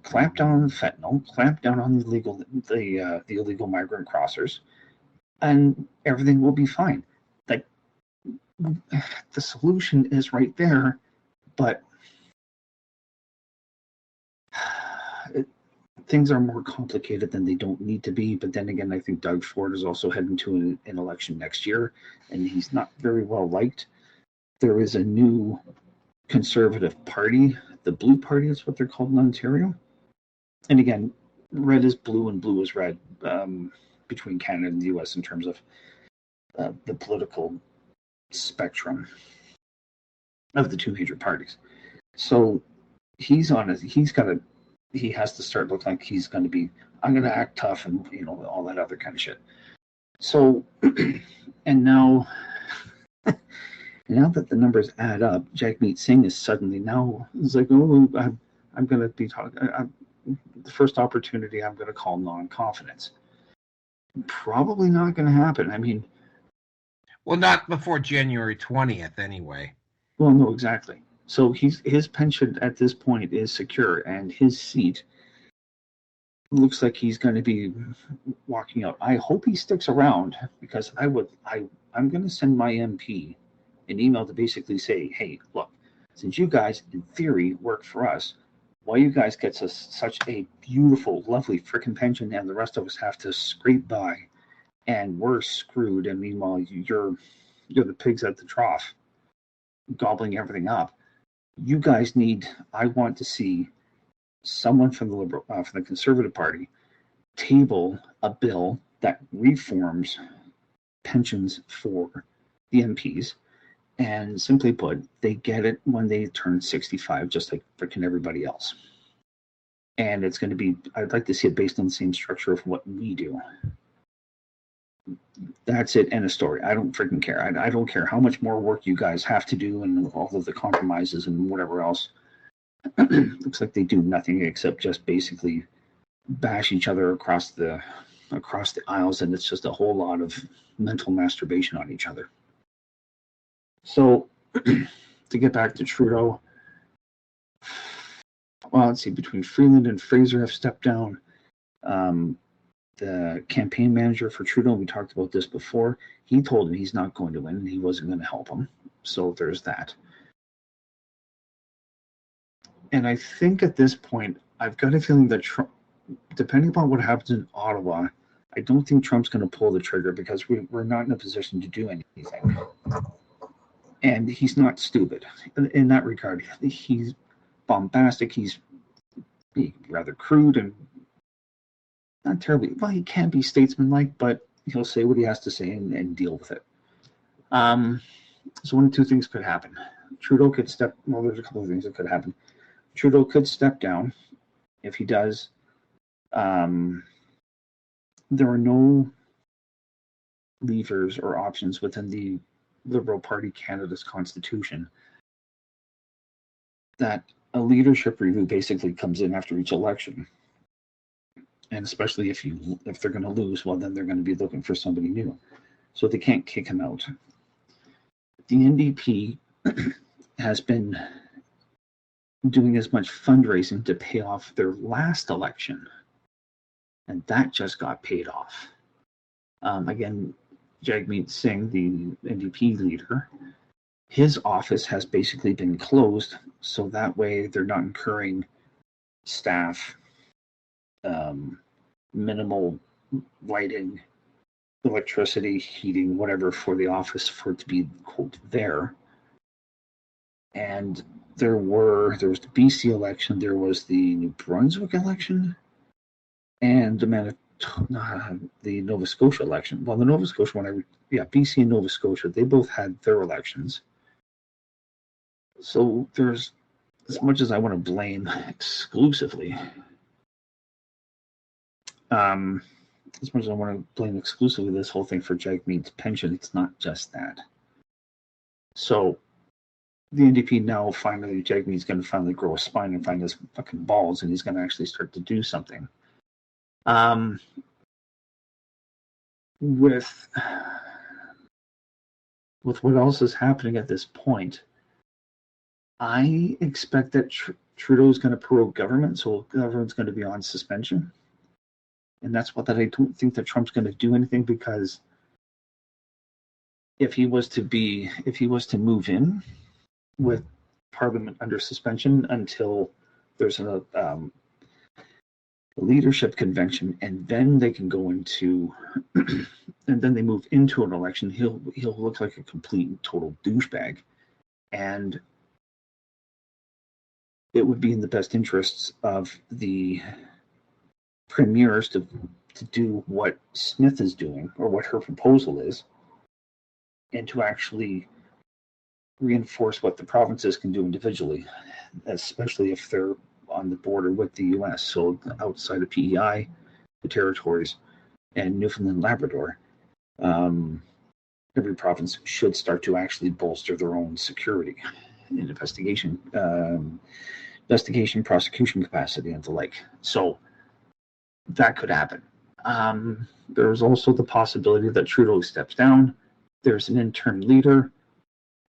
clamp down on fentanyl, clamp down on the illegal migrant crossers, and everything will be fine. Like, the solution is right there, but things are more complicated than they don't need to be. But then again, I think Doug Ford is also heading to an election next year, and he's not very well liked. There is a new Conservative Party, the Blue Party is what they're called in Ontario. And again, red is blue and blue is red between Canada and the US in terms of the political spectrum of the two major parties. So he has to start looking like he's going to be, I'm going to act tough and, all that other kind of shit. So, and now that the numbers add up, Jagmeet Singh is suddenly now, it's like, oh, I'm going to be talking, the first opportunity I'm going to call non-confidence. Probably not going to happen. I mean, well, not before January 20th anyway. Well, no, exactly. So his pension at this point is secure, and his seat looks like he's going to be walking out. I hope he sticks around, because I'm going to send my MP an email to basically say, hey, look, since you guys in theory work for us, why you guys get such a beautiful, lovely frickin' pension, and the rest of us have to scrape by, and we're screwed. And meanwhile, you're the pigs at the trough, gobbling everything up. You guys I want to see someone from the Conservative Party table a bill that reforms pensions for the MPs, and simply put, they get it when they turn 65, just like freaking everybody else. And it's going to be, I'd like to see it based on the same structure of what we do. That's it, end of story. I don't freaking care. I don't care how much more work you guys have to do and all of the compromises and whatever else. Looks like they do nothing except just basically bash each other across the aisles, and it's just a whole lot of mental masturbation on each other. So, to get back to Trudeau, well, let's see, between Freeland and Fraser have stepped down. The campaign manager for Trudeau, we talked about this before, he told him he's not going to win and he wasn't going to help him. So there's that. And I think at this point, I've got a feeling that Trump, depending upon what happens in Ottawa, I don't think Trump's going to pull the trigger, because we're not in a position to do anything. And he's not stupid in that regard. He's bombastic. He's rather crude and not terribly, well, he can be statesmanlike, but he'll say what he has to say and deal with it. So one of two things could happen. Trudeau could there's a couple of things that could happen. Trudeau could step down. If he does, there are no levers or options within the Liberal Party Canada's constitution that a leadership review basically comes in after each election. And especially if they're going to lose, well, then they're going to be looking for somebody new. So they can't kick him out. The NDP has been doing as much fundraising to pay off their last election, and that just got paid off. Again, Jagmeet Singh, the NDP leader, his office has basically been closed, so that way they're not incurring staff, minimal lighting, electricity, heating, whatever for the office for it to be quote there. And there was the BC election, there was the New Brunswick election, and the Nova Scotia election. Well, the Nova Scotia one, BC and Nova Scotia, they both had their elections. So there's, as much as I want to blame exclusively, this whole thing for Jagmeet's pension, it's not just that. So the NDP now finally, Jagmeet's going to finally grow a spine and find his fucking balls, and he's going to actually start to do something. With what else is happening at this point, I expect that Trudeau is going to prorogue government, so government's going to be on suspension. And that's what I don't think that Trump's going to do anything, because if he was to move in with Parliament under suspension until there's a leadership convention, and then they can go into, and then they move into an election, he'll look like a complete and total douchebag, and it would be in the best interests of the premiers to do what Smith is doing, or what her proposal is, and to actually reinforce what the provinces can do individually, especially if they're on the border with the U.S. So outside of PEI, the territories, and Newfoundland, Labrador, every province should start to actually bolster their own security and investigation, prosecution capacity, and the like. So that could happen. There's also the possibility that Trudeau steps down. There's an interim leader,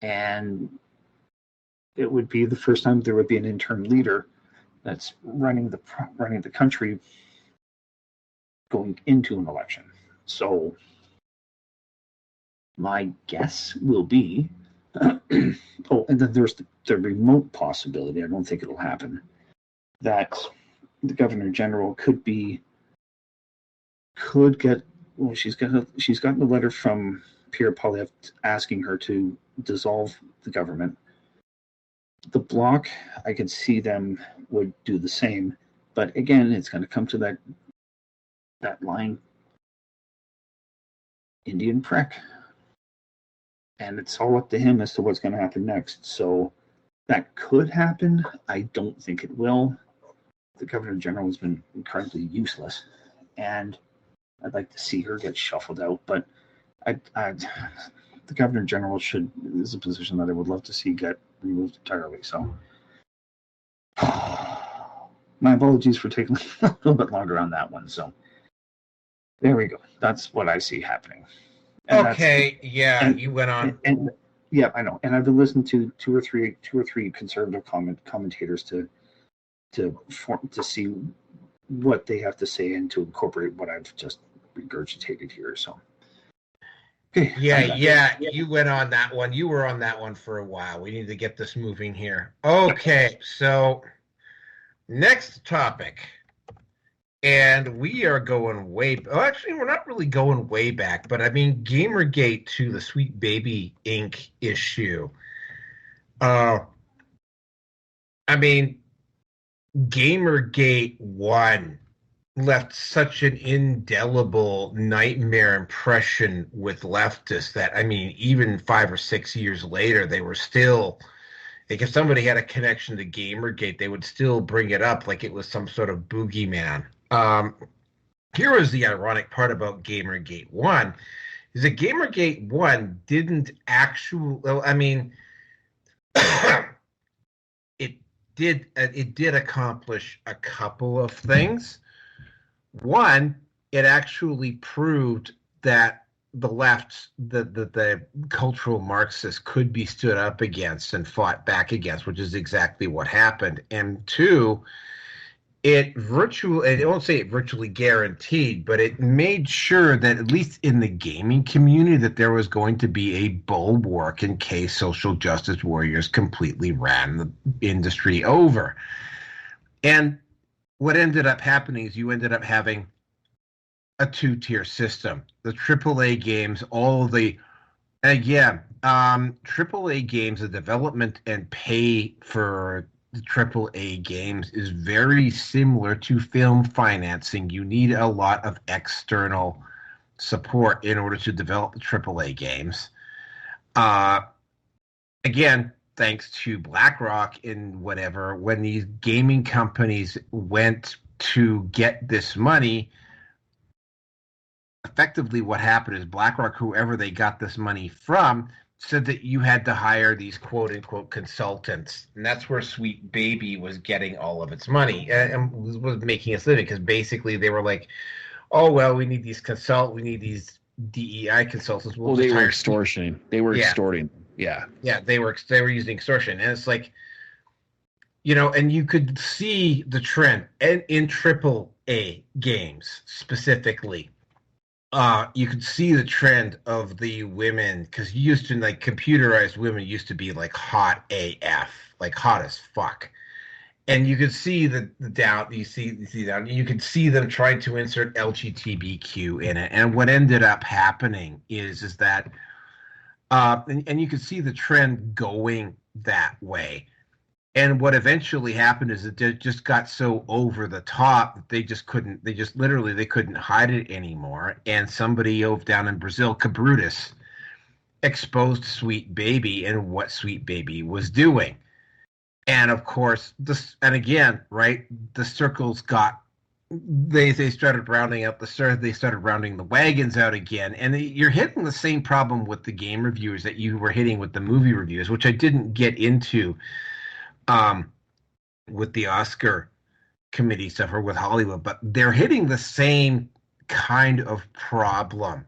and it would be the first time there would be an interim leader that's running the country going into an election. So my guess will be, and then there's the remote possibility, I don't think it'll happen, that the Governor General could get, well, she's gotten a letter from Pierre Poilievre asking her to dissolve the government. The Bloc, I could see them would do the same, but again, it's going to come to that line, Indian prick, and it's all up to him as to what's going to happen next. So that could happen. I don't think it will. The Governor General has been incredibly useless, and I'd like to see her get shuffled out, but the Governor General is a position that I would love to see get removed entirely. So my apologies for taking a little bit longer on that one. So there we go. That's what I see happening. And okay, you went on. And yeah, I know. And I've been listening to two or three conservative commentators to see what they have to say and to incorporate what I've just regurgitated here. So okay. Yeah, you went on that one. You were on that one for a while. We need to get this moving here. Okay, so next topic. And we are going actually, we're not really going way back, but I mean, Gamergate II, the Sweet Baby Inc. issue. I mean, Gamergate I left such an indelible nightmare impression with leftists that, I mean, even 5 or 6 years later, they were still, like, if somebody had a connection to Gamergate, they would still bring it up like it was some sort of boogeyman. Here was the ironic part about Gamergate 1, is that Gamergate 1 didn't actually, I mean, it did accomplish a couple of things. One, it actually proved that the left, the cultural Marxists could be stood up against and fought back against, which is exactly what happened. And two, I won't say it virtually guaranteed, but it made sure that at least in the gaming community that there was going to be a bulwark in case social justice warriors completely ran the industry over. And what ended up happening is you ended up having a two-tier system. The AAA games, all of the again, AAA games, the development and pay for the AAA games is very similar to film financing. You need a lot of external support in order to develop the AAA games. Again, thanks to BlackRock and whatever, when these gaming companies went to get this money, effectively what happened is BlackRock, whoever they got this money from, said that you had to hire these quote-unquote consultants. And that's where Sweet Baby was getting all of its money and was making its living, because basically they were like, oh, well, we need these DEI consultants. Well, they were extortion. They were extorting. Yeah. Yeah, they were using extortion. And it's like, and you could see the trend in AAA games specifically. You could see the trend of the women, because you used to, like, computerized women used to be like hot AF, like hot as fuck. And you could see the down, you could see them trying to insert LGBTQ in it. And what ended up happening is that, and you could see the trend going that way. And what eventually happened is it just got so over the top that they couldn't hide it anymore. And somebody down in Brazil, Cabrutus, exposed Sweet Baby and what Sweet Baby was doing. And of course, the circles got, they started rounding the wagons out again. And you're hitting the same problem with the game reviewers that you were hitting with the movie reviews, which I didn't get into with the Oscar committee stuff or with Hollywood, but they're hitting the same kind of problem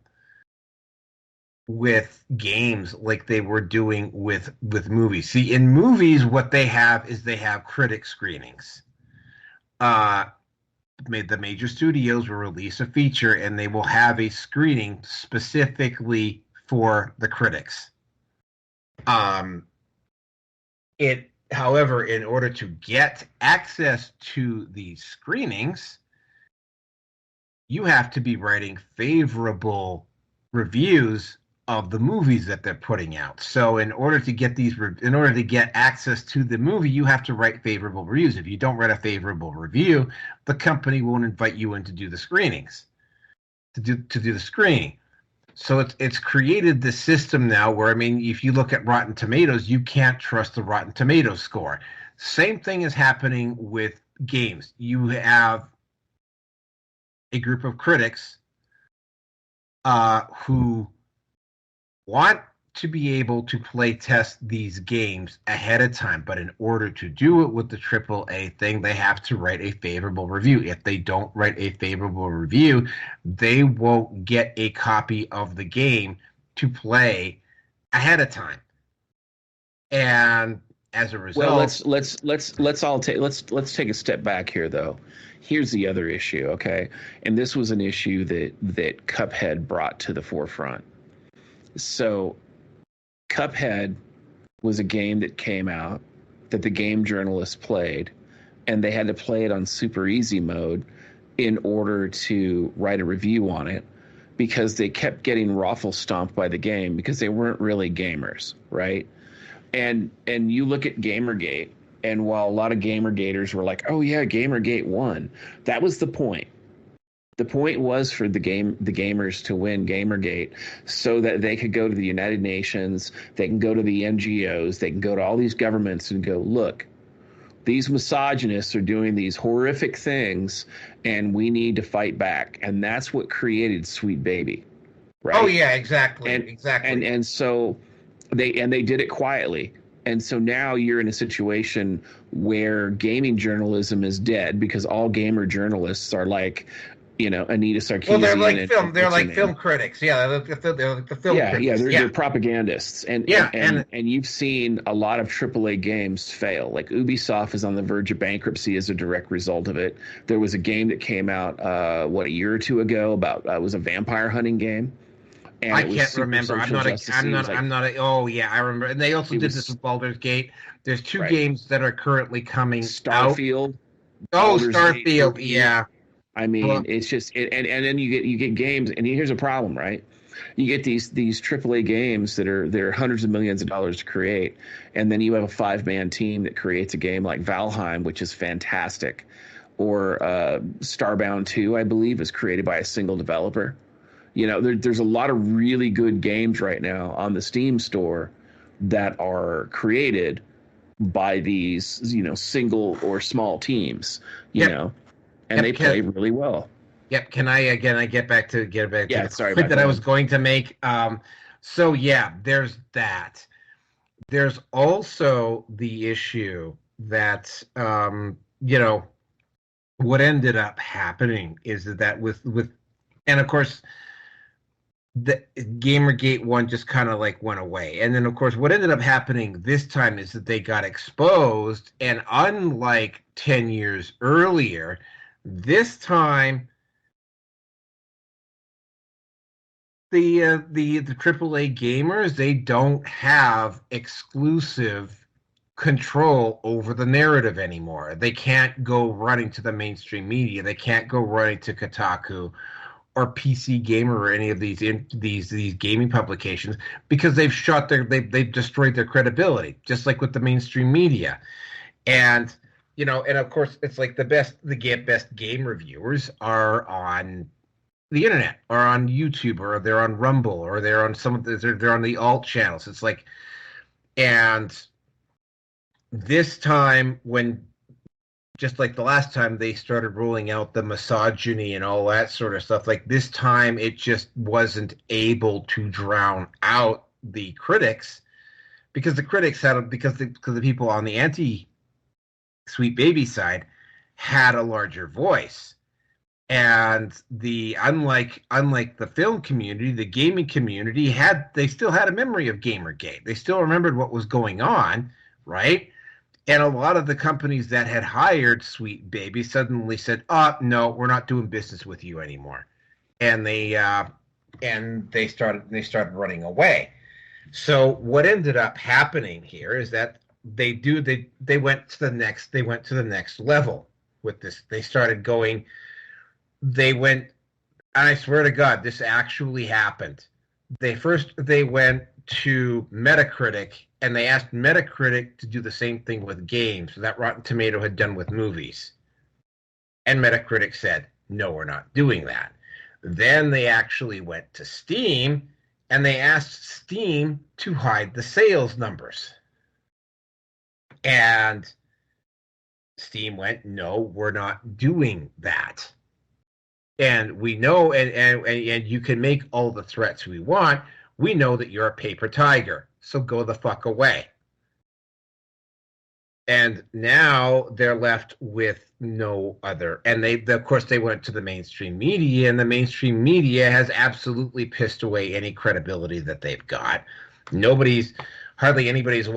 with games like they were doing with movies. See, in movies, what they have critic screenings. The major studios will release a feature and they will have a screening specifically for the critics. However, in order to get access to these screenings, you have to be writing favorable reviews of the movies that they're putting out. So in order to get access to the movie, you have to write favorable reviews. If you don't write a favorable review, the company won't invite you in to do the screenings, to do the screening. So it's created this system now where, I mean, if you look at Rotten Tomatoes, you can't trust the Rotten Tomatoes score. Same thing is happening with games. You have a group of critics who want to be able to play test these games ahead of time, but in order to do it with the AAA thing, they have to write a favorable review. If they don't write a favorable review, they won't get a copy of the game to play ahead of time. And as a result, well, let's take a step back here, though. Here's the other issue, okay? And this was an issue that Cuphead brought to the forefront. So Cuphead was a game that came out that the game journalists played, and they had to play it on super easy mode in order to write a review on it, because they kept getting raffle stomped by the game because they weren't really gamers, right? And you look at Gamergate, and while a lot of Gamergaters were like, oh yeah, Gamergate won, that was the point. The point was for the gamers to win Gamergate so that they could go to the United Nations, they can go to the NGOs, they can go to all these governments and go, look, these misogynists are doing these horrific things and we need to fight back. And that's what created Sweet Baby, right? Oh yeah, exactly. Exactly. And so they did it quietly. And so now you're in a situation where gaming journalism is dead because all gamer journalists are like, Anita Sarkeesian. Well, they're like film critics. Yeah, they're like the film critics. Yeah, they're propagandists. And you've seen a lot of AAA games fail. Like Ubisoft is on the verge of bankruptcy as a direct result of it. There was a game that came out, a year or two ago about, it was a vampire hunting game. And I can't remember. I remember. And they also did this with Baldur's Gate. There's two games that are currently coming Starfield. out. Oh, Starfield, yeah. I mean, Well, it's just and then you get games, and here's a problem, right? You get these AAA games they're hundreds of millions of dollars to create, and then you have a 5-man team that creates a game like Valheim, which is fantastic, or Starbound 2, I believe, is created by a single developer. There's a lot of really good games right now on the Steam store that are created by these single or small teams, yep, and yep. they play really well. Yep. Can I get back to Yeah, the sorry point about that that. I was going to make? So yeah, there's that. There's also the issue that what ended up happening is that with and of course the Gamergate one just kind of like went away. And then of course what ended up happening this time is that they got exposed, and unlike 10 years earlier, this time the AAA gamers, they don't have exclusive control over the narrative anymore. They can't go running to the mainstream media. They can't go running to Kotaku or PC Gamer or any of these gaming publications, because they've destroyed their credibility, just like with the mainstream media. And and of course it's like the best game reviewers are on the internet or on YouTube, or they're on Rumble, or they're on they're on the alt channels. It's like, and this time, when just like the last time they started rolling out the misogyny and all that sort of stuff, like this time it just wasn't able to drown out the critics, because the critics had because the people on the anti Sweet Baby side had a larger voice. And unlike the film community, the gaming community still had a memory of Gamergate. They still remembered what was going on, right? And a lot of the companies that had hired Sweet Baby suddenly said, "Oh no, we're not doing business with you anymore," and they started running away. So what ended up happening here is that they went to the next level with this. They went, and I swear to God, this actually happened. They went to Metacritic, and they asked Metacritic to do the same thing with games that Rotten Tomato had done with movies. And Metacritic said, "No, we're not doing that." Then they actually went to Steam, and they asked Steam to hide the sales numbers. And Steam went, "No, we're not doing that. And we know, and you can make all the threats we want. We know that you're a paper tiger, so go the fuck away." And now they're left with no other. And of course, they went to the mainstream media, and the mainstream media has absolutely pissed away any credibility that they've got. Hardly anybody's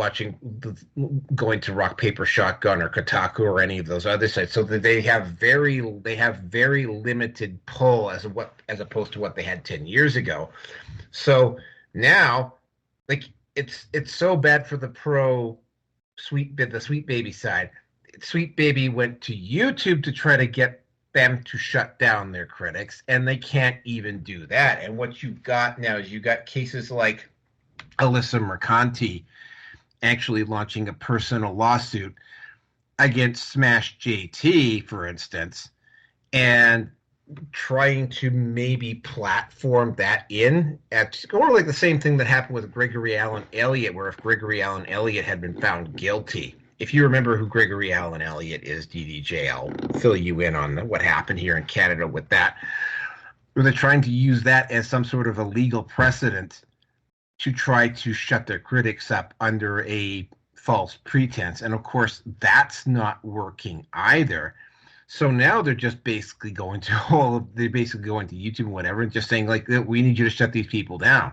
going to Rock Paper Shotgun or Kotaku or any of those other sites, so that they have very limited pull as opposed to what they had 10 years ago. So now, like, it's so bad for the Sweet Baby side. Sweet Baby went to YouTube to try to get them to shut down their critics, and they can't even do that. And what you've got now is you got cases like Alyssa Mercanti actually launching a personal lawsuit against Smash JT, for instance, and trying to maybe platform that or like the same thing that happened with Gregory Allen Elliott, where if Gregory Allen Elliott had been found guilty. If you remember who Gregory Allen Elliott is, DDJ, I'll fill you in on what happened here in Canada with that. They're trying to use that as some sort of a legal precedent to try to shut their critics up under a false pretense. And of course, that's not working either. So now they're just basically going to YouTube and whatever, and just saying, like, we need you to shut these people down.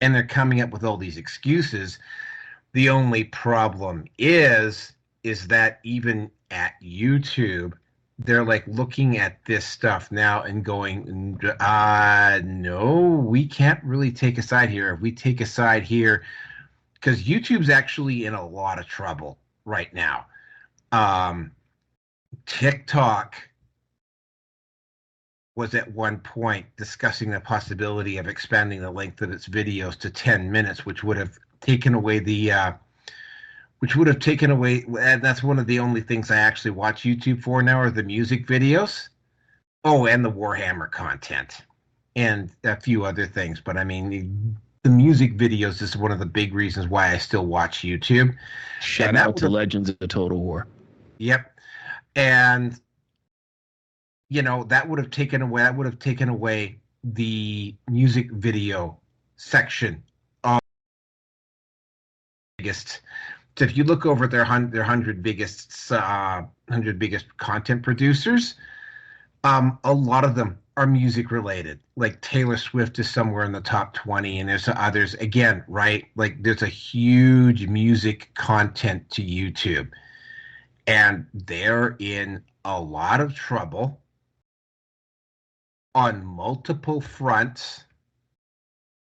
And they're coming up with all these excuses. The only problem is that even at YouTube, they're like looking at this stuff now and going, no, we can't really take a side here. If we take a side here, because YouTube's actually in a lot of trouble right now. TikTok was at one point discussing the possibility of expanding the length of its videos to 10 minutes, which would have taken away and that's one of the only things I actually watch YouTube for now are the music videos. Oh, and the Warhammer content and a few other things. But I mean, the music videos is one of the big reasons why I still watch YouTube. Shout out to Legends of Total War. Yep. And that would have taken away the music video section of biggest. So if you look over their 100 biggest content producers, a lot of them are music related. Like Taylor Swift is somewhere in the top 20, and there's others again, right? Like there's a huge music content to YouTube, and they're in a lot of trouble on multiple fronts,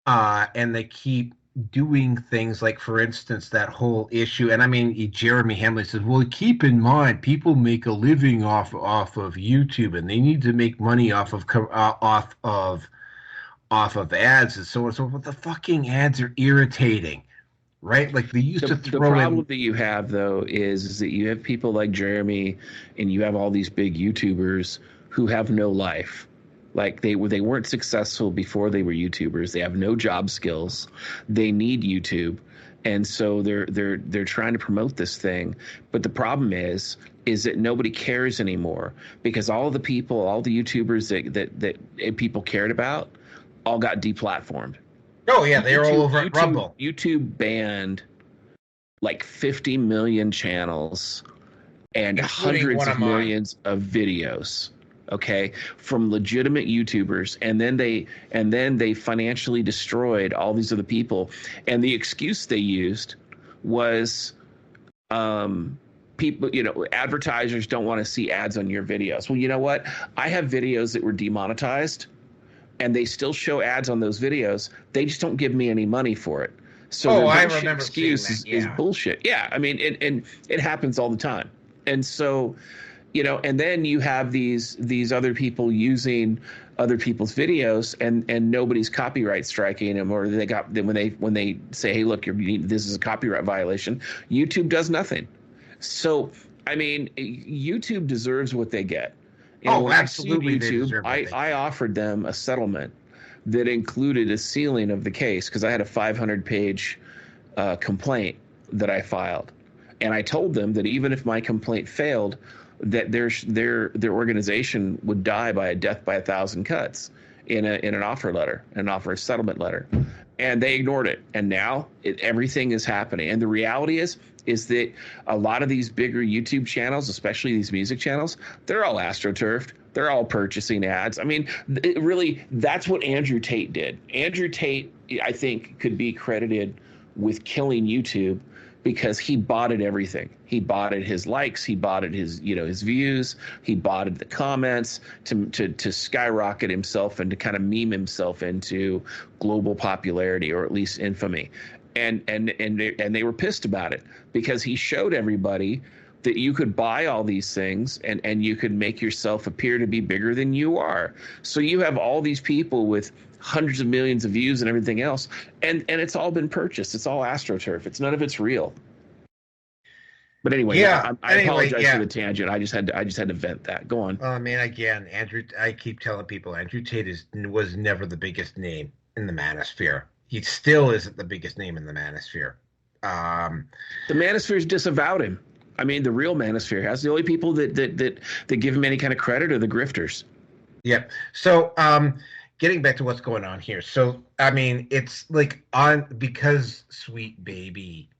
and they keep doing things like, for instance, that whole issue. And I mean, Jeremy Hamlin says, well, keep in mind, people make a living off of YouTube, and they need to make money off of ads and so on and so forth. The fucking ads are irritating, right? Like they used to throw the problem that you have, though, is that you have people like Jeremy, and you have all these big YouTubers who have no life. Like they weren't successful before they were YouTubers. They have no job skills. They need YouTube, and so they're trying to promote this thing. But the problem is that nobody cares anymore, because all the YouTubers that people cared about all got deplatformed. Oh yeah, they're all over at Rumble. YouTube banned like 50 million channels and hundreds of millions of videos. Okay, from legitimate YouTubers, and then they financially destroyed all these other people. And the excuse they used was, people, advertisers don't want to see ads on your videos. Well, you know what? I have videos that were demonetized, and they still show ads on those videos. They just don't give me any money for it. So I remember excuse is bullshit. Yeah, I mean, and it happens all the time. And so, and then you have these other people using other people's videos, and nobody's copyright striking them, or when they say, hey, look, this is a copyright violation, YouTube does nothing. So I mean, YouTube deserves what they get. And absolutely. YouTube, I offered them a settlement that included a sealing of the case, because I had a 500-page complaint that I filed, and I told them that even if my complaint failed, that their organization would die by a death by 1,000 cuts in an offer settlement letter, and they ignored it. And now everything is happening. And the reality is that a lot of these bigger YouTube channels, especially these music channels, they're all astroturfed. They're all purchasing ads. I mean, really, that's what Andrew Tate did. Andrew Tate, I think, could be credited with killing YouTube, because he botted everything. He botted his likes, he botted his views, he botted the comments to skyrocket himself and to kind of meme himself into global popularity, or at least infamy. And they were pissed about it, because he showed everybody that you could buy all these things and you could make yourself appear to be bigger than you are. So you have all these people with hundreds of millions of views and everything else, and it's all been purchased. It's all astroturf. None of it's real. But anyway, I apologize for the tangent. I just had to vent that. Go on. Oh man, again, I keep telling people Andrew Tate was never the biggest name in the manosphere. He still isn't the biggest name in the manosphere. The manosphere's disavowed him. I mean, the real manosphere has. The only people that give him any kind of credit are the grifters. Yep. So, getting back to what's going on here. So, I mean, it's like because Sweet Baby,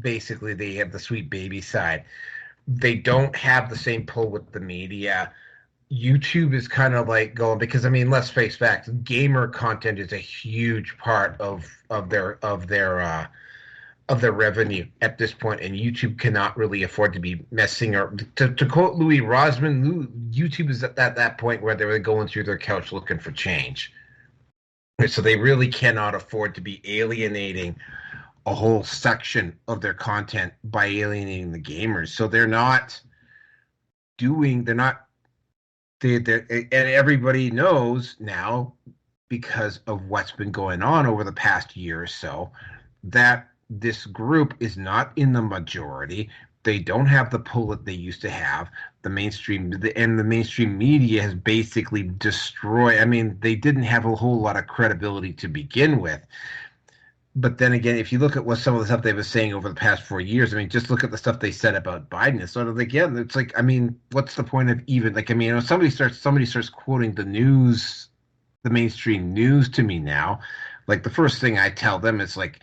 basically they have the Sweet Baby side. They don't have the same pull with the media. YouTube is kind of like going, because I mean, let's face facts. Gamer content is a huge part of their revenue at this point, and YouTube cannot really afford to be messing or to quote Louis Rosman, YouTube is at that point where they're going through their couch looking for change. So they really cannot afford to be alienating a whole section of their content by alienating the gamers. So they're not and everybody knows now, because of what's been going on over the past year or so, that this group is not in the majority. They don't have the pull that they used to have. The mainstream media has basically destroyed. I mean, they didn't have a whole lot of credibility to begin with. But then again, if you look at what some of the stuff they've been saying over the past 4 years, I mean, just look at the stuff they said about Biden. It's sort of like, yeah, it's like, I mean, what's the point of even, like, I mean, when somebody starts quoting the news, the mainstream news to me now, like the first thing I tell them is like,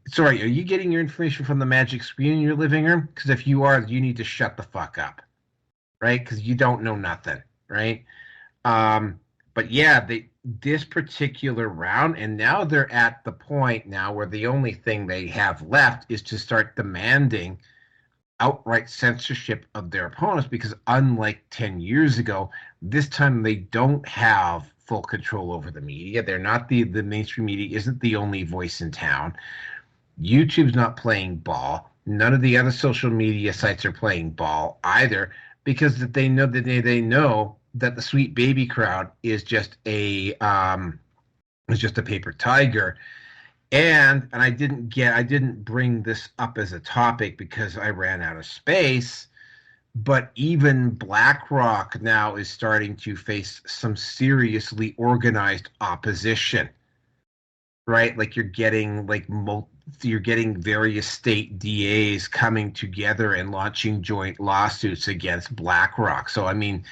sorry, are you getting your information from the magic screen in your living room? Because if you are, you need to shut the fuck up, right? Because you don't know nothing, right? But yeah, this particular round, and now they're at the point now where the only thing they have left is to start demanding outright censorship of their opponents, because unlike 10 years ago, this time they don't have full control over the media. They're not the mainstream media isn't the only voice in town. YouTube's not playing ball. None of the other social media sites are playing ball either, because they know that the Sweet Baby crowd is just a paper tiger. And I didn't bring this up as a topic because I ran out of space, but even BlackRock now is starting to face some seriously organized opposition, right? Like you're getting various state DAs coming together and launching joint lawsuits against BlackRock. So I mean,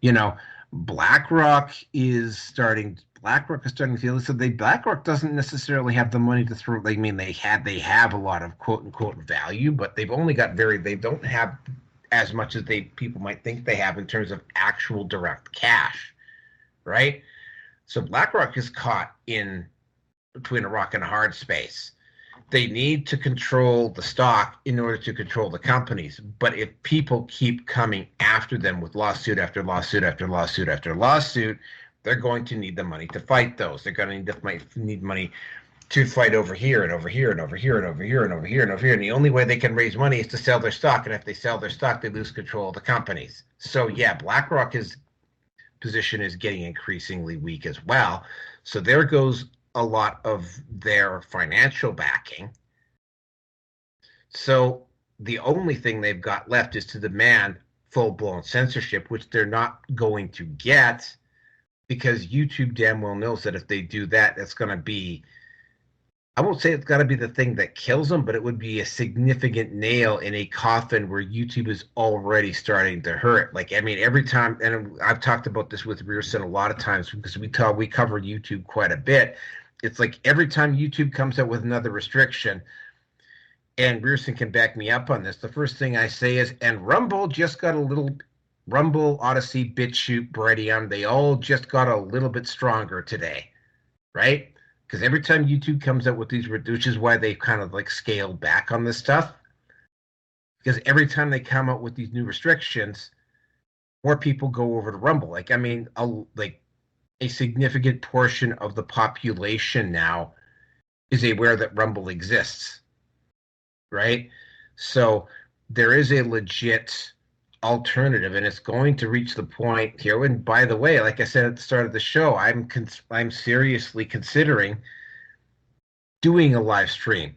you know, BlackRock is starting to feel so BlackRock doesn't necessarily have the money to throw. I mean, they have a lot of quote unquote value, but they don't have as much as people might think they have in terms of actual direct cash, right? So BlackRock is caught in between a rock and a hard space. They need to control the stock in order to control the companies. But if people keep coming after them with lawsuit after lawsuit after lawsuit after lawsuit, they're going to need the money to fight those. They're going to need money to fight over here and over here and over here and over here and over here and over here. And the only way they can raise money is to sell their stock. And if they sell their stock, they lose control of the companies. So yeah, BlackRock's position is getting increasingly weak as well. So there goes a lot of their financial backing. So the only thing they've got left is to demand full-blown censorship, which they're not going to get, because YouTube damn well knows that if they do that, that's going to be, I won't say it's got to be the thing that kills them, but it would be a significant nail in a coffin where YouTube is already starting to hurt. Like, I mean, every time, and I've talked about this with Rircyn a lot of times because we covered YouTube quite a bit. It's like every time YouTube comes out with another restriction, and Rircyn can back me up on this, the first thing I say is, and Rumble just got a little, Rumble, Odyssey, BitChute, Bredium, they all just got a little bit stronger today, right? Because every time YouTube comes out with these, which is why they kind of like scaled back on this stuff, because every time they come out with these new restrictions, more people go over to Rumble. Like, I mean, a significant portion of the population now is aware that Rumble exists, right? So there is a legit alternative, and it's going to reach the point here. And by the way, like I said at the start of the show, I'm seriously considering doing a live stream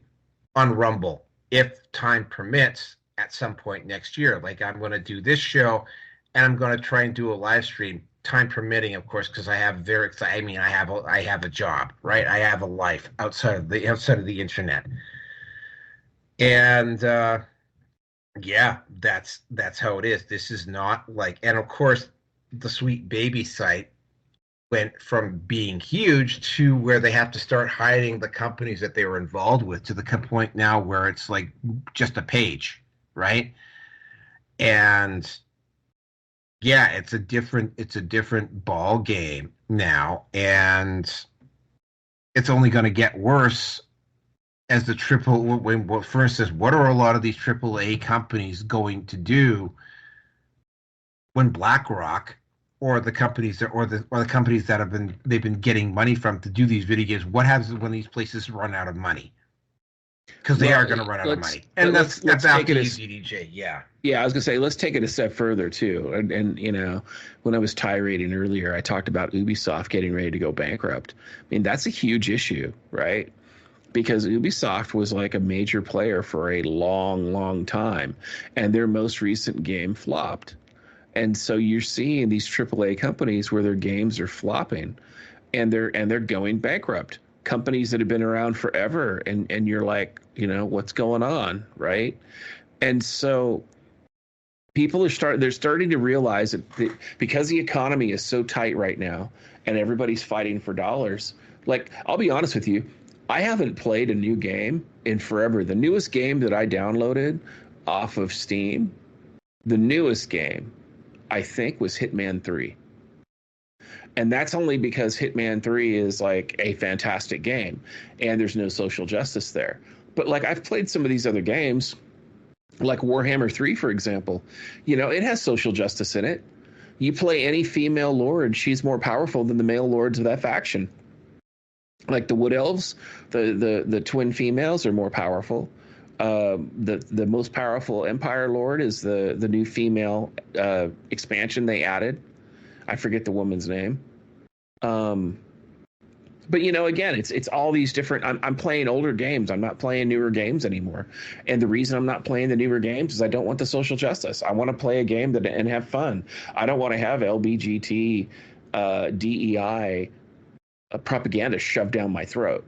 on Rumble if time permits at some point next year. Like, I'm going to do this show, and I'm going to try and do a live stream, time permitting, of course, because I have a job, right? I have a life outside of the internet, and yeah, that's how it is. This is not like, and of course, the Sweet Baby site went from being huge to where they have to start hiding the companies that they were involved with, to the point now where it's like just a page, right? And yeah, it's a different ball game now, and it's only going to get worse as the for instance, what are a lot of these AAA companies going to do when BlackRock or the companies that they've been getting money from to do these video games? What happens when these places run out of money? because they Well, are going to run out of let's- money, and let's that's take after it as- UDDJ. Yeah. Yeah, I was gonna say, let's take it a step further too. And you know, when I was tirading earlier, I talked about Ubisoft getting ready to go bankrupt. I mean, that's a huge issue, right? Because Ubisoft was like a major player for a long, long time, and their most recent game flopped. And so you're seeing these AAA companies where their games are flopping, and they're going bankrupt. Companies that have been around forever, and you're like, you know, what's going on, right? And so people they're starting to realize that because the economy is so tight right now and everybody's fighting for dollars. Like, I'll be honest with you, I haven't played a new game in forever. The newest game that I downloaded off of Steam, the newest game, I think, was Hitman 3. And that's only because Hitman 3 is like a fantastic game and there's no social justice there. But like, I've played some of these other games, like Warhammer 3, for example. You know, it has social justice in it. You play any female lord, she's more powerful than the male lords of that faction. Like the Wood Elves, the twin females are more powerful. The most powerful Empire Lord is the new female expansion they added. I forget the woman's name. But you know, again, it's all these different. I'm playing older games. I'm not playing newer games anymore. And the reason I'm not playing the newer games is I don't want the social justice. I want to play a game and have fun. I don't want to have LBGT, DEI propaganda shoved down my throat.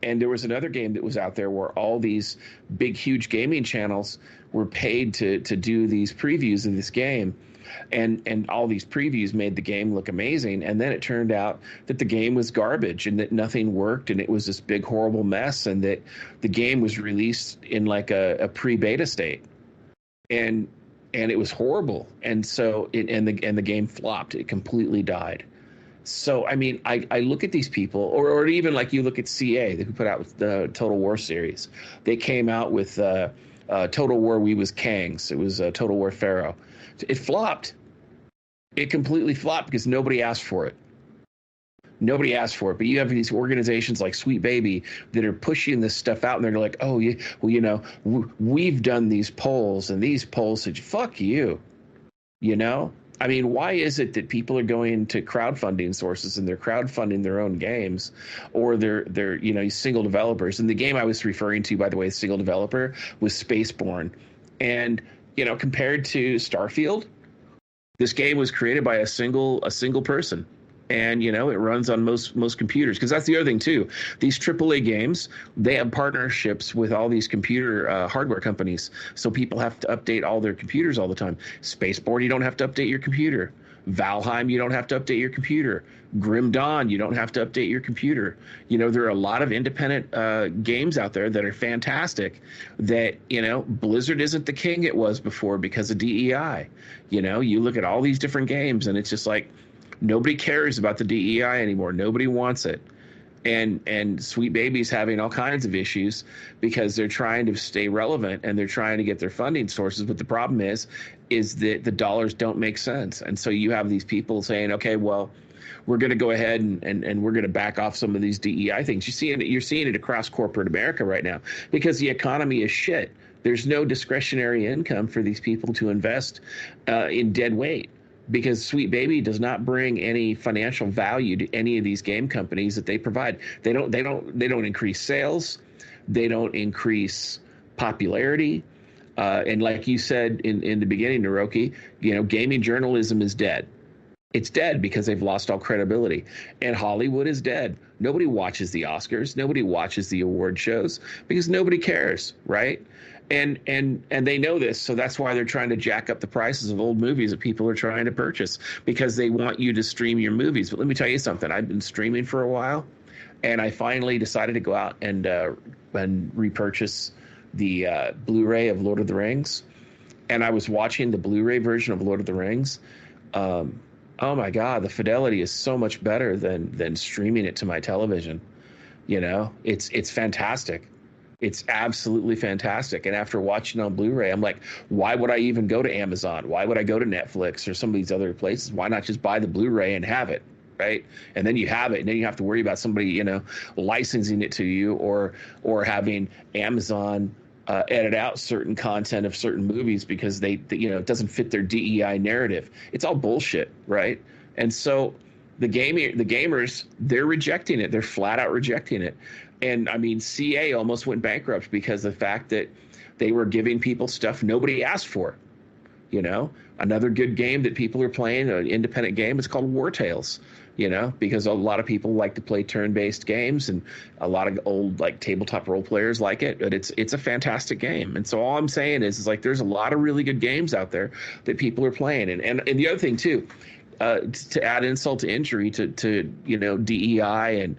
And there was another game that was out there where all these big, huge gaming channels were paid to do these previews of this game. And all these previews made the game look amazing. And then it turned out that the game was garbage and that nothing worked. And it was this big, horrible mess. And that the game was released in like a pre-beta state. And it was horrible. And so the game flopped. It completely died. So, I mean, I look at these people, or even like you look at CA, who put out the Total War series. They came out with Total War We Was Kangs. It was Total War Pharaoh. It flopped. It completely flopped because nobody asked for it. Nobody asked for it. But you have these organizations like Sweet Baby that are pushing this stuff out, and they're like, oh, yeah, well, you know, we've done these polls, and these polls said, fuck you, you know? I mean, why is it that people are going to crowdfunding sources and they're crowdfunding their own games, or they're you know, single developers? And the game I was referring to, by the way, single developer, was Spaceborne. And, you know, compared to Starfield, this game was created by a single person. And, you know, it runs on most computers, because that's the other thing, too. These AAA games, they have partnerships with all these computer hardware companies. So people have to update all their computers all the time. Spaceborne, you don't have to update your computer. Valheim, you don't have to update your computer. Grim Dawn, you don't have to update your computer. You know, there are a lot of independent games out there that are fantastic that, you know, Blizzard isn't the king it was before because of DEI. You know, you look at all these different games and it's just like, nobody cares about the DEI anymore. Nobody wants it. And Sweet Baby's having all kinds of issues because they're trying to stay relevant and they're trying to get their funding sources. But the problem is that the dollars don't make sense. And so you have these people saying, okay, well, we're going to go ahead and we're going to back off some of these DEI things. You're seeing it across corporate America right now because the economy is shit. There's no discretionary income for these people to invest in dead weight. Because Sweet Baby does not bring any financial value to any of these game companies that they provide. They don't increase sales. They don't increase popularity. And like you said in the beginning, Naroki, you know, gaming journalism is dead. It's dead because they've lost all credibility. And Hollywood is dead. Nobody watches the Oscars. Nobody watches the award shows because nobody cares, right? And they know this, so that's why they're trying to jack up the prices of old movies that people are trying to purchase, because they want you to stream your movies. But let me tell you something. I've been streaming for a while, and I finally decided to go out and repurchase the Blu-ray of Lord of the Rings. And I was watching the Blu-ray version of Lord of the Rings. Oh my God, the fidelity is so much better than streaming it to my television. You know, it's fantastic. It's absolutely fantastic. And after watching on Blu-ray, I'm like, why would I even go to Amazon? Why would I go to Netflix or some of these other places? Why not just buy the Blu-ray and have it? right? And then you have it, and then you have to worry about somebody, licensing it to you, or having Amazon edit out certain content of certain movies because it doesn't fit their DEI narrative. It's all bullshit, right? And so the gamers, they're rejecting it. They're flat out rejecting it. And I mean, CA almost went bankrupt because of the fact that they were giving people stuff nobody asked for. Another good game that people are playing, an independent game, is called War Tales. Because a lot of people like to play turn-based games, and a lot of old tabletop role players like it. But it's a fantastic game. And so all I'm saying is there's a lot of really good games out there that people are playing. And the other thing too, to add insult to injury to DEI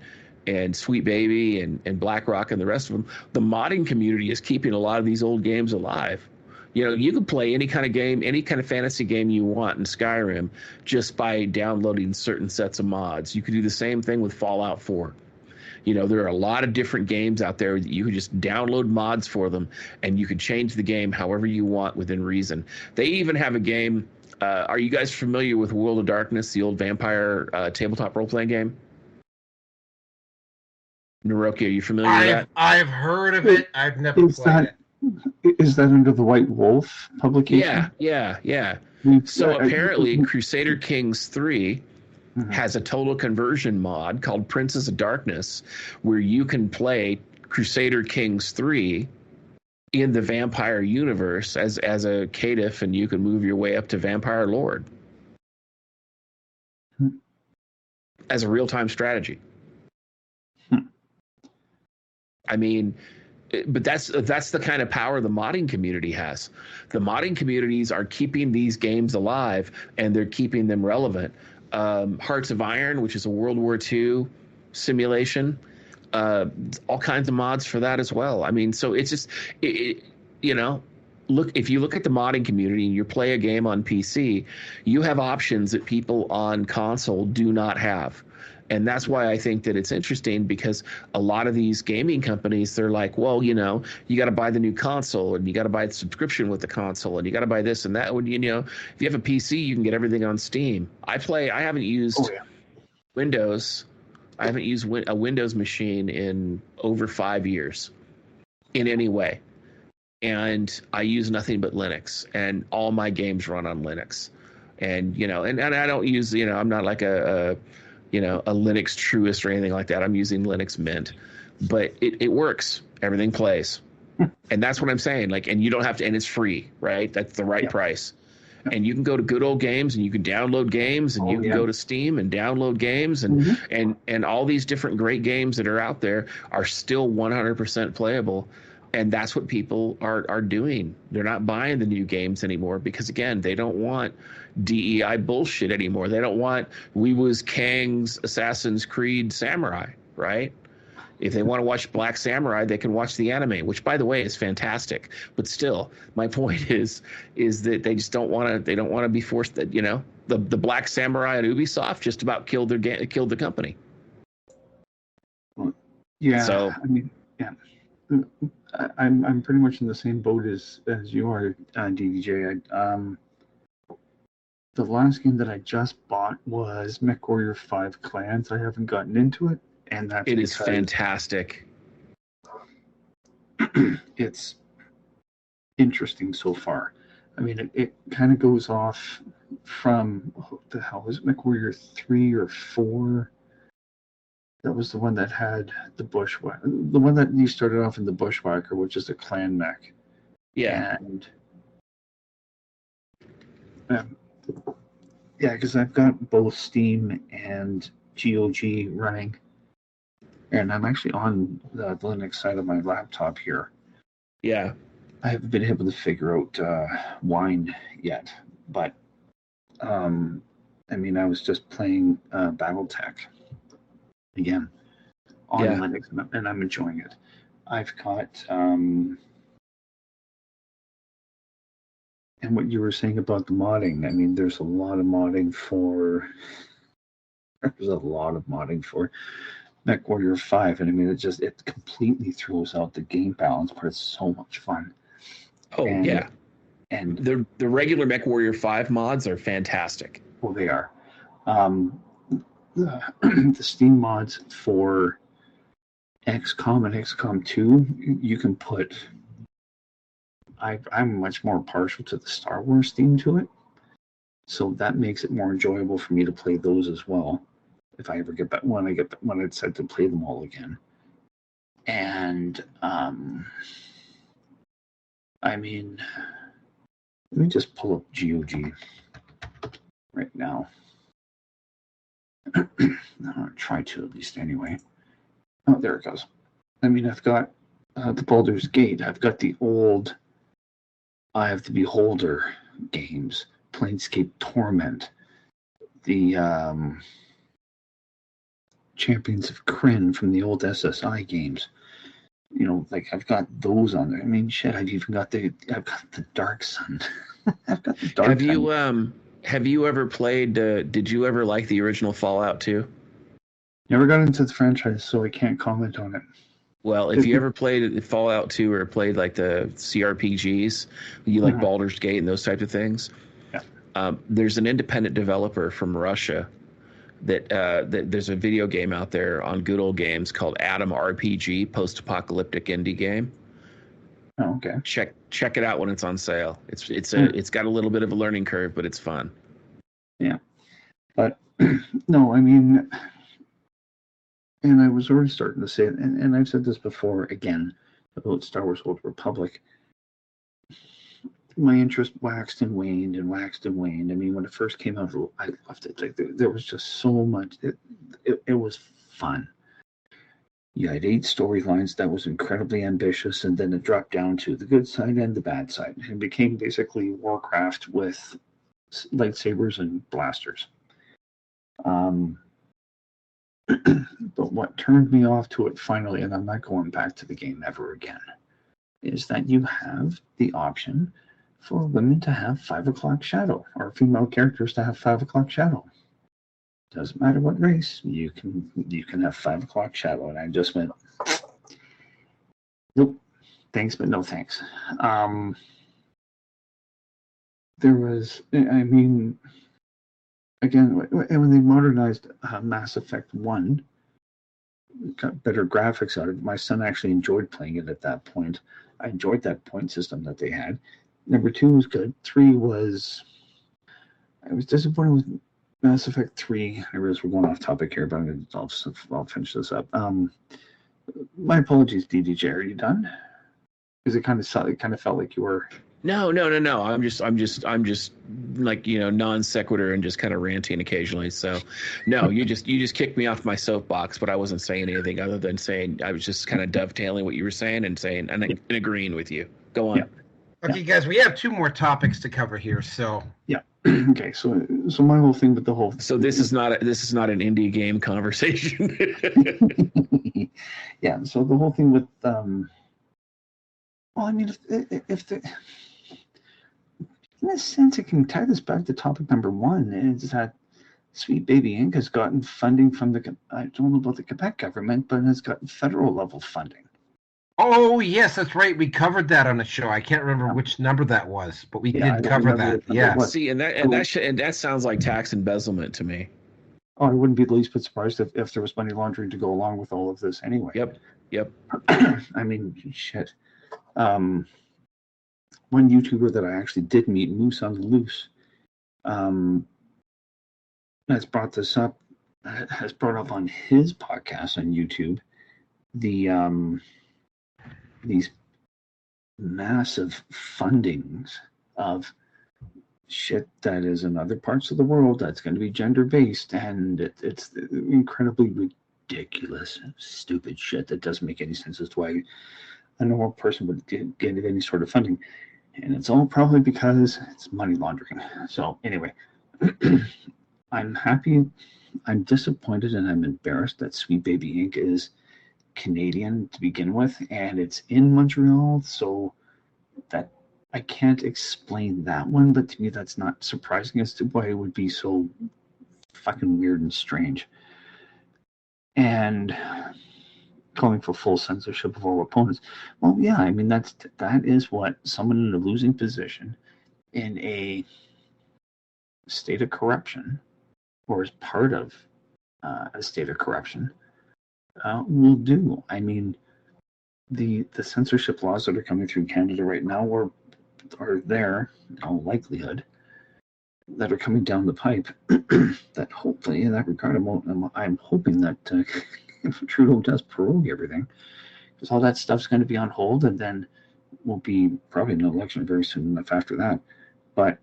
and Sweet Baby and BlackRock and the rest of them, the modding community is keeping a lot of these old games alive. You can play any kind of game, any kind of fantasy game you want in Skyrim just by downloading certain sets of mods. You could do the same thing with Fallout 4. There are a lot of different games out there that you can just download mods for them, and you can change the game however you want within reason. They even have a game. Are you guys familiar with World of Darkness, the old vampire tabletop role-playing game? Naroki, are you familiar with that? I've heard of it. I've never played it. Is that under the White Wolf publication? Yeah. So apparently Crusader Kings 3 has a total conversion mod called Princes of Darkness, where you can play Crusader Kings 3 in the vampire universe as a caitiff, and you can move your way up to Vampire Lord as a real-time strategy. I mean, but that's the kind of power the modding community has. The modding communities are keeping these games alive, and they're keeping them relevant. Hearts of Iron, which is a World War II simulation, all kinds of mods for that as well. I mean, so it's just, look, if you look at the modding community and you play a game on PC, you have options that people on console do not have. And that's why I think that it's interesting, because a lot of these gaming companies, they're like, well, you got to buy the new console, and you got to buy the subscription with the console, and you got to buy this and that. When if you have a PC, you can get everything on Steam. I haven't used Windows. I haven't used a Windows machine in over 5 years in any way. And I use nothing but Linux, and all my games run on Linux. And, and I don't use, I'm not like a Linux truist or anything like that. I'm using Linux Mint, but it works. Everything plays. And that's what I'm saying. And you don't have to, and it's free, right? That's the right price. And you can go to Good Old Games, and you can download games, and you can go to Steam and download games, and all these different great games that are out there are still 100% playable. And that's what people are doing. They're not buying the new games anymore because, again, they don't want DEI bullshit anymore. They don't want was Kang's Assassin's Creed Samurai, right? If they want to watch Black Samurai, they can watch the anime, which, by the way, is fantastic. But still, my point is that they just don't want to. They don't want to be forced. That the Black Samurai at Ubisoft just about killed the company. Yeah. So I mean, yeah. I'm pretty much in the same boat as you are, DDJ. The last game that I just bought was MechWarrior 5 Clans. I haven't gotten into it, and that's it is fantastic. It's interesting so far. I mean, it kind of goes off from, what the hell is it, MechWarrior 3 or 4? That was the one that had the bushwhacker. The one that you started off in the bushwhacker, which is a clan mech. Yeah. And yeah, because I've got both Steam and GOG running, and I'm actually on the Linux side of my laptop here. Yeah. I haven't been able to figure out Wine yet, but I mean, I was just playing BattleTech again on Linux, and I'm enjoying it. I've got and what you were saying about the modding, I mean, there's a lot of modding for MechWarrior 5, and I mean, it completely throws out the game balance, but it's so much fun. Oh, yeah. And the regular MechWarrior 5 mods are fantastic. Well, they are. the Steam mods for XCOM and XCOM 2, you can put. I'm much more partial to the Star Wars theme to it, so that makes it more enjoyable for me to play those as well. If I ever get back when I decide to play them all again, and I mean, let me just pull up GOG right now. I'll try to at least anyway. Oh, there it goes. I mean, I've got the Baldur's Gate. I've got the old Eye of the Beholder games, Planescape Torment, the Champions of Krynn from the old SSI games. You know, like I've got those on there. I mean, shit, I've got the Dark Sun. I've got the Dark Sun. Have you ever played? Did you ever like the original Fallout 2? Never got into the franchise, so I can't comment on it. Well, if you ever played Fallout 2 or played like the CRPGs, you like Baldur's Gate and those types of things. Yeah. There's an independent developer from Russia that there's a video game out there on Good Old Games called Atom RPG, post-apocalyptic indie game. Oh, okay. Check it out when it's on sale. It's got a little bit of a learning curve, but it's fun. Yeah, but no, I mean, and I was already starting to say it, and I've said this before again about Star Wars: Old Republic. My interest waxed and waned and waxed and waned. I mean, when it first came out, I loved it. Like there was just so much. It was fun. You had 8 storylines that was incredibly ambitious, and then it dropped down to the good side and the bad side, and became basically Warcraft with lightsabers and blasters. But what turned me off to it finally, and I'm not going back to the game ever again, is that you have the option for women to have 5 o'clock shadow, or female characters to have 5 o'clock shadow. Doesn't matter what race, you can have 5 o'clock shadow. And I just went, nope, thanks, but no thanks. There was, I mean, again, when they modernized Mass Effect 1, got better graphics out of it. My son actually enjoyed playing it at that point. I enjoyed that point system that they had. Number 2 was good. 3 was, I was disappointed with Mass Effect 3. I realize we're going off topic here, but I'll finish this up. My apologies, DDJ. Are you done? Because it kind of felt like you were. No. I'm just like, non sequitur and just kind of ranting occasionally. So, no, you just kicked me off my soapbox, but I wasn't saying anything other than saying I was just kind of dovetailing what you were saying and agreeing with you. Go on. Yeah. Okay, guys, we have 2 more topics to cover here. So yeah. Okay, so my whole thing with the whole. So this is not an indie game conversation. Yeah. So the whole thing with well, I mean, if the in a sense, it can tie this back to topic number 1, is that Sweet Baby Inc. has gotten funding from I don't know about the Quebec government, but has gotten federal level funding. Oh, yes, that's right. We covered that on the show. I can't remember which number that was, but we did cover that. Yeah. See, and that sounds like tax embezzlement to me. Oh, I wouldn't be the least bit surprised if there was money laundering to go along with all of this anyway. Yep. I mean, shit. One YouTuber that I actually did meet, Moose on the Loose, has brought this up, has brought up on his podcast on YouTube, these massive fundings of shit that is in other parts of the world that's going to be gender-based, and it's incredibly ridiculous, stupid shit that doesn't make any sense as to why a normal person would get any sort of funding. And it's all probably because it's money laundering. So anyway, I'm happy, I'm disappointed, and I'm embarrassed that Sweet Baby Inc. is Canadian to begin with, and it's in Montreal, so that I can't explain that one, but to me that's not surprising as to why it would be so fucking weird and strange. And calling for full censorship of all opponents. Well, yeah, I mean that is what someone in a losing position in a state of corruption, or as part of a state of corruption, will do. I mean, the censorship laws that are coming through Canada right now are there, in all likelihood, that are coming down the pipe. That hopefully, in that regard, I'm hoping that Trudeau does prorogue everything, because all that stuff's going to be on hold, and then will be probably an election very soon enough after that. But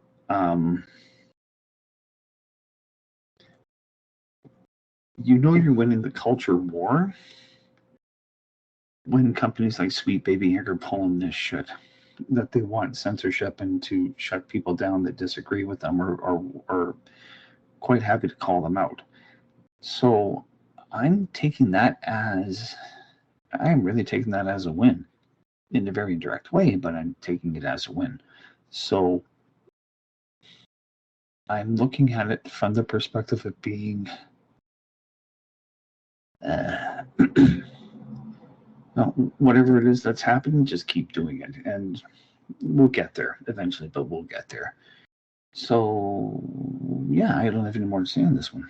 you're winning the culture war when companies like Sweet Baby are pulling this shit, that they want censorship and to shut people down that disagree with them or quite happy to call them out. So I'm really taking that as a win in a very direct way, but I'm taking it as a win. So I'm looking at it from the perspective of being whatever it is that's happening, just keep doing it, and we'll get there eventually, but we'll get there. So, yeah, I don't have any more to say on this one.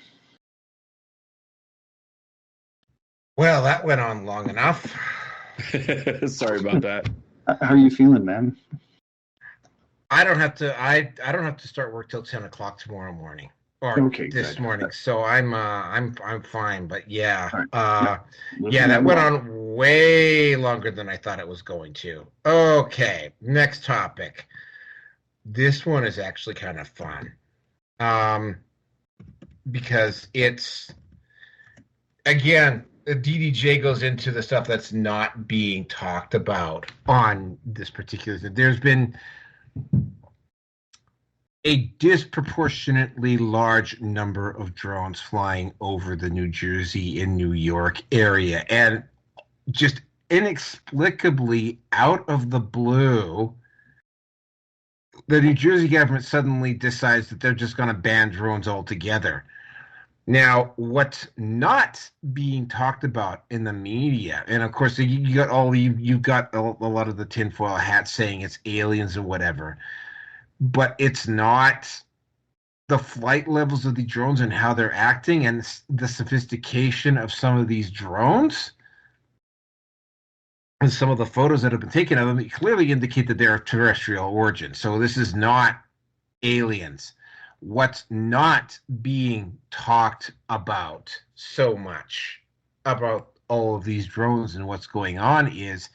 Well, that went on long enough. Sorry about that. How are you feeling, man? I don't have to start work till 10 o'clock tomorrow morning. Or this morning, so I'm fine. But yeah, right. that went on way longer than I thought it was going to. Okay, next topic. This one is actually kind of fun, because it's, again, the DDJ goes into the stuff that's not being talked about on this particular thing. There's been a disproportionately large number of drones flying over the New Jersey and New York area, and just inexplicably out of the blue, the New Jersey government suddenly decides that they're just going to ban drones altogether. Now, what's not being talked about in the media, and of course you've got a lot of the tinfoil hats saying it's aliens and whatever, but it's not the flight levels of the drones and how they're acting and the sophistication of some of these drones and some of the photos that have been taken of them clearly indicate that they're of terrestrial origin. So this is not aliens. What's not being talked about so much about all of these drones and what's going on is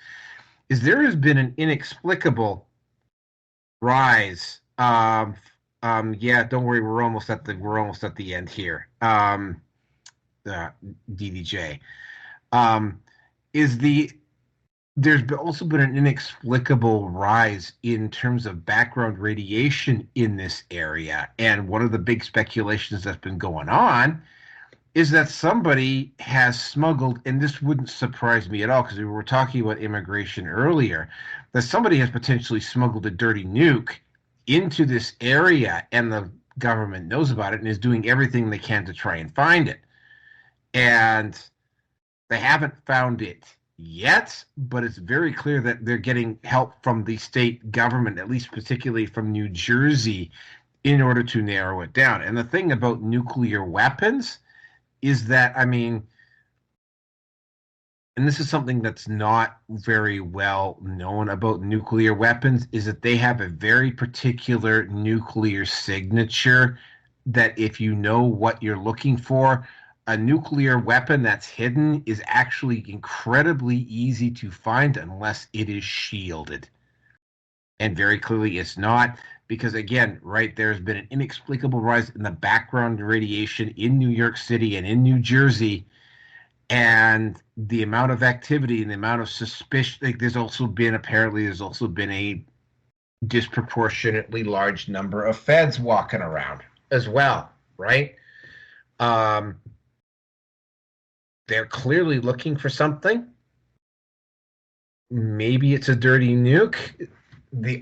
there has been an inexplicable rise. Don't worry, we're almost at the end here. DDJ there's also been an inexplicable rise in terms of background radiation in this area, and one of the big speculations that's been going on is that somebody has smuggled, and this wouldn't surprise me at all because we were talking about immigration earlier, that somebody has potentially smuggled a dirty nuke into this area, and the government knows about it and is doing everything they can to try and find it. And they haven't found it yet, but it's very clear that they're getting help from the state government, at least particularly from New Jersey, in order to narrow it down. And the thing about nuclear weapons is that, I mean, and this is something that's not very well known about nuclear weapons, is that they have a very particular nuclear signature that if you know what you're looking for, a nuclear weapon that's hidden is actually incredibly easy to find unless it is shielded. And very clearly it's not, because again, right, there's been an inexplicable rise in the background radiation in New York City and in New Jersey, and the amount of activity and the amount of suspicion, like there's also been a disproportionately large number of feds walking around as well, right? They're clearly looking for something. Maybe it's a dirty nuke.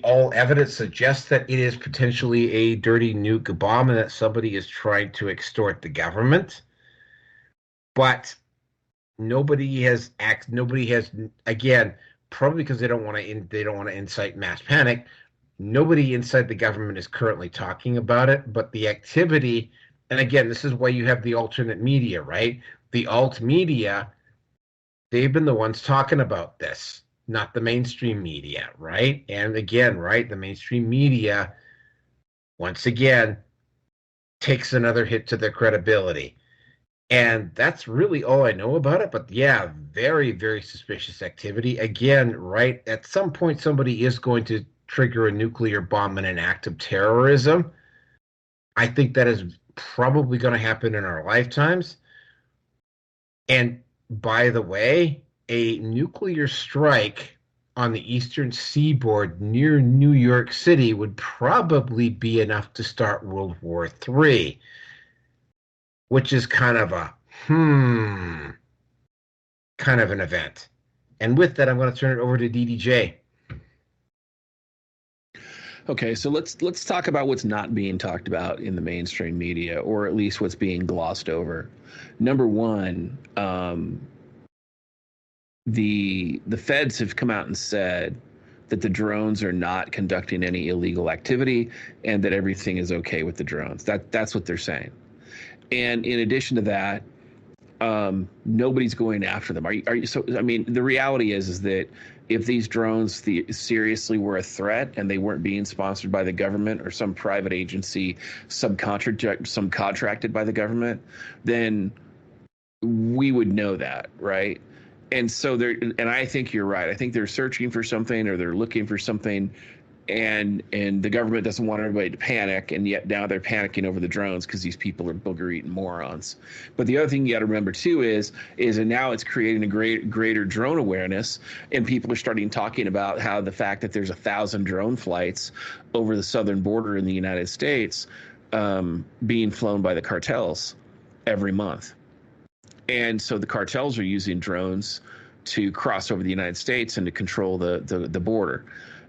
All evidence suggests that it is potentially a dirty nuke bomb and that somebody is trying to extort the government. But nobody has, again, probably because they don't want to incite mass panic. Nobody inside the government is currently talking about it, but the activity And again, this is why you have the alternate media, right? The alt media, they've been the ones talking about this, not the mainstream media, right? And again, right, the mainstream media, once again, takes another hit to their credibility. And that's really all I know about it. But yeah, very, very suspicious activity. Again, right, at some point, somebody is going to trigger a nuclear bomb in an act of terrorism. I think that is probably going to happen in our lifetimes. And by the way, a nuclear strike on the eastern seaboard near New York City would probably be enough to start World War III, which is kind of a kind of an event. And with that, I'm going to turn it over to DDJ. Okay, so let's talk about what's not being talked about in the mainstream media, or at least what's being glossed over. Number one, the feds have come out and said that the drones are not conducting any illegal activity and that everything is okay with the drones. That's what they're saying. And in addition to that, nobody's going after them. Are you? So I mean, the reality is that if these drones seriously were a threat and they weren't being sponsored by the government or some private agency subcontracted by the government, then we would know that, right? And so and I think you're right. I think they're searching for something, or they're looking for something, and the government doesn't want everybody to panic, and yet now they're panicking over the drones because these people are booger-eating morons. But the other thing you got to remember too is and now it's creating a greater drone awareness, and people are starting talking about how the fact that there's 1,000 drone flights over the southern border in the United States being flown by the cartels every month. And so the cartels are using drones to cross over the United States and to control the border.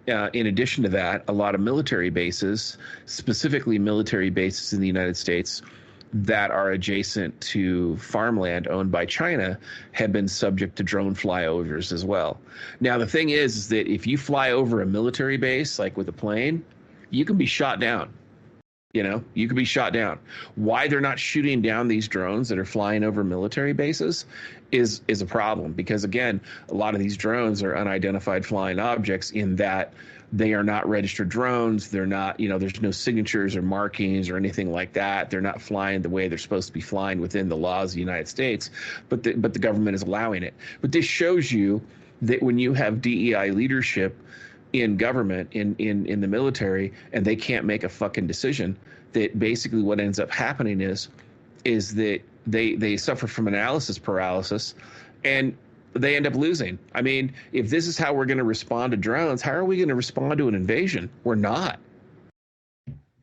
In addition to that, a lot of military bases, specifically military bases in the United States that are adjacent to farmland owned by China, have been subject to drone flyovers as well. Now, the thing is that if you fly over a military base, like with a plane, you can be shot down. You could be shot down. Why they're not shooting down these drones that are flying over military bases is a problem, because again, a lot of these drones are unidentified flying objects in that they are not registered drones. They're not, there's no signatures or markings or anything like that. They're not flying the way they're supposed to be flying within the laws of the United States, but the government is allowing it. But this shows you that when you have DEI leadership in government, in the military, and they can't make a fucking decision, that basically what ends up happening is that they suffer from analysis paralysis, and they end up losing. I mean, if this is how we're going to respond to drones, how are we going to respond to an invasion? We're not.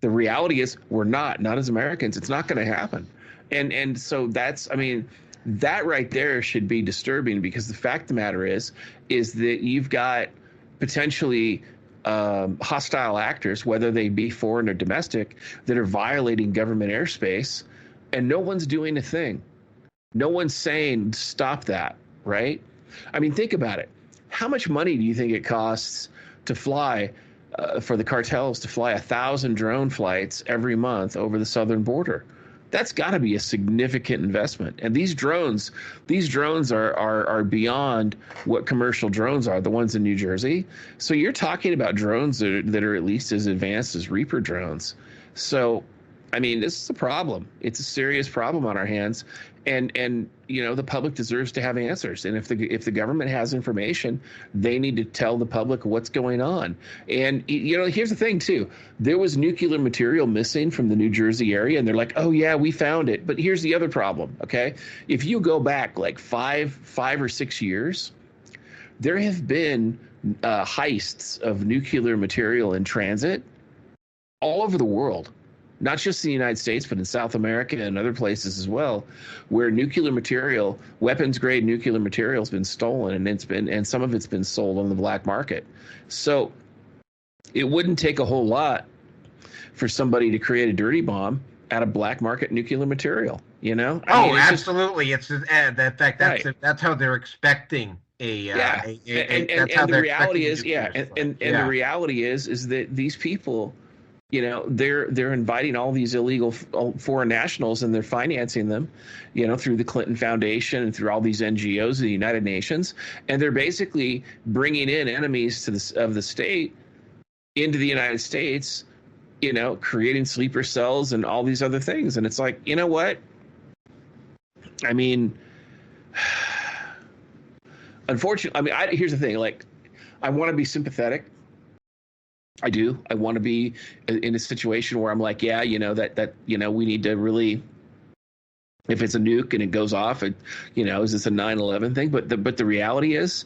The reality is we're not as Americans. It's not going to happen. And so that's, I mean, that right there should be disturbing, because the fact of the matter is that you've got potentially hostile actors, whether they be foreign or domestic, that are violating government airspace, and no one's doing a thing. No one's saying stop that, right? I mean, think about it. How much money do you think it costs to fly for the cartels to fly 1,000 drone flights every month over the southern border? That's got to be a significant investment. And these drones are beyond what commercial drones are, the ones in New Jersey. So you're talking about drones that are at least as advanced as Reaper drones. So, I mean, this is a problem. It's a serious problem on our hands. And the public deserves to have answers. And if the government has information, they need to tell the public what's going on. And here's the thing too: there was nuclear material missing from the New Jersey area, and they're like, "Oh yeah, we found it." But here's the other problem. Okay, if you go back like five or 6 years, there have been heists of nuclear material in transit all over the world. Not just in the United States, but in South America and other places as well, where nuclear material, weapons-grade nuclear material, has been stolen, and some of it's been sold on the black market. So it wouldn't take a whole lot for somebody to create a dirty bomb out of black market nuclear material. I mean, absolutely. It's in fact that's how they're expecting the reality is that these people They're inviting all these illegal foreign nationals, and they're financing them, through the Clinton Foundation and through all these NGOs, the United Nations, and they're basically bringing in enemies of the state into the United States, creating sleeper cells and all these other things. And it's like, you know what? I mean, unfortunately, here's the thing. Like, I want to be sympathetic. I do. I want to be in a situation where I'm like, yeah, that we need to really, if it's a nuke and it goes off, is this a 9/11 thing? But the reality is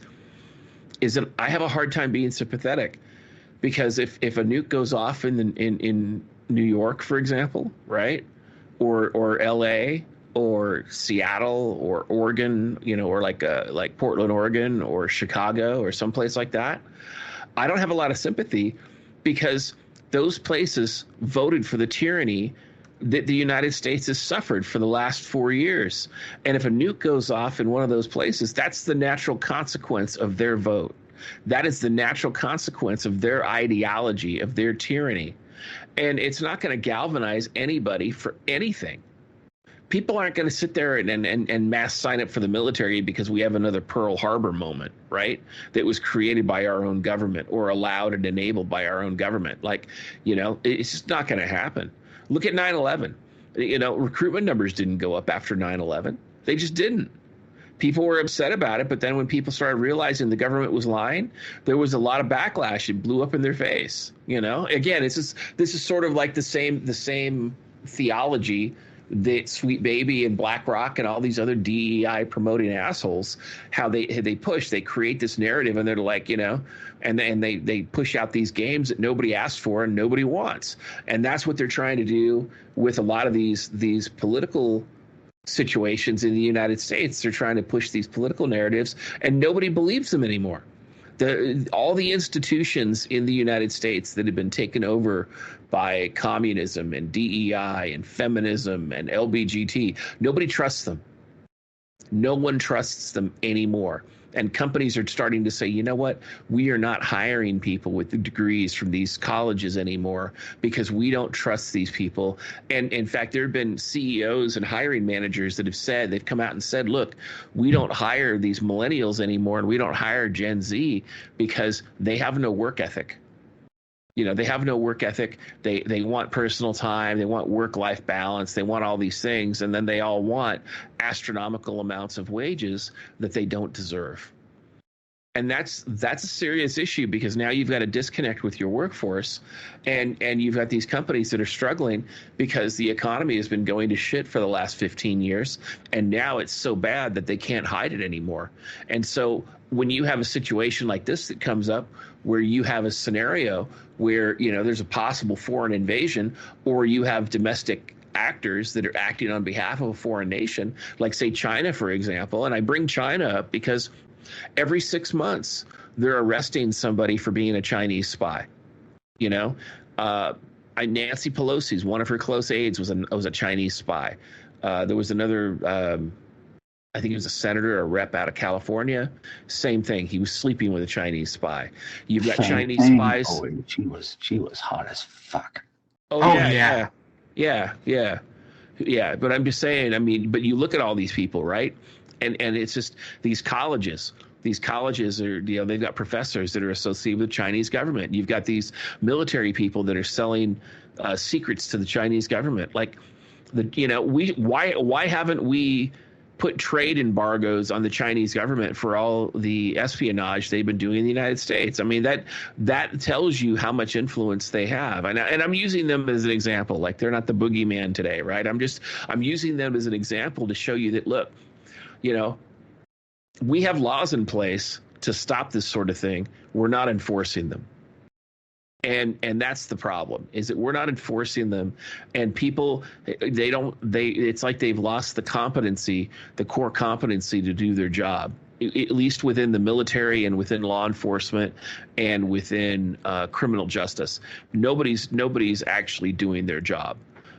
that I have a hard time being sympathetic, because if a nuke goes off in New York, for example, right, or L.A. or Seattle or Oregon, or like Portland, Oregon, or Chicago or someplace like that, I don't have a lot of sympathy, because those places voted for the tyranny that the United States has suffered for the last 4 years. And if a nuke goes off in one of those places, that's the natural consequence of their vote. That is the natural consequence of their ideology, of their tyranny. And it's not going to galvanize anybody for anything. People aren't going to sit there and mass sign up for the military because we have another Pearl Harbor moment, right? That was created by our own government, or allowed and enabled by our own government. Like, it's just not going to happen. Look at 9/11. Recruitment numbers didn't go up after 9/11. They just didn't. People were upset about it, but then when people started realizing the government was lying, there was a lot of backlash. It blew up in their face. Again, this is sort of like the same theology that Sweet Baby and BlackRock and all these other DEI promoting assholes, how they create this narrative, and they're like, and they push out these games that nobody asked for and nobody wants. And that's what they're trying to do with a lot of these political situations in the United States. They're trying to push these political narratives, and nobody believes them anymore. All the institutions in the United States that have been taken over by communism and DEI and feminism and LBGT, nobody trusts them. No one trusts them anymore. And companies are starting to say, you know what? We are not hiring people with the degrees from these colleges anymore, because we don't trust these people. And in fact, there have been CEOs and hiring managers that have said, they've come out and said, look, we don't hire these millennials anymore, and we don't hire Gen Z because they have no work ethic. They have no work ethic. They want personal time. They want work-life balance. They want all these things. And then they all want astronomical amounts of wages that they don't deserve. And that's a serious issue, because now you've got a disconnect with your workforce, and you've got these companies that are struggling because the economy has been going to shit for the last 15 years. And now it's so bad that they can't hide it anymore. And so when you have a situation like this that comes up, where you have a scenario where, there's a possible foreign invasion, or you have domestic actors that are acting on behalf of a foreign nation, like say China, for example. And I bring China up because every 6 months they're arresting somebody for being a Chinese spy. Nancy Pelosi's, one of her close aides was a Chinese spy. There was another, I think he was a senator or a rep out of California. Same thing. He was sleeping with a Chinese spy. You've got Chinese spies. Oh, she was hot as fuck. Oh yeah. But I'm just saying, but you look at all these people, right? And it's just these colleges. These colleges are, they've got professors that are associated with the Chinese government. You've got these military people that are selling secrets to the Chinese government. Like, why haven't we put trade embargoes on the Chinese government for all the espionage they've been doing in the United States? I mean, that tells you how much influence they have. And I'm using them as an example. Like, they're not the boogeyman today, right? I'm using them as an example to show you that, look, we have laws in place to stop this sort of thing. We're not enforcing them. And that's the problem, is that we're not enforcing them, and people, it's like they've lost the core competency to do their job, at least within the military and within law enforcement and within criminal justice. Nobody's actually doing their job.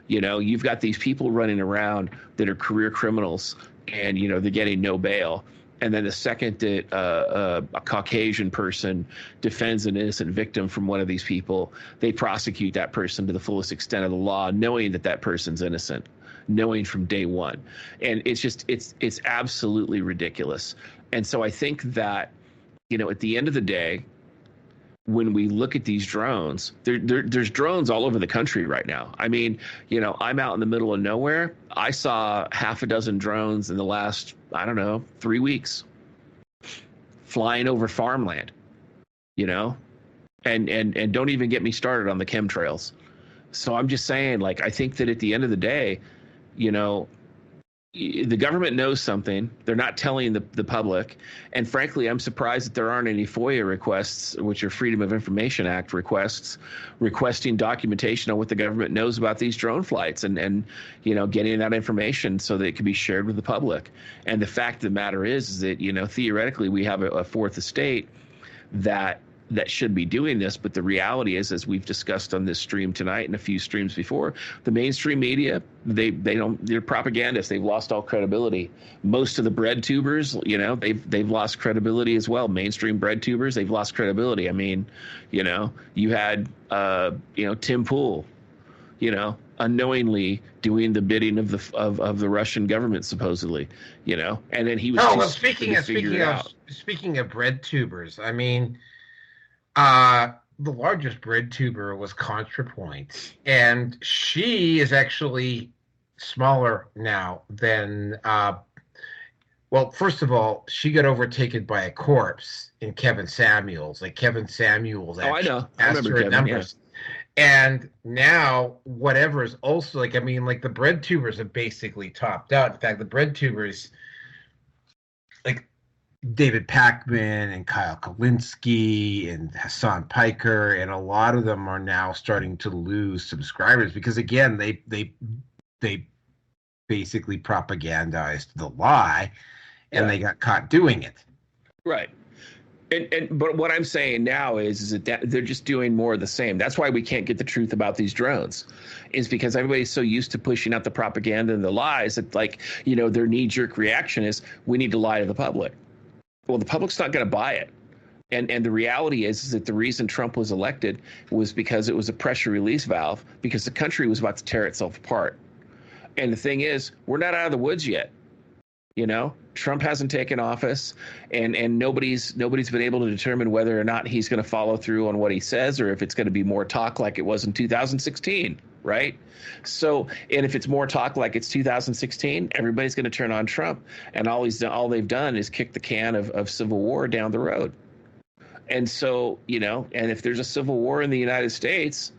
You've got these people running around that are career criminals, and they're getting no bail. And then the second that a Caucasian person defends an innocent victim from one of these people, they prosecute that person to the fullest extent of the law, knowing that that person's innocent, knowing from day one. And it's absolutely ridiculous. And so I think that, at the end of the day, when we look at these drones, there's drones all over the country right now. I mean, I'm out in the middle of nowhere. I saw half a dozen drones in the last, 3 weeks flying over farmland, and don't even get me started on the chemtrails. So I'm just saying, I think that at the end of the day, the government knows something. They're not telling the public. And frankly, I'm surprised that there aren't any FOIA requests, which are Freedom of Information Act requests, requesting documentation on what the government knows about these drone flights and getting that information so that it can be shared with the public. And the fact of the matter is that, theoretically, we have a fourth estate that should be doing this, but the reality is, as we've discussed on this stream tonight and a few streams before, the mainstream media, they're propagandists. They've lost all credibility. Most of the bread tubers, they've lost credibility as well. Mainstream bread tubers, they've lost credibility. I mean, you had Tim Pool, unknowingly doing the bidding of the Russian government, supposedly, and then he was. Oh well, speaking of bread tubers, I mean. The largest bread tuber was ContraPoint, and she is actually smaller now than. Well, first of all, she got overtaken by a corpse in Kevin Samuels. Kevin Samuels. Oh, I know. I remember Kevin. Numbers. Yeah. And now, whatever is also the bread tubers have basically topped out. In fact, the bread tubers, David Pakman and Kyle Kalinske and Hassan Piker, and a lot of them are now starting to lose subscribers because, again, they basically propagandized the lie, and they got caught doing it. Right. But what I'm saying now is that they're just doing more of the same. That's why we can't get the truth about these drones, is because everybody's so used to pushing out the propaganda and the lies that, their knee-jerk reaction is, we need to lie to the public. Well, the public's not going to buy it. And the reality is that the reason Trump was elected was because it was a pressure release valve, because the country was about to tear itself apart. And the thing is, we're not out of the woods yet. Trump hasn't taken office, and nobody's been able to determine whether or not he's going to follow through on what he says, or if it's going to be more talk like it was in 2016, right? So, and if it's more talk like it's 2016, everybody's going to turn on Trump, and all they've done is kick the can of civil war down the road. And so, and if there's a civil war in the United States,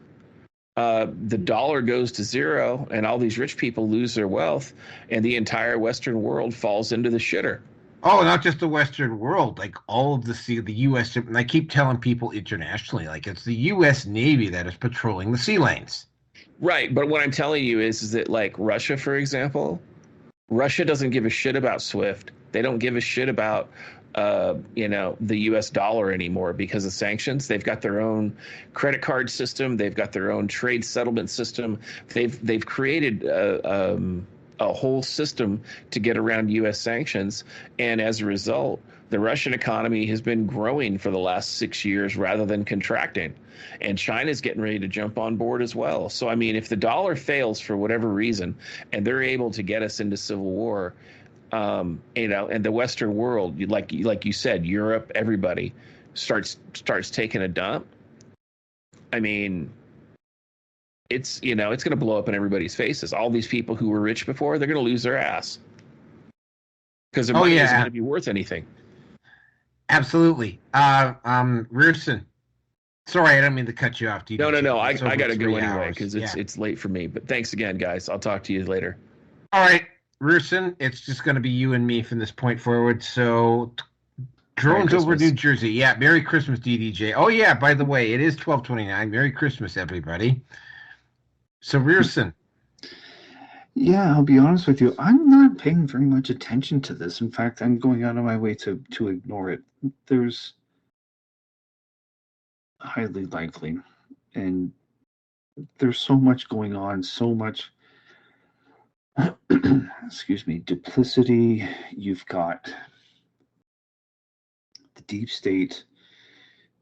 the dollar goes to zero, and all these rich people lose their wealth, and the entire Western world falls into the shitter. Oh, not just the Western world, all of the U.S. And I keep telling people internationally, it's the U.S. Navy that is patrolling the sea lanes. Right, but what I'm telling you is that, Russia, for example, Russia doesn't give a shit about SWIFT. They don't give a shit about the U.S. dollar anymore because of sanctions. They've got their own credit card system. They've got their own trade settlement system. They've created a whole system to get around U.S. sanctions. And as a result, the Russian economy has been growing for the last 6 years rather than contracting. And China's getting ready to jump on board as well. So, I mean, if the dollar fails for whatever reason and they're able to get us into civil war, and the Western world, like you said, Europe, everybody starts taking a dump. I mean, it's going to blow up in everybody's faces. All these people who were rich before, they're going to lose their ass because their money isn't going to be worth anything. Absolutely. Rircyn. Sorry, I don't mean to cut you off. No. I got to go anyway because it's late for me. But thanks again, guys. I'll talk to you later. All right. Rircyn, it's just going to be you and me from this point forward. So, drones over New Jersey. Yeah, Merry Christmas, DDJ. Oh, yeah, by the way, it is 12/29. Merry Christmas, everybody. So, Rircyn. Yeah, I'll be honest with you. I'm not paying very much attention to this. In fact, I'm going out of my way to ignore it. There's highly likely, and there's so much going on, so much excuse me, duplicity. You've got the deep state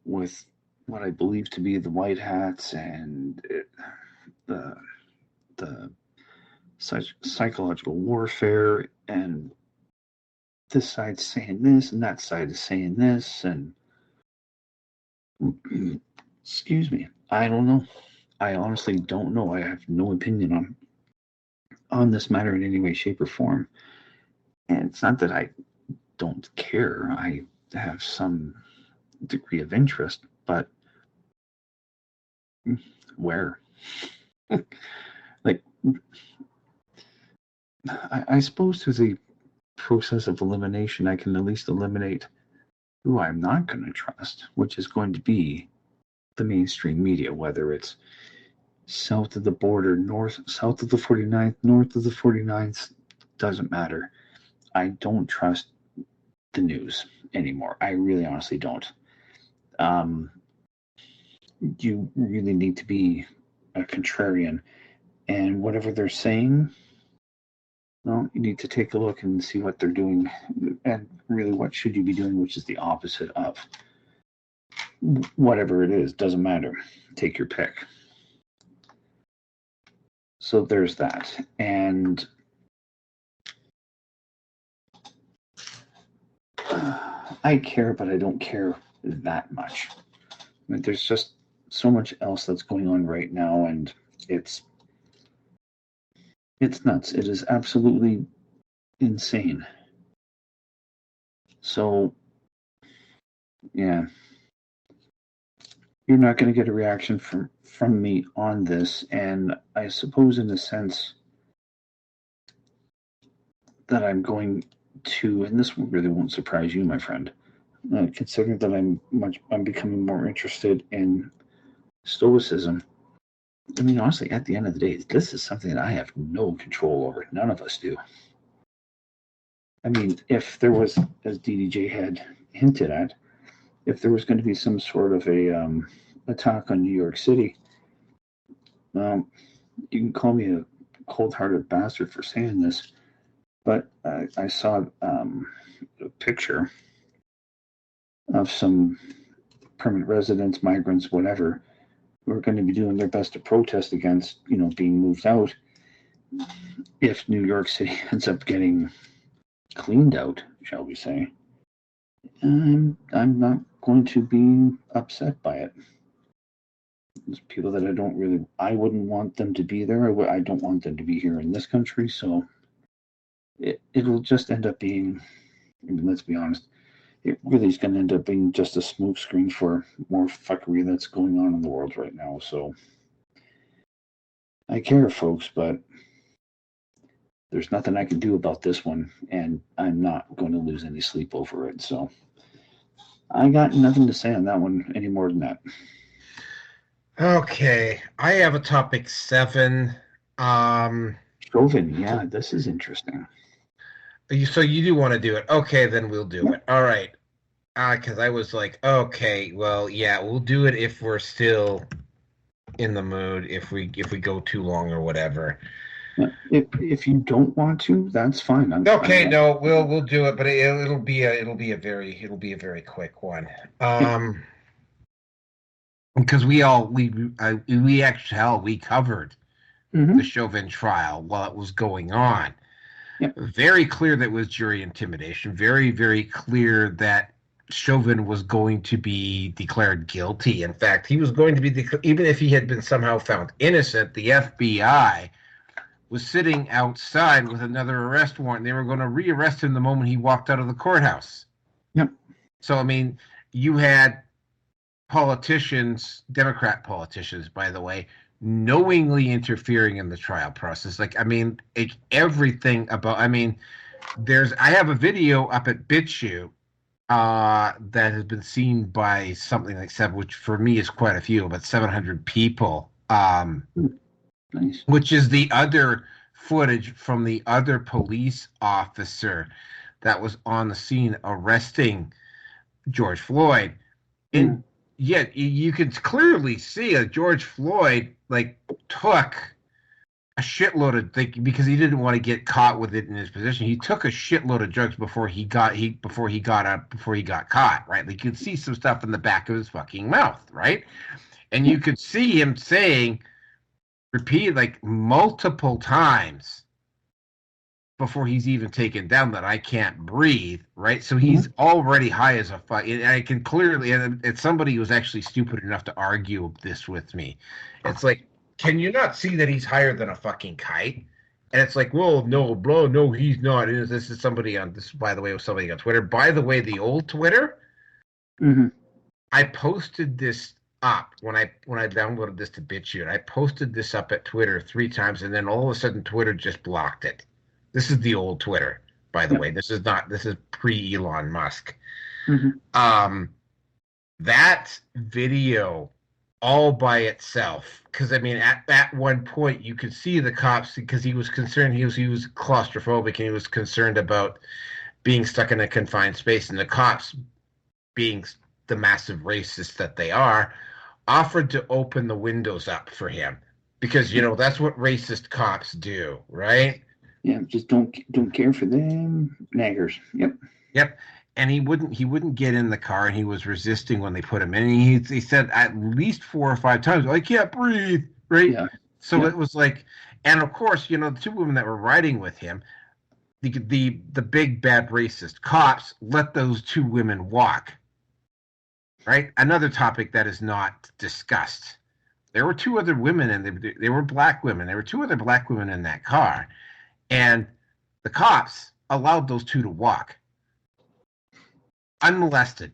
with what I believe to be the white hats and the psychological warfare, and this side's saying this and that side is saying this, and excuse me, I don't know. I honestly don't know. I have no opinion on this matter in any way, shape, or form. And it's not that I don't care. I have some degree of interest, but where? Like, I suppose through the process of elimination, I can at least eliminate who I'm not going to trust, which is going to be the mainstream media, whether it's south of the border, south of the 49th, north of the 49th, doesn't matter. I don't trust the news anymore. I really honestly don't. You really need to be a contrarian, and whatever they're saying, well, you need to take a look and see what they're doing, and really what should you be doing, which is the opposite of whatever it is. Doesn't matter. Take your pick. So there's that. And I care, but I don't care that much. I mean, there's just so much else that's going on right now, and it's nuts. It is absolutely insane. So, yeah. You're not going to get a reaction from me on this, and I suppose in a sense that I'm going to, and this really won't surprise you, my friend, considering that I'm becoming more interested in Stoicism. I mean, honestly, at the end of the day, this is something that I have no control over. None of us do. I mean, if there was, as DDJ had hinted at, if there was going to be some sort of a attack on New York City, you can call me a cold-hearted bastard for saying this, but I saw a picture of some permanent residents, migrants, whatever, who are going to be doing their best to protest against, being moved out. If New York City ends up getting cleaned out, shall we say, I'm not going to be upset by it. There's people that I wouldn't want them to be there. I don't want them to be here in this country, so it'll just end up being, I mean, let's be honest, it really is going to end up being just a smokescreen for more fuckery that's going on in the world right now. So I care, folks, but there's nothing I can do about this one, and I'm not going to lose any sleep over it. So I got nothing to say on that one any more than that. Okay, I have a topic 7. Chauvin, yeah, this is interesting. So you do want to do it? Okay, then we'll do it. All right. Because I was like, okay, well, yeah, we'll do it if we're still in the mood. If we go too long or whatever. If you don't want to, that's fine. Okay, no, we'll do it, but it'll be a very quick one. Because we covered the Chauvin trial while it was going on. Yep. Very clear that it was jury intimidation. Very, very clear that Chauvin was going to be declared guilty. In fact, he was going to be, even if he had been somehow found innocent, the FBI was sitting outside with another arrest warrant. They were going to rearrest him the moment he walked out of the courthouse. Yep. So, I mean, you had politicians, Democrat politicians, by the way, knowingly interfering in the trial process. Everything about, I have a video up at BitChute that has been seen by something like 7, which for me is quite a few, about 700 people. Nice. Which is the other footage from the other police officer that was on the scene arresting George Floyd. And yet you could clearly see that George Floyd took a shitload of because he didn't want to get caught with it in his position. He took a shitload of drugs before he got caught, right? Like you could see some stuff in the back of his fucking mouth, right? And you could see him saying, repeat like multiple times before he's even taken down, that I can't breathe, right? So he's already high as a fuck. And I can clearly, and it's somebody who was actually stupid enough to argue this with me. It's like, can you not see that he's higher than a fucking kite? And it's like, well, no, bro, no, he's not. And this is somebody on this, by the way, was somebody on Twitter. By the way, the old Twitter, I posted this up when I downloaded this to BitChute. I posted this up at Twitter 3 times, and then all of a sudden Twitter just blocked it. This is the old Twitter, by the way. This is pre-Elon Musk. That video all by itself, because I mean, at that one point you could see the cops, because he was concerned, he was claustrophobic, and he was concerned about being stuck in a confined space, and the cops, being the massive racists that they are, offered to open the windows up for him, because that's what racist cops do, right? Yeah, just don't care for them naggers. Yep. And he wouldn't get in the car, and he was resisting when they put him in. And he said at least 4 or 5 times, I can't breathe, right? Yeah. So it was like, and of course, the 2 women that were riding with him, the big bad racist cops let those 2 women walk, right? Another topic that is not discussed. There were 2 other women, and they were black women. There were 2 other black women in that car. And the cops allowed those 2 to walk unmolested.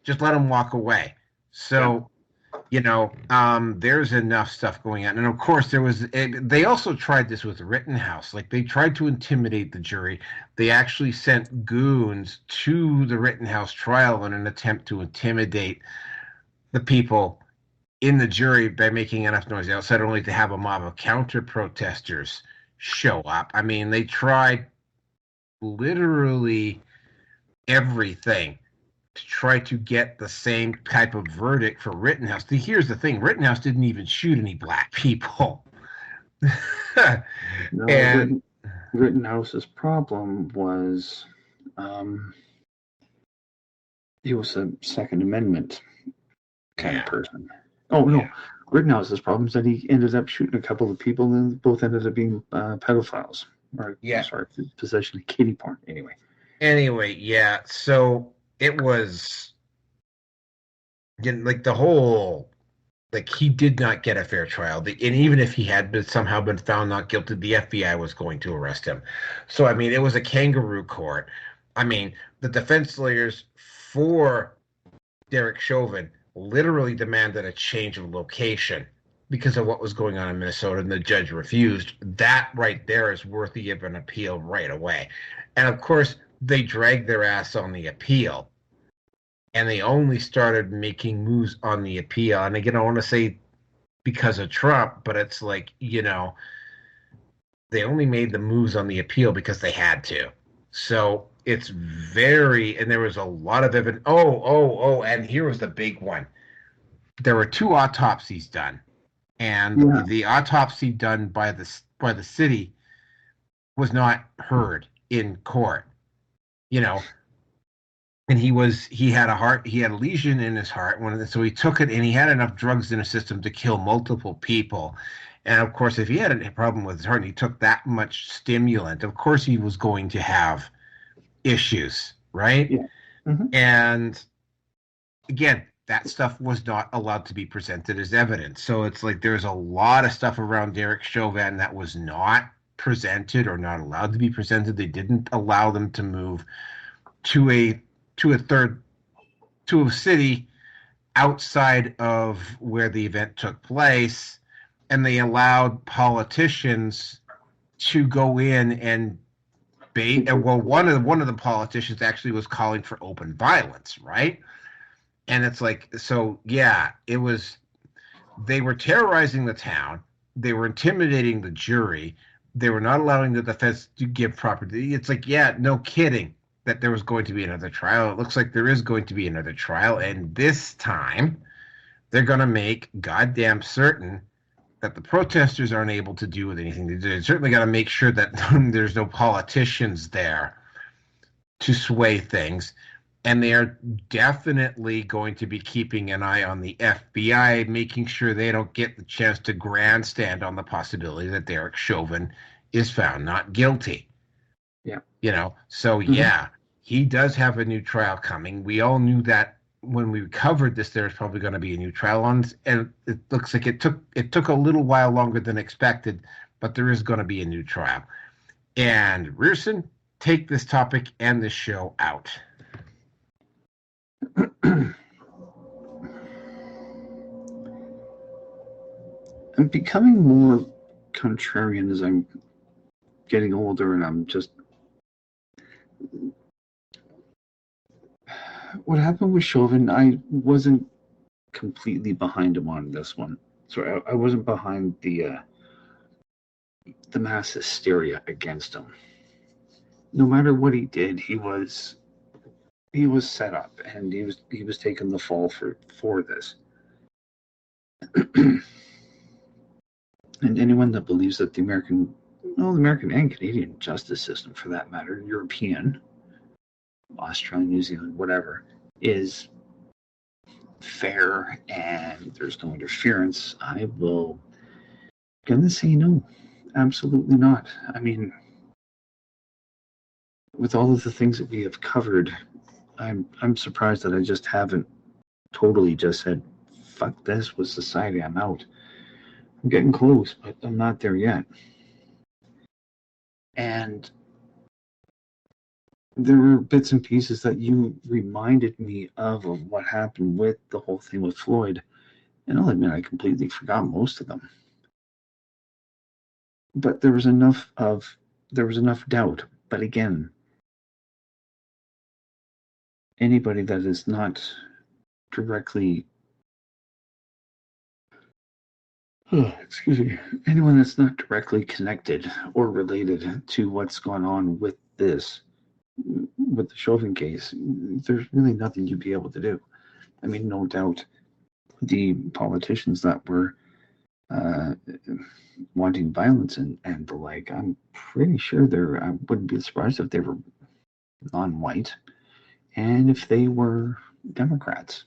Just let them walk away. So, there's enough stuff going on. And of course, they also tried this with Rittenhouse. Like, they tried to intimidate the jury. They actually sent goons to the Rittenhouse trial in an attempt to intimidate the people in the jury by making enough noise outside, only to have a mob of counter-protesters show up. I mean, they tried literally everything to try to get the same type of verdict for Rittenhouse. Here's the thing. Rittenhouse didn't even shoot any black people. No, and Rittenhouse's problem was he was a Second Amendment kind of person. Oh, no. Rittenhouse's problem is that he ended up shooting a couple of people, and both ended up being pedophiles. Or, sorry, possession of kiddie porn. Anyway, yeah. So it was like the whole, like, he did not get a fair trial. And even if he had somehow been found not guilty, the FBI was going to arrest him. So, I mean, it was a kangaroo court. I mean, the defense lawyers for Derek Chauvin literally demanded a change of location because of what was going on in Minnesota, and the judge refused. That right there is worthy of an appeal right away. And of course, they dragged their ass on the appeal, and they only started making moves on the appeal. And again, I want to say because of Trump, but it's like, they only made the moves on the appeal because they had to. So it's and there was a lot of evidence. And here was the big one. There were 2 autopsies done, and the autopsy done by the city was not heard in court. And he had a lesion in his heart, so he took it, and he had enough drugs in his system to kill multiple people. And of course, if he had a problem with his heart and he took that much stimulant, of course he was going to have issues, right? Yeah. And again, that stuff was not allowed to be presented as evidence. So it's like there's a lot of stuff around Derek Chauvin that was not presented or not allowed to be presented. They didn't allow them to move to a city outside of where the event took place, and they allowed politicians to go in and bait. Well, one of the politicians actually was calling for open violence, right? And it's like, so yeah, it was. They were terrorizing the town. They were intimidating the jury. They were not allowing the defense to give proper. It's like, yeah, no kidding that there was going to be another trial. It looks like there is going to be another trial, and this time they're going to make goddamn certain that the protesters aren't able to do with anything. They certainly got to make sure that there's no politicians there to sway things. And they are definitely going to be keeping an eye on the FBI, making sure they don't get the chance to grandstand on the possibility that Derek Chauvin is found not guilty. Yeah. So yeah, he does have a new trial coming. We all knew that when we covered this, there's probably going to be a new trial on, and it looks like it took a little while longer than expected, but there is going to be a new trial. And Rircyn, take this topic and this show out. I'm becoming more contrarian as I'm getting older, and I'm just... What happened with Chauvin, I wasn't completely behind him on this one. So I wasn't behind the mass hysteria against him. No matter what he did, he was set up, and he was taking the fall for this. And anyone that believes that the American and Canadian justice system, for that matter, European, Australia, New Zealand, whatever, is fair and there's no interference, I will gonna say no. Absolutely not. I mean, with all of the things that we have covered, I'm surprised that I just haven't totally just said, fuck this with society, I'm out. I'm getting close, but I'm not there yet. And there were bits and pieces that you reminded me of what happened with the whole thing with Floyd. And I'll admit I completely forgot most of them. But there was enough doubt. But again, anybody that is not directly anyone that's not directly connected or related to what's going on with this, with the Chauvin case, there's really nothing you'd be able to do. I mean, no doubt the politicians that were wanting violence and the like, I'm pretty sure I wouldn't be surprised if they were non-white and if they were Democrats.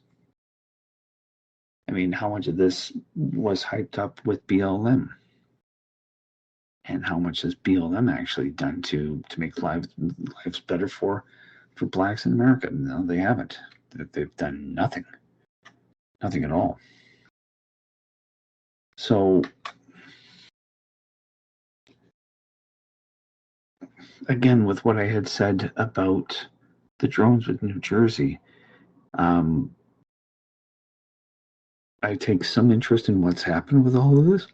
I mean, how much of this was hyped up with BLM? And how much has BLM actually done to make lives better for blacks in America? No, they haven't. They've done nothing. Nothing at all. So, again, with what I had said about the drones with New Jersey, I take some interest in what's happened with all of this.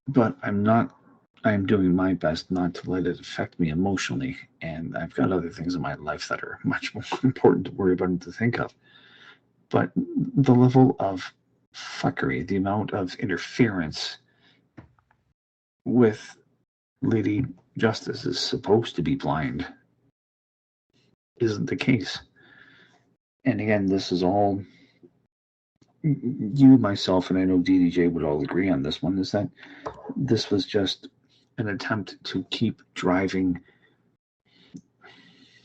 But I'm doing my best not to let it affect me emotionally. And I've got other things in my life that are much more important to worry about and to think of. But the level of fuckery, the amount of interference with Lady Justice is supposed to be blind isn't the case. And again, this is all, you, myself, and I know DDJ would all agree on this one, is that this was just an attempt to keep driving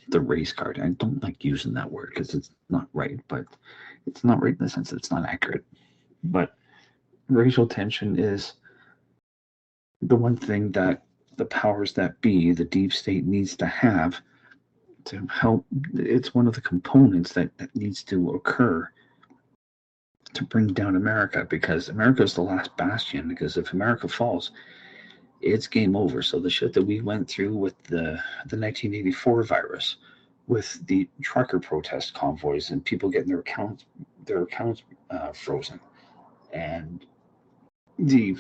the race card. I don't like using that word because it's not right, but it's not right in the sense that it's not accurate. But racial tension is the one thing that the powers that be, the deep state, needs to have to help. It's one of the components that needs to occur to bring down America, because America is the last bastion. Because if America falls, it's game over. So the shit that we went through with the 1984 virus, with the trucker protest convoys and people getting their accounts frozen, and the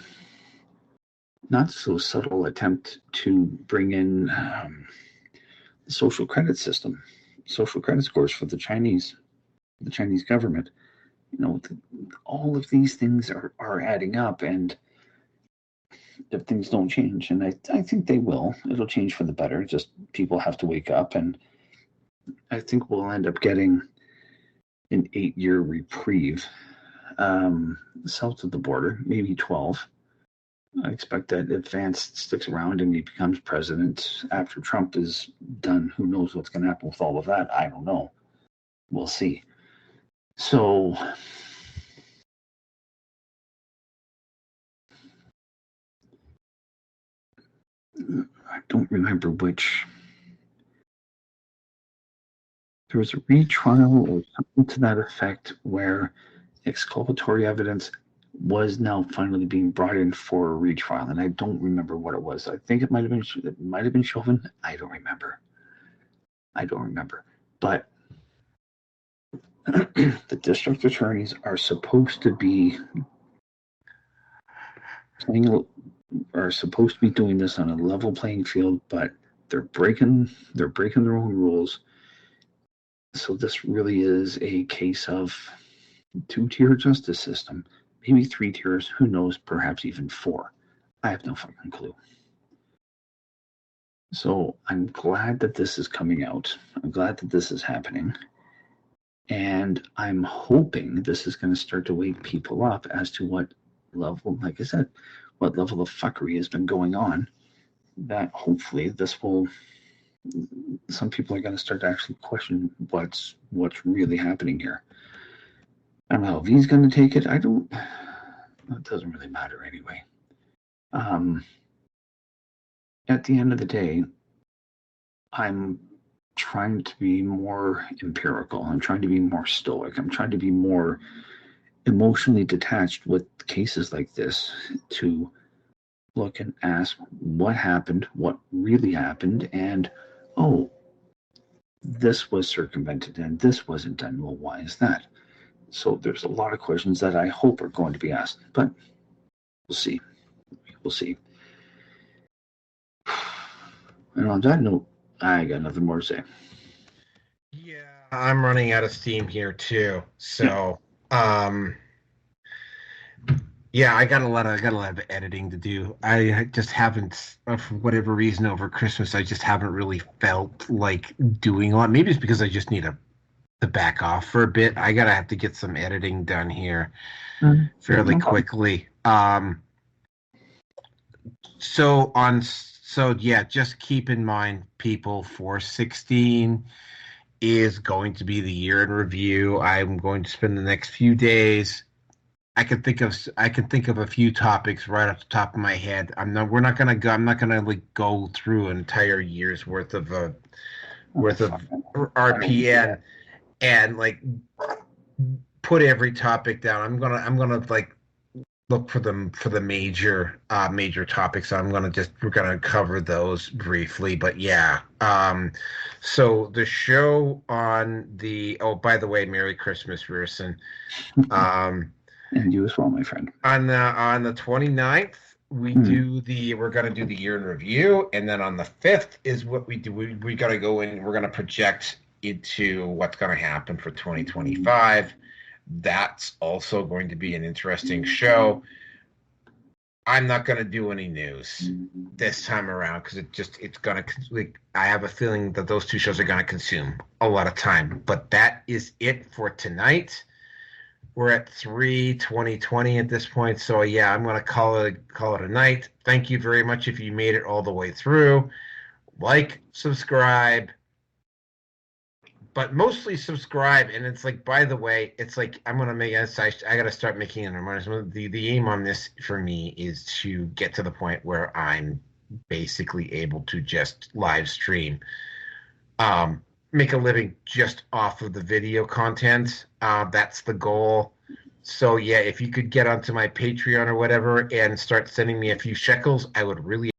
not so subtle attempt to bring in the social credit system, social credit scores for the Chinese government. All of these things are adding up, and if things don't change, and I think they will, it'll change for the better. Just people have to wake up, and I think we'll end up getting an 8-year reprieve south of the border, maybe 12. I expect that if Vance sticks around and he becomes president after Trump is done, who knows what's going to happen with all of that? I don't know. We'll see. So I don't remember which. There was a retrial or something to that effect where exculpatory evidence was now finally being brought in for a retrial, and I don't remember what it was. I think it might have been Chauvin. I don't remember. But the district attorneys are supposed to be doing this on a level playing field, but they're breaking their own rules. So this really is a case of two-tier justice system, maybe 3 tiers, who knows, perhaps even 4. I have no fucking clue. So I'm glad that this is coming out. I'm glad that this is happening. And I'm hoping this is going to start to wake people up as to what level, like I said, what level of fuckery has been going on, that hopefully this will, some people are going to start to actually question what's really happening here. I don't know if he's going to take it. It doesn't really matter anyway. At the end of the day, I'm trying to be more empirical. I'm trying to be more stoic. I'm trying to be more emotionally detached with cases like this, to look and ask what happened, what really happened, and this was circumvented and this wasn't done. Well, why is that? So there's a lot of questions that I hope are going to be asked, but we'll see. And on that note, I got nothing more to say. Yeah, I'm running out of steam here too. So, yeah, I got a lot of editing to do. I just haven't, for whatever reason, over Christmas, I just haven't really felt like doing a lot. Maybe it's because I just need to back off for a bit. I have to get some editing done here fairly quickly. So yeah, just keep in mind, people, 4/16 is going to be the year in review. I'm going to spend the next few days. I can think of a few topics right off the top of my head. I'm not gonna like go through an entire year's worth of RPN and like put every topic down. I'm gonna like look for the major topics. We're gonna cover those briefly, but yeah. So the show on the, by the way, Merry Christmas, Rircyn. And you as well, my friend. On the 29th, we're gonna do the year in review, and then on the 5th is what we do. We gotta go in. We're gonna project into what's gonna happen for 2025. That's also going to be an interesting show. I'm not going to do any news this time around because it's going to, I have a feeling that those 2 shows are going to consume a lot of time. But that is it for tonight. We're at 3/20/20 at this point. So yeah, I'm going to call it a night. Thank you very much if you made it all the way through. Like, subscribe. But mostly subscribe, and it's like, by the way, it's like I got to start making an reminder. The aim on this for me is to get to the point where I'm basically able to just live stream, make a living just off of the video content. That's the goal. So yeah, if you could get onto my Patreon or whatever and start sending me a few shekels, I would really